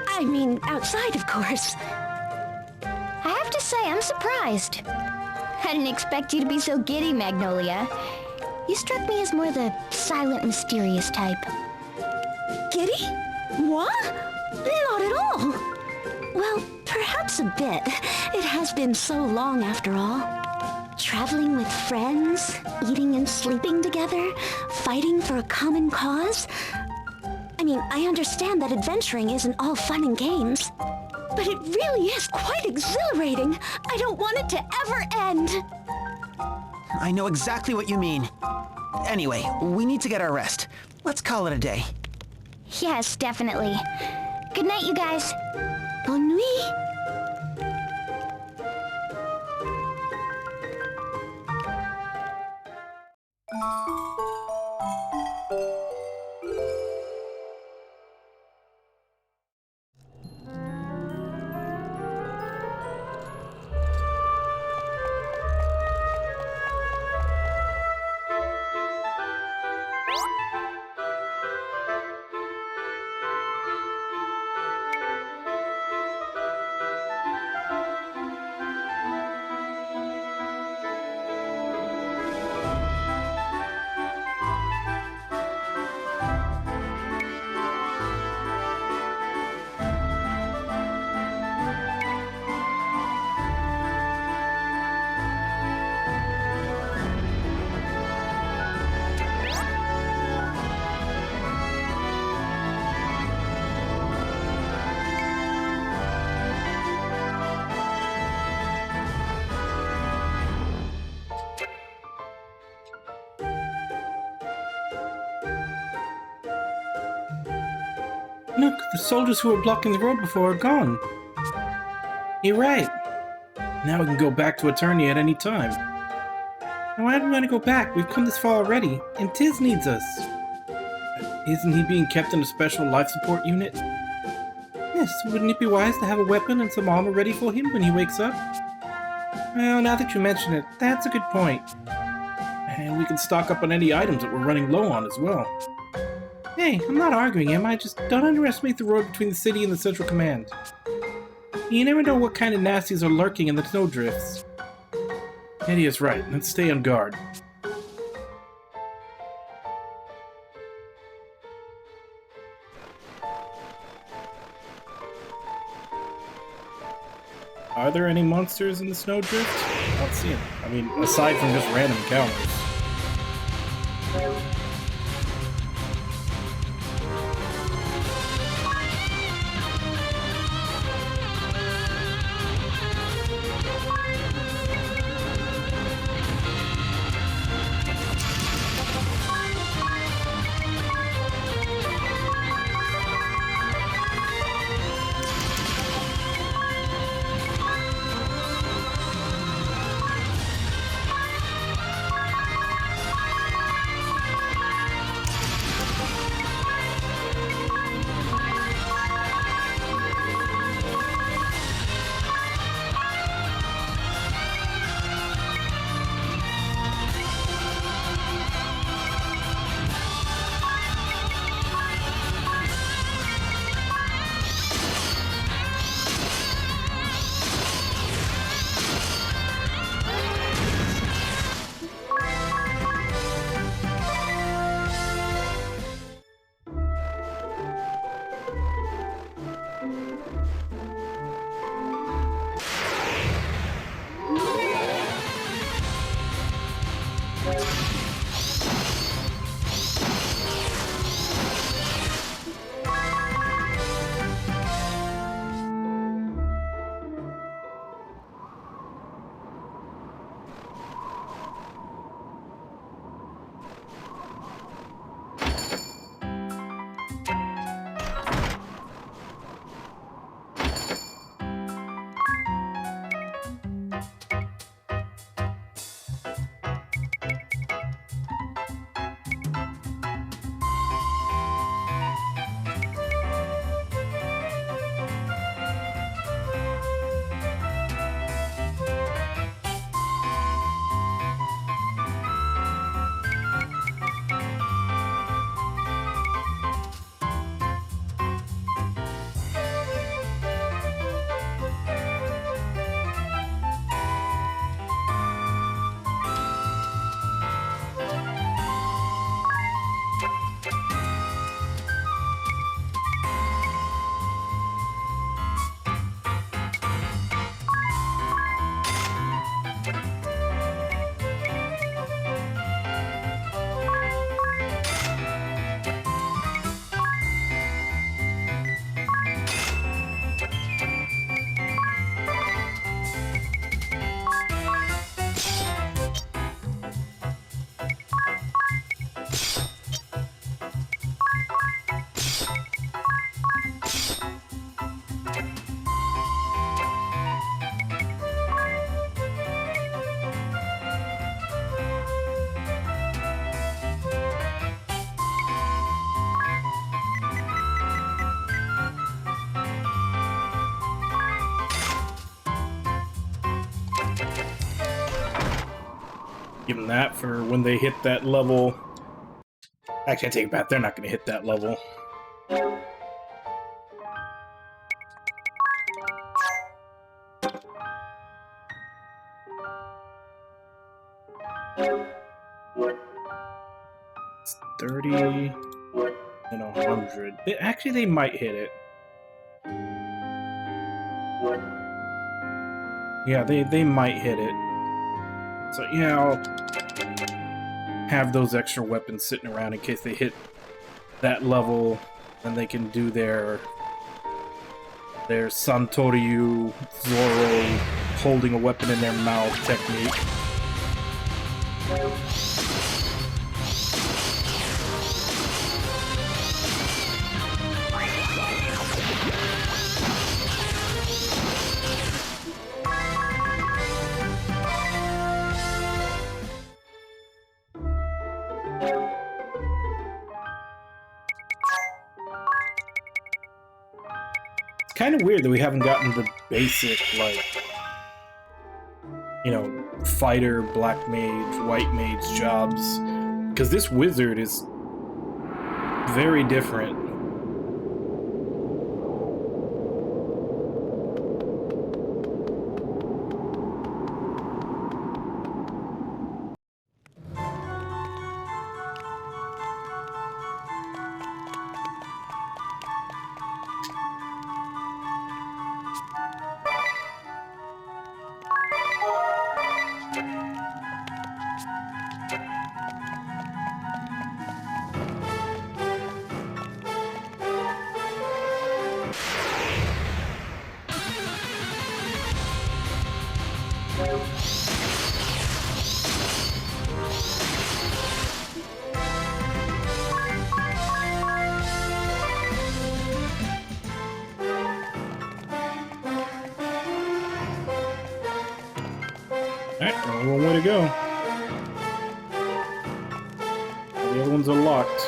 I mean, outside, of course. I have to say, I'm surprised. I didn't expect you to be so giddy, Magnolia. You struck me as more the silent, mysterious type. Giddy? What? Not at all. Well, perhaps a bit. It has been so long after all. Traveling with friends, eating and sleeping together, fighting for a common cause. I mean, I understand that adventuring isn't all fun and games, but it really is quite exhilarating. I don't want it to ever end. I know exactly what you mean. Anyway, we need to get our rest. Let's call it a day. Yes, definitely. Good night, you guys. Bonne nuit. Look, the soldiers who were blocking the road before are gone. You're right. Now we can go back to Eternia at any time. Now why do we want to go back? We've come this far already, and Tiz needs us. Isn't he being kept in a special life support unit? Yes, wouldn't it be wise to have a weapon and some armor ready for him when he wakes up? Well, now that you mention it, that's a good point. And we can stock up on any items that we're running low on as well. Hey, I'm not arguing, am I? Just don't underestimate the road between the city and the Central Command. You never know what kind of nasties are lurking in the snowdrifts. Eddie is right. Let's stay on guard. Are there any monsters in the snowdrift? I don't see them. I mean, aside from just random encounters. Give them that for when they hit that level. Actually, I take it back. They're not going to hit that level. It's 30 and 100. Actually, they might hit it. Yeah, they might hit it. So, yeah, I'll have those extra weapons sitting around in case they hit that level, and they can do their Santoryu Zoro holding a weapon in their mouth technique. Kind of weird that we haven't gotten the basic, like, you know, fighter, black mage, white mage jobs, because this wizard is very different. Alright, only one way to go. The other ones are locked.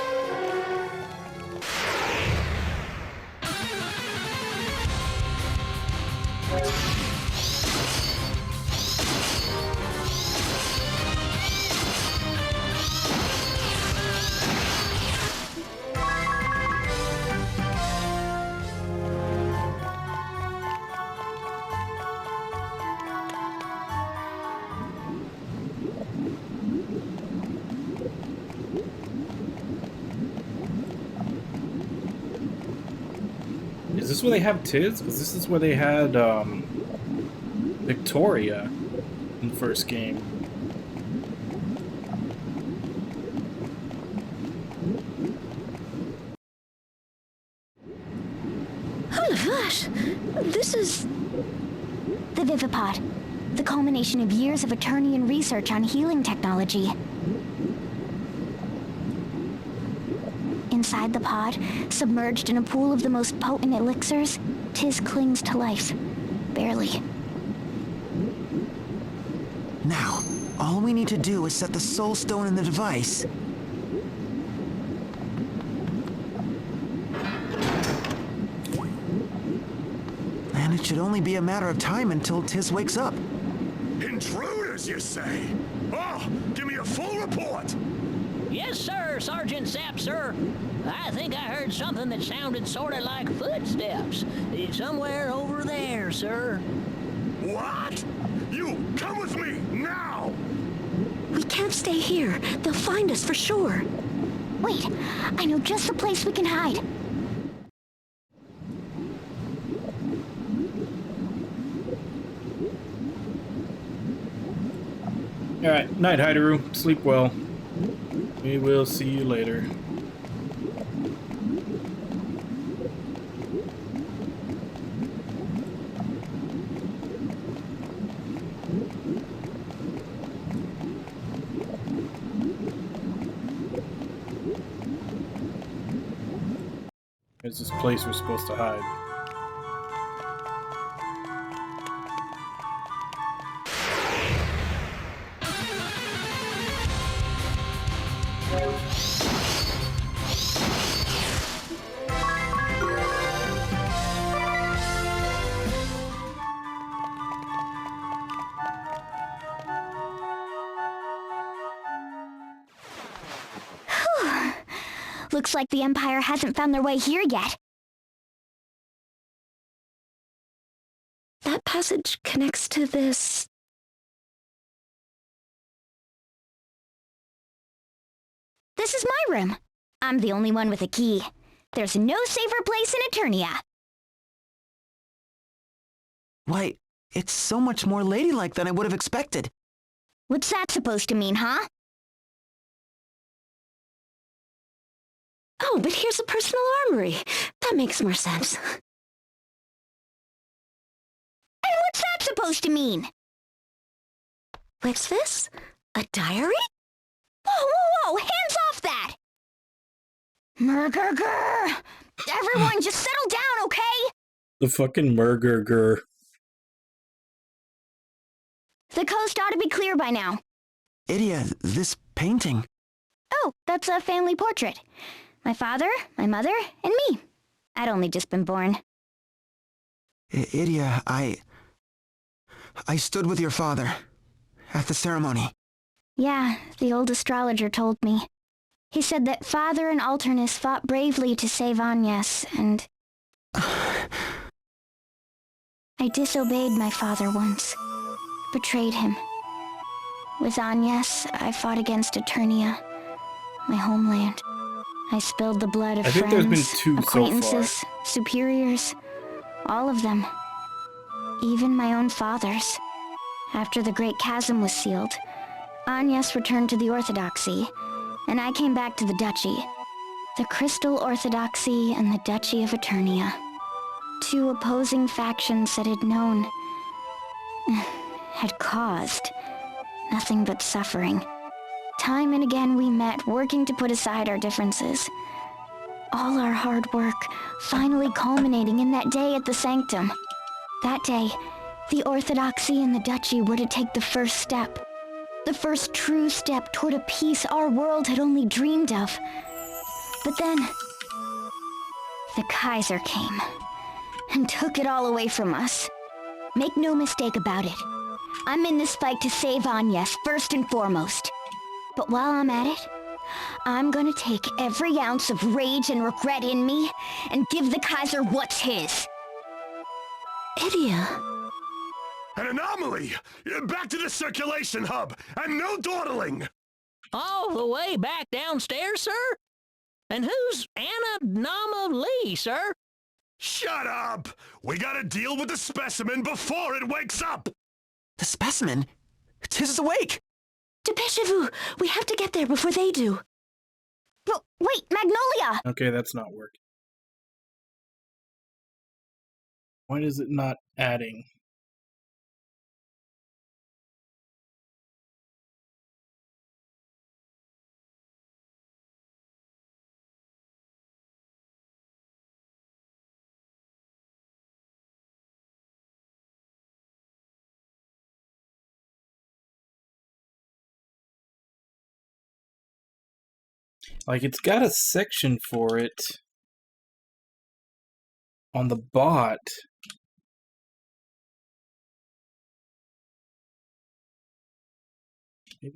Is this where they have Tiz? Because this is where they had Victoria in the first game. Oh my gosh! This is... the Vivipod. The culmination of years of Eternian research on healing technology. Inside the pod, submerged in a pool of the most potent elixirs, Tiz clings to life. Barely. Now, all we need to do is set the soul stone in the device. And it should only be a matter of time until Tiz wakes up. Intruders, you say? Oh, give me a full report! Yes, sir, Sergeant Sapp, sir. I think I heard something that sounded sort of like footsteps. Somewhere over there, sir. What? You come with me, now! We can't stay here. They'll find us for sure. Wait, I know just the place we can hide. Alright, night, Hideru. Sleep well. We will see you later. There's this place we're supposed to hide. Looks like the Empire hasn't found their way here yet. That passage connects to this. This is my room. I'm the only one with a key. There's no safer place in Eternia. Why, it's so much more ladylike than I would have expected. What's that supposed to mean, huh? Oh, but here's a personal armory. That makes more sense. And what's that supposed to mean? What's this? A diary? Whoa, whoa, whoa! Hands off that! Murgurgur! Everyone just settle down, okay? The fucking Murgurgur. The coast ought to be clear by now. Idia, this painting. Oh, that's a family portrait. My father, my mother, and me. I'd only just been born. Idia, I stood with your father at the ceremony. Yeah, the old astrologer told me. He said that Father and Alternus fought bravely to save Agnes, and I disobeyed my father once. Betrayed him. With Agnes, I fought against Eternia, my homeland. I spilled the blood of friends, there's been 2 acquaintances, so far. superiors, all of them. Even my own father's. After the Great Chasm was sealed, Agnes returned to the Orthodoxy, and I came back to the Duchy. The Crystal Orthodoxy and the Duchy of Eternia. 2 opposing factions that had known, had caused, nothing but suffering. Time and again we met, working to put aside our differences. All our hard work finally culminating in that day at the Sanctum. That day, the Orthodoxy and the Duchy were to take the first step. The first true step toward a peace our world had only dreamed of. But then, the Kaiser came and took it all away from us. Make no mistake about it. I'm in this fight to save Agnes first and foremost. But while I'm at it, I'm gonna take every ounce of rage and regret in me and give the Kaiser what's his. Idia. An anomaly! Back to the circulation hub, and no dawdling! All the way back downstairs, sir? And who's Anomaly, sir? Shut up! We gotta deal with the specimen before it wakes up! The specimen? 'Tis awake! Dépêchez-vous! We have to get there before they do. But wait, Magnolia! Okay, that's not working. Why is it not adding? Like, it's got a section for it on the bot.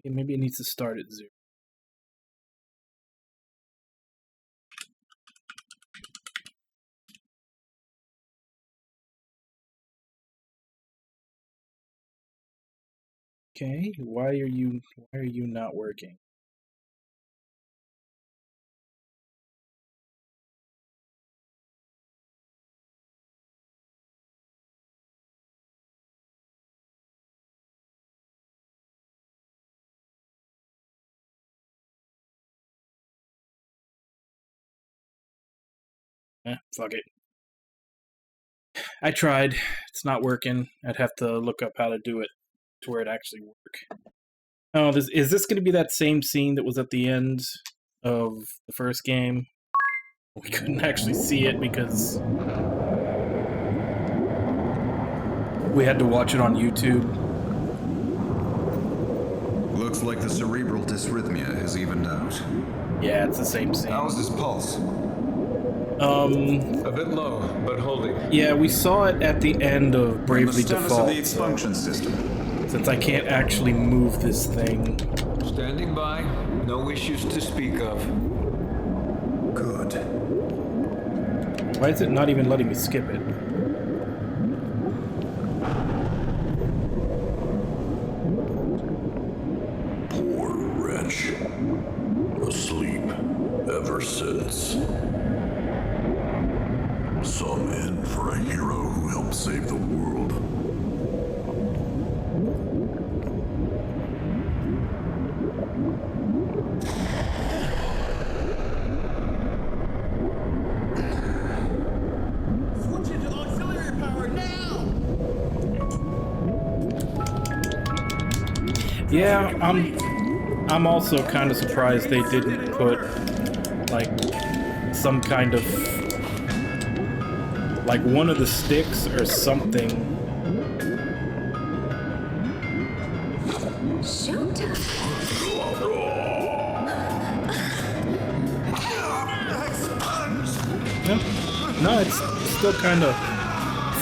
Maybe it needs to start at 0. Okay, why are you not working? Fuck it. I tried. It's not working. I'd have to look up how to do it to where it actually work. Oh, is this going to be that same scene that was at the end of the first game? We couldn't actually see it because we had to watch it on YouTube. Looks like the cerebral dysrhythmia has evened out. Yeah, it's the same scene. How's his pulse? A bit low, but holding. Yeah, we saw it at the end of Bravely The status Default. of the expunction system. Since I can't actually move this thing. Standing by. No issues to speak of. good. Why is it not even letting me skip it? Poor wretch. Asleep ever since. Some end for a hero who helped save the world. Yeah, I'm also kind of surprised they didn't put like some kind of like one of the sticks or something. No, it's still kind of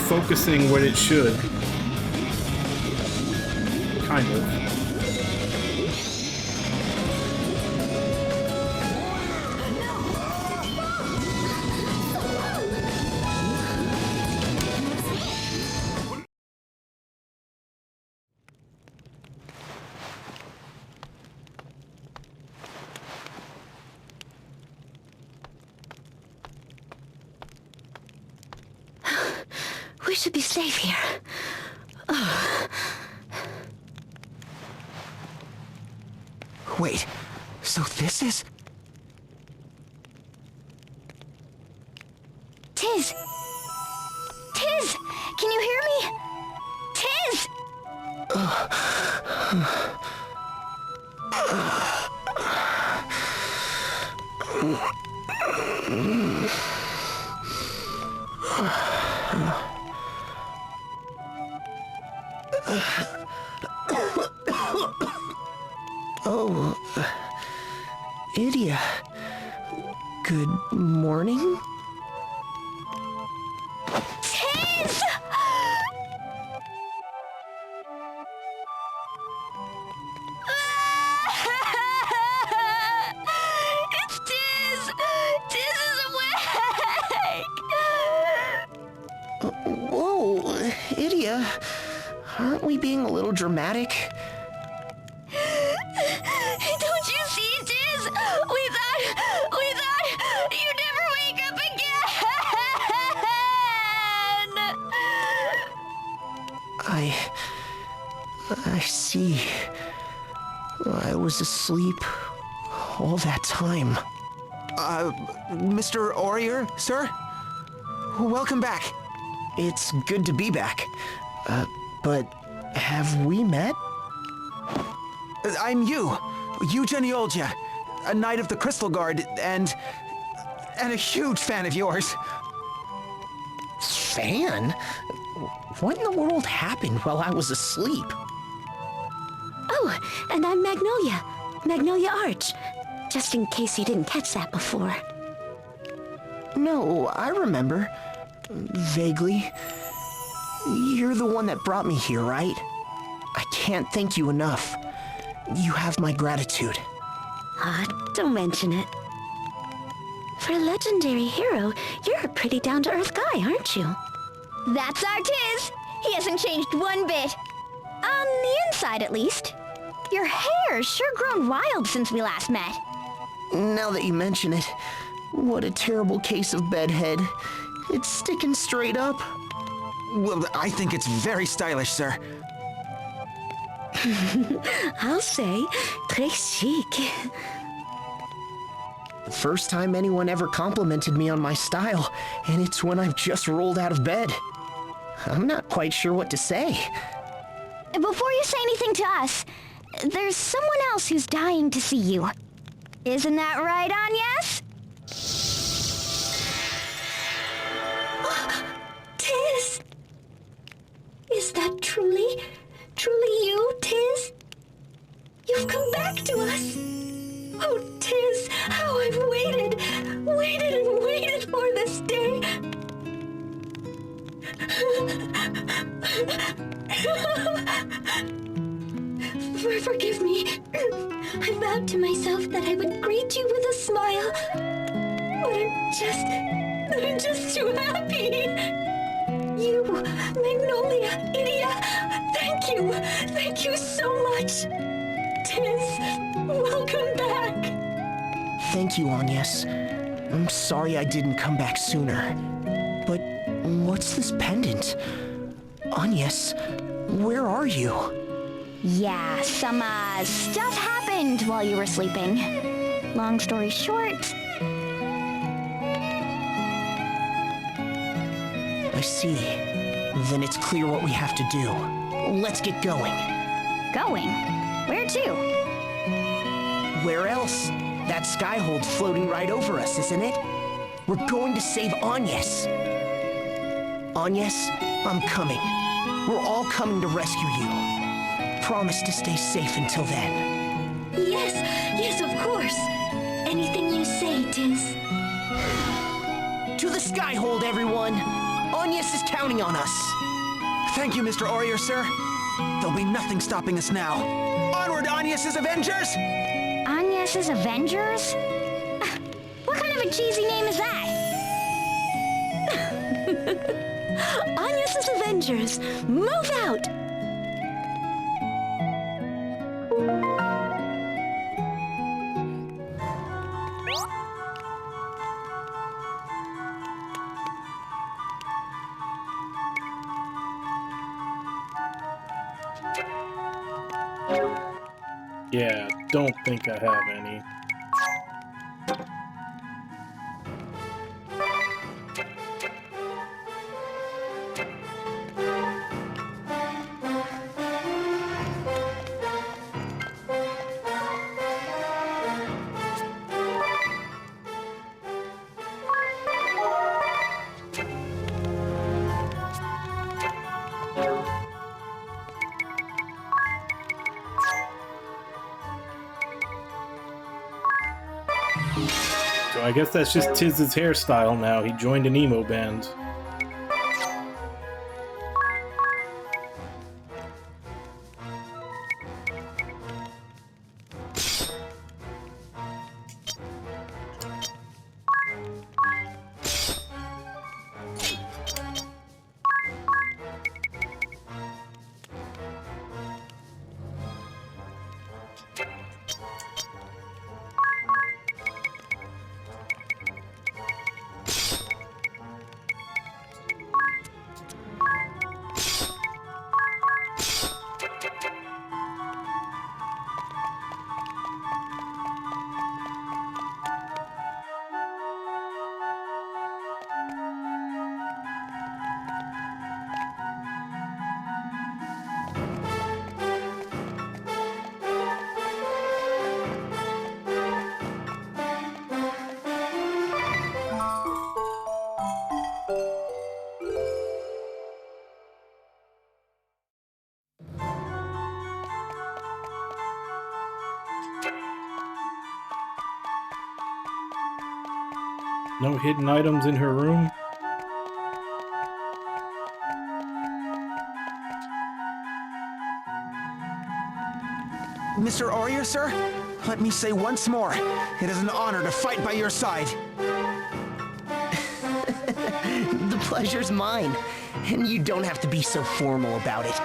focusing what it should. Kind of. We should be safe here. Wait, so this is... Tiz! Tiz! Can you hear me? Tiz! Oh, Idia. Good morning? Tiz! It's Tiz! Tiz is awake! Whoa, Idia. Aren't we being a little dramatic? Don't you see, Tiz? We thought you'd never wake up again! I see. I was asleep all that time. Mr. Aurier, sir? Welcome back. It's good to be back. But have we met? I'm you, Eugeniolgia, a knight of the Crystal Guard, and a huge fan of yours. Fan? What in the world happened while I was asleep? Oh, and I'm Magnolia Arch. Just in case you didn't catch that before. No, I remember. Vaguely. You're the one that brought me here, right? I can't thank you enough. You have my gratitude. Don't mention it. For a legendary hero, you're a pretty down-to-earth guy, aren't you? That's our Tiz! He hasn't changed one bit. On the inside, at least. Your hair's sure grown wild since we last met. Now that you mention it, what a terrible case of bedhead. It's sticking straight up. Well, I think it's very stylish, sir. I'll say, très chic. First time anyone ever complimented me on my style, and it's when I've just rolled out of bed. I'm not quite sure what to say. Before you say anything to us, there's someone else who's dying to see you. Isn't that right, Agnes? Tiz! Is that truly you, Tiz? You've come back to us! Oh, Tiz, how I've waited and waited for this day! Forgive me. I vowed to myself that I would greet you with a smile. But I'm just too happy. You, Magnolia, Idia, thank you so much. Tiz, welcome back. Thank you, Agnes. I'm sorry I didn't come back sooner. But what's this pendant? Agnes, where are you? Yeah, some, stuff happened while you were sleeping. Long story short... I see. Then it's clear what we have to do. Let's get going. Going? Where to? Where else? That skyhold's floating right over us, isn't it? We're going to save Agnes. Agnes, I'm coming. We're all coming to rescue you. Promise to stay safe until then. Yes, of course. Anything you say, Tiz. To the skyhold, everyone! Agnes is counting on us. Thank you, Mr. Aurier, sir. There'll be nothing stopping us now. Onward, Agnes's Avengers! Agnes's Avengers? What kind of a cheesy name is that? Agnes's Avengers, move out! Yeah, don't think I have any. So I guess that's just Tiz's hairstyle now. He joined an emo band. No hidden items in her room? Mr. Aurier, sir? Let me say once more, it is an honor to fight by your side. The pleasure's mine, and you don't have to be so formal about it.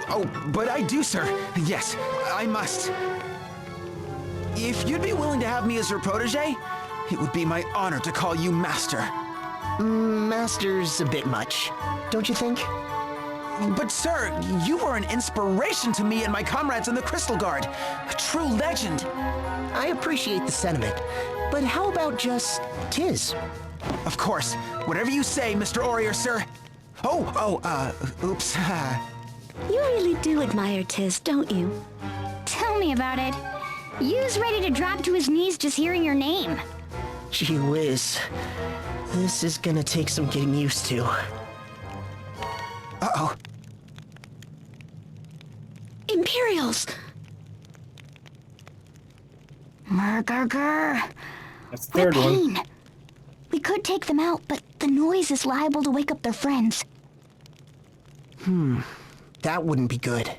Oh, but I do, sir. Yes, I must. If you'd be willing to have me as your protege, it would be my honor to call you Master. Master's a bit much, don't you think? But sir, you were an inspiration to me and my comrades in the Crystal Guard. A true legend. I appreciate the sentiment, but how about just Tiz? Of course. Whatever you say, Mr. Aurier, sir. Oops. You really do admire Tiz, don't you? Tell me about it. You's ready to drop to his knees just hearing your name. Gee whiz. This is gonna take some getting used to. Uh-oh. Imperials! Murgurgur. That's the third Rapine. one. We could take them out, but the noise is liable to wake up their friends. That wouldn't be good.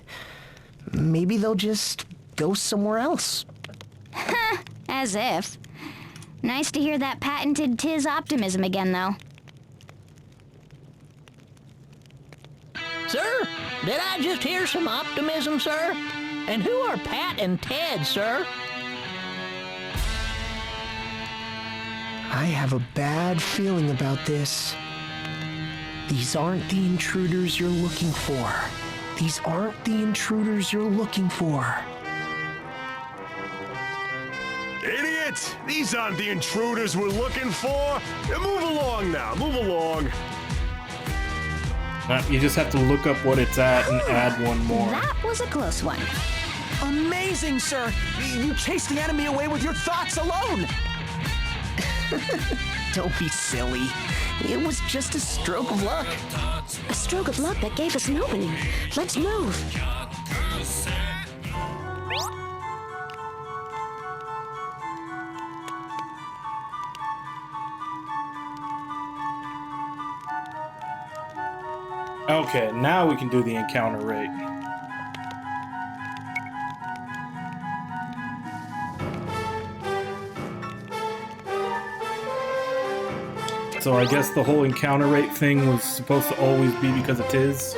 Maybe they'll just go somewhere else. As if. Nice to hear that patented Tiz optimism again, though. Sir, did I just hear some optimism, sir? And who are Pat and Ted, sir? I have a bad feeling about this. These aren't the intruders you're looking for. These aren't the intruders you're looking for. Idiot! These aren't the intruders we're looking for! Move along now, move along! You just have to look up what it's at and add one more. That was a close one. Amazing, sir! You chased the enemy away with your thoughts alone! Don't be silly. It was just a stroke of luck. A stroke of luck that gave us an opening. Let's move. Okay, now we can do the encounter rate. So I guess the whole encounter rate thing was supposed to always be because it is.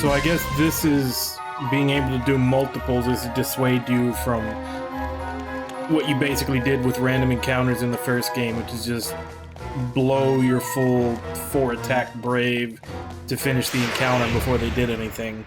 So I guess this is being able to do multiples is to dissuade you from what you basically did with random encounters in the first game, which is just blow your full 4-attack Brave to finish the encounter before they did anything.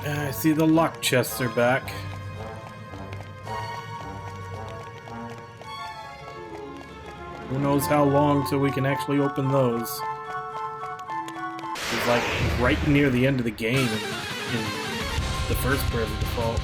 I see the lock chests are back. Who knows how long till we can actually open those. It's like right near the end of the game in the first Bravely Default.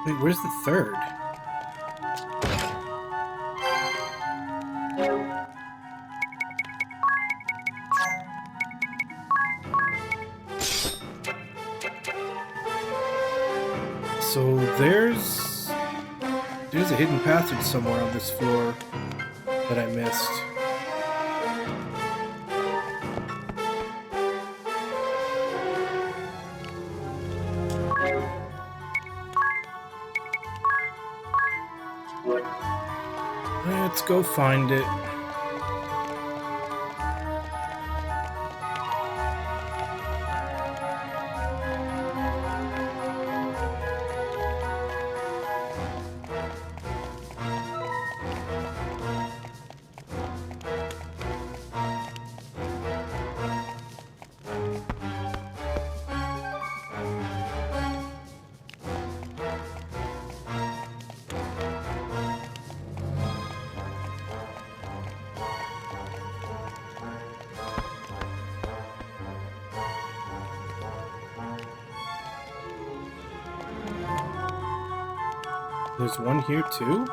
Wait, where's the third? So there's a hidden passage somewhere on this floor that I missed. Let's go find it. There's one here too?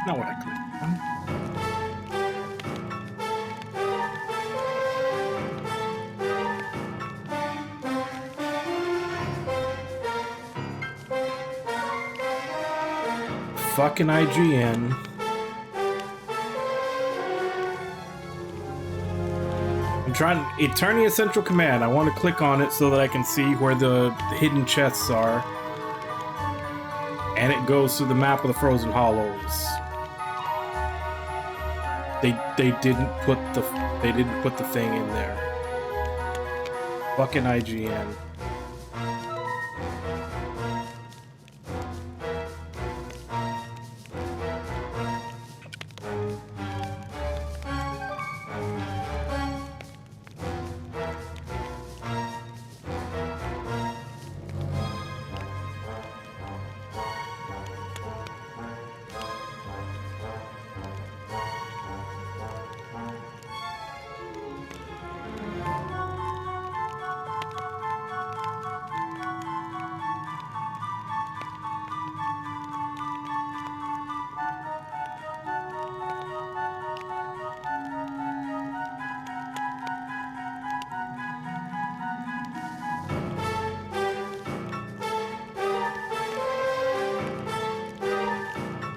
Not what I clicked on. Fucking IGN. I'm trying Eternia Central Command. I want to click on it so that I can see where the hidden chests are. And it goes to the map of the Frozen Hollows. They didn't put the thing in there. Fucking IGN.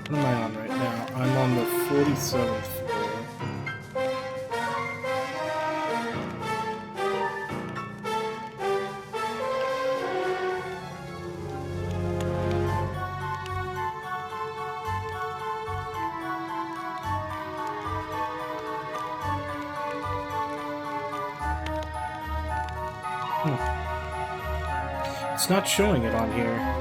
What am I on right now? I'm on the 47th floor. It's not showing it on here.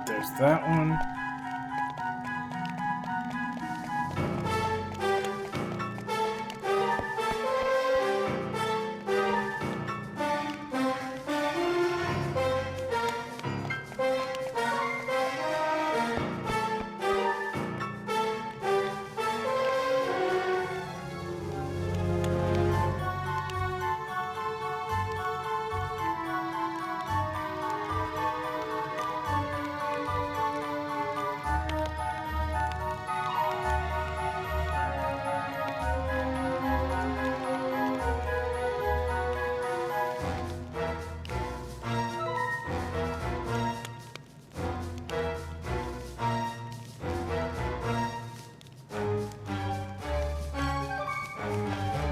There's that one.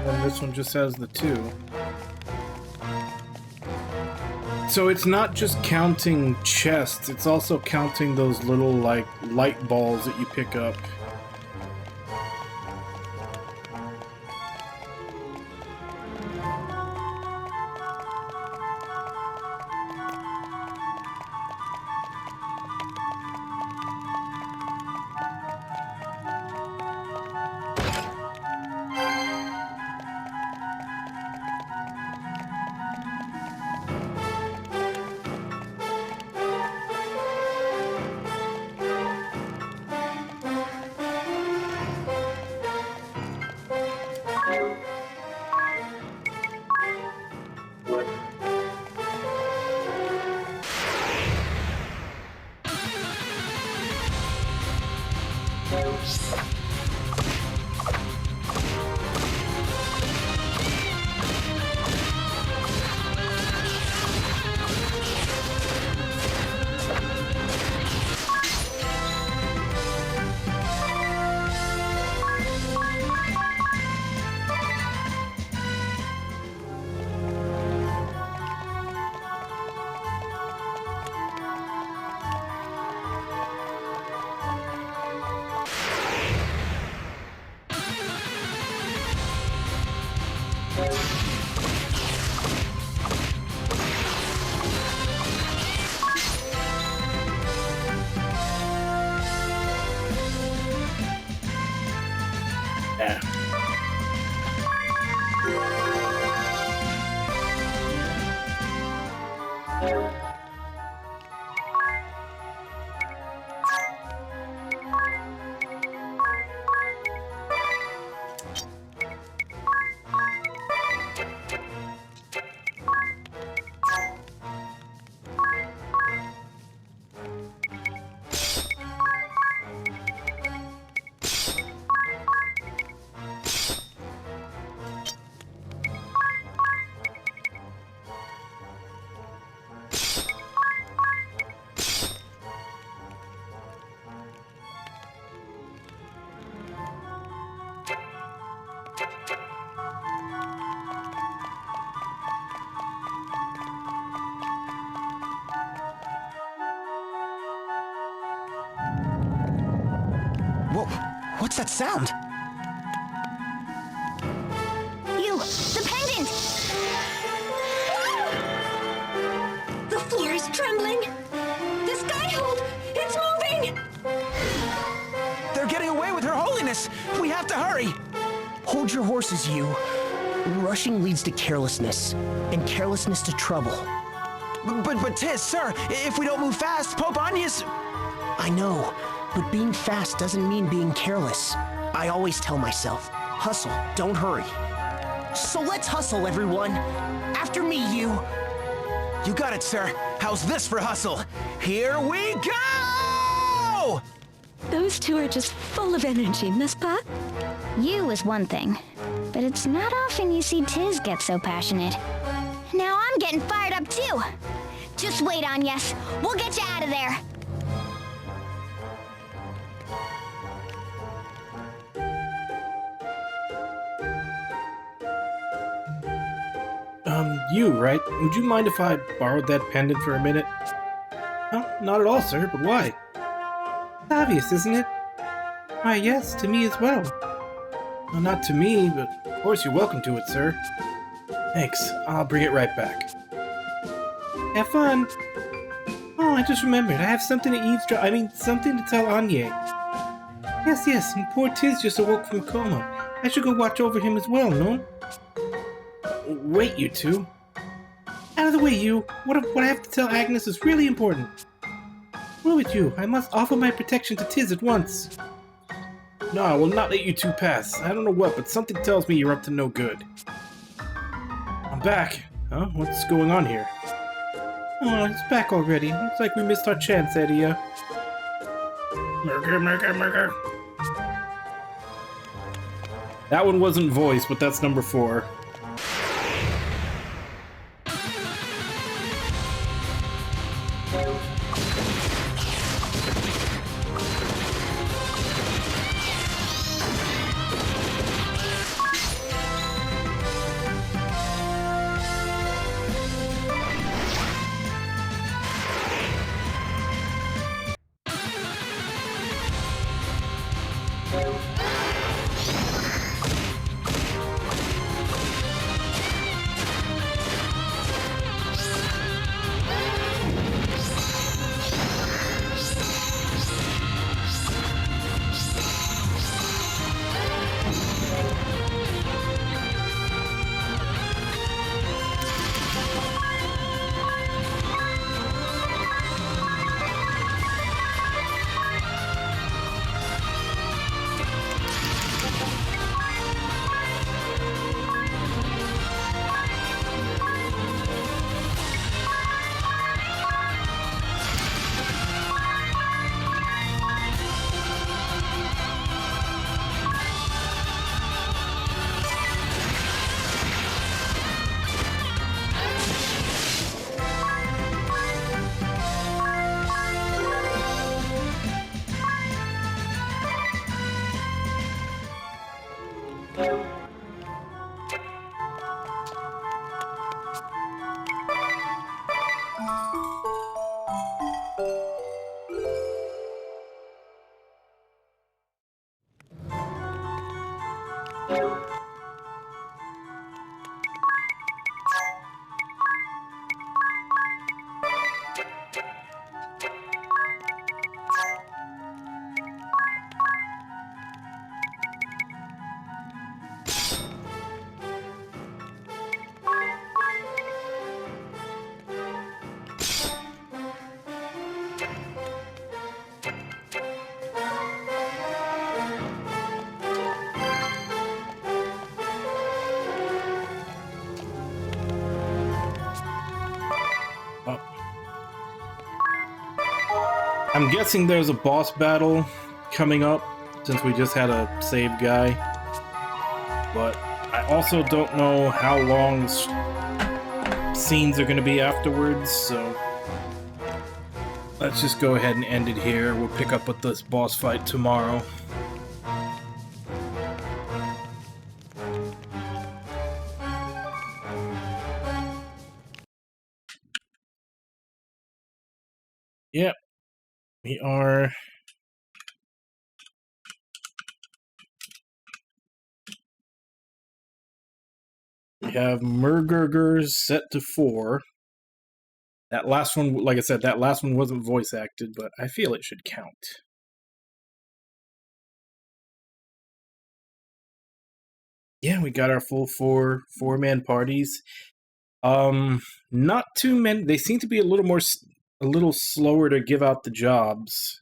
And this one just has the 2. So it's not just counting chests, it's also counting those little, like, light balls that you pick up. Whoa, what's that sound? You, the pendant! The floor is trembling! The skyhold! It's moving! They're getting away with Her Holiness! We have to hurry! Hold your horses, you. Rushing leads to carelessness, and carelessness to trouble. But Tiz, sir, if we don't move fast, Pope Agnes... I know, but being fast doesn't mean being careless. I always tell myself, hustle, don't hurry. So let's hustle, everyone. After me, you. You got it, sir. How's this for hustle? Here we go! Those two are just full of energy, n'est-ce pas? You is one thing, but it's not often you see Tiz get so passionate. Now I'm getting fired up too. Just wait, Agnes. We'll get you out of there. You, right? Would you mind if I borrowed that pendant for a minute? Oh, not at all, sir, but why? It's obvious, isn't it? Why, yes, to me as well. Well, not to me, but of course you're welcome to it, sir. Thanks, I'll bring it right back. Have fun! Oh, I just remembered, I have something to something to tell Anya. Yes, and poor Tiz just awoke from a coma. I should go watch over him as well, no? Wait, you two. Out of the way, you. What I have to tell Agnes is really important. Well, with you, I must offer my protection to Tiz at once. No, I will not let you two pass. I don't know what, but something tells me you're up to no good. I'm back. Huh? What's going on here? Oh, it's back already. Looks like we missed our chance, Edia. Murder. That one wasn't voiced, but that's number 4. I'm guessing there's a boss battle coming up since we just had a save guy. But I also don't know how long scenes are going to be afterwards, so let's just go ahead and end it here. We'll pick up with this boss fight tomorrow. Yep, we are... We have Murgurgers set to 4. That last one, like I said, that last one wasn't voice acted, but I feel it should count. Yeah, we got our full four-man parties. Not too many. They seem to be a little slower to give out the jobs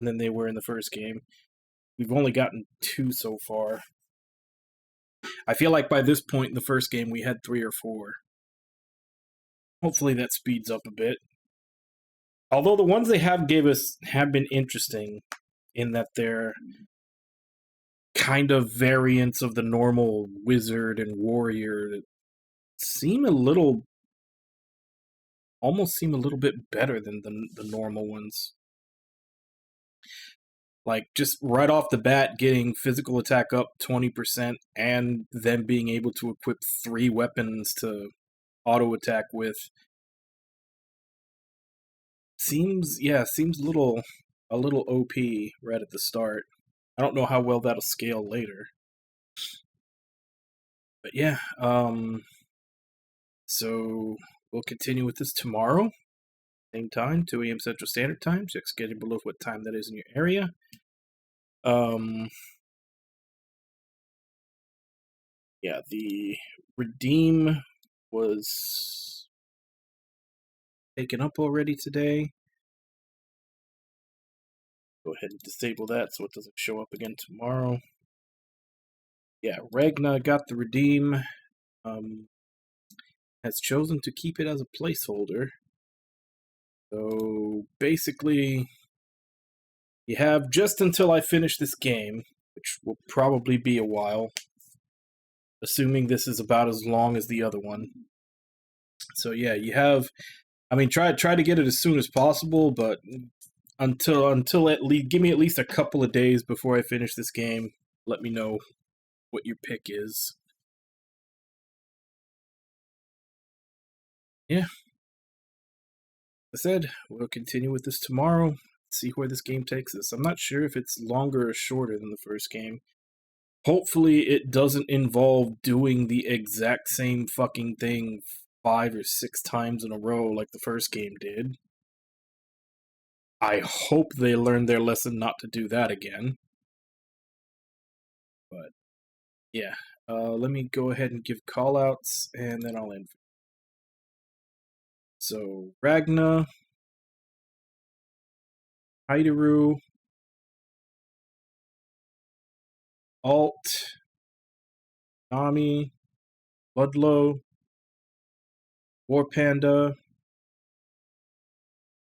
than they were in the first game. We've only gotten 2 so far. I feel like by this point in the first game we had 3 or 4. Hopefully that speeds up a bit. Although the ones they have gave us have been interesting in that they're kind of variants of the normal wizard and warrior that almost seem a little bit better than the normal ones. Like, just right off the bat, getting physical attack up 20% and then being able to equip 3 weapons to auto-attack with. Seems a little OP right at the start. I don't know how well that'll scale later. But yeah, so we'll continue with this tomorrow. Same time, 2 a.m. Central Standard Time. Check schedule below what time that is in your area. Yeah, the redeem was taken up already today. Go ahead and disable that so it doesn't show up again tomorrow. Yeah, Ragna got the redeem. Has chosen to keep it as a placeholder. So basically, you have just until I finish this game, which will probably be a while, assuming this is about as long as the other one. So yeah, you have, I mean, try to get it as soon as possible, but until at least, give me at least a couple of days before I finish this game. Let me know what your pick is. Yeah. I said, we'll continue with this tomorrow, see where this game takes us. I'm not sure if it's longer or shorter than the first game. Hopefully it doesn't involve doing the exact same fucking thing 5 or 6 times in a row like the first game did. I hope they learned their lesson not to do that again. But, yeah. Let me go ahead and give callouts, and then I'll end. So, Ragna, Haidaru, Alt, Nami, Ludlow, War Panda.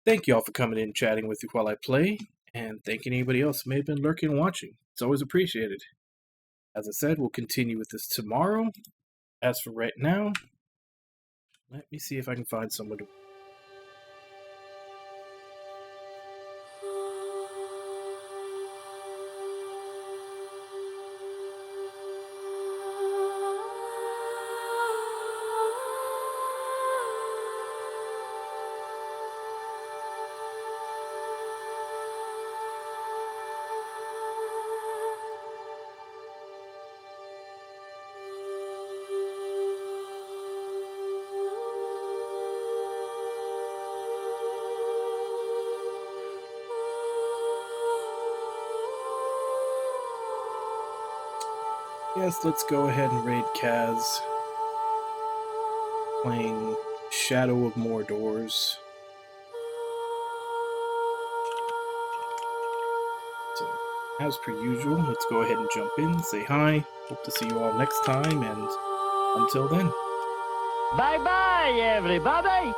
Thank you all for coming in and chatting with you while I play, and thank anybody else who may have been lurking and watching. It's always appreciated. As I said, we'll continue with this tomorrow. As for right now, let me see if I can find someone to... Yes, let's go ahead and raid Kaz. Playing Shadow of Mordors. So, as per usual, let's go ahead and jump in, say hi. Hope to see you all next time, and until then. Bye-bye, everybody!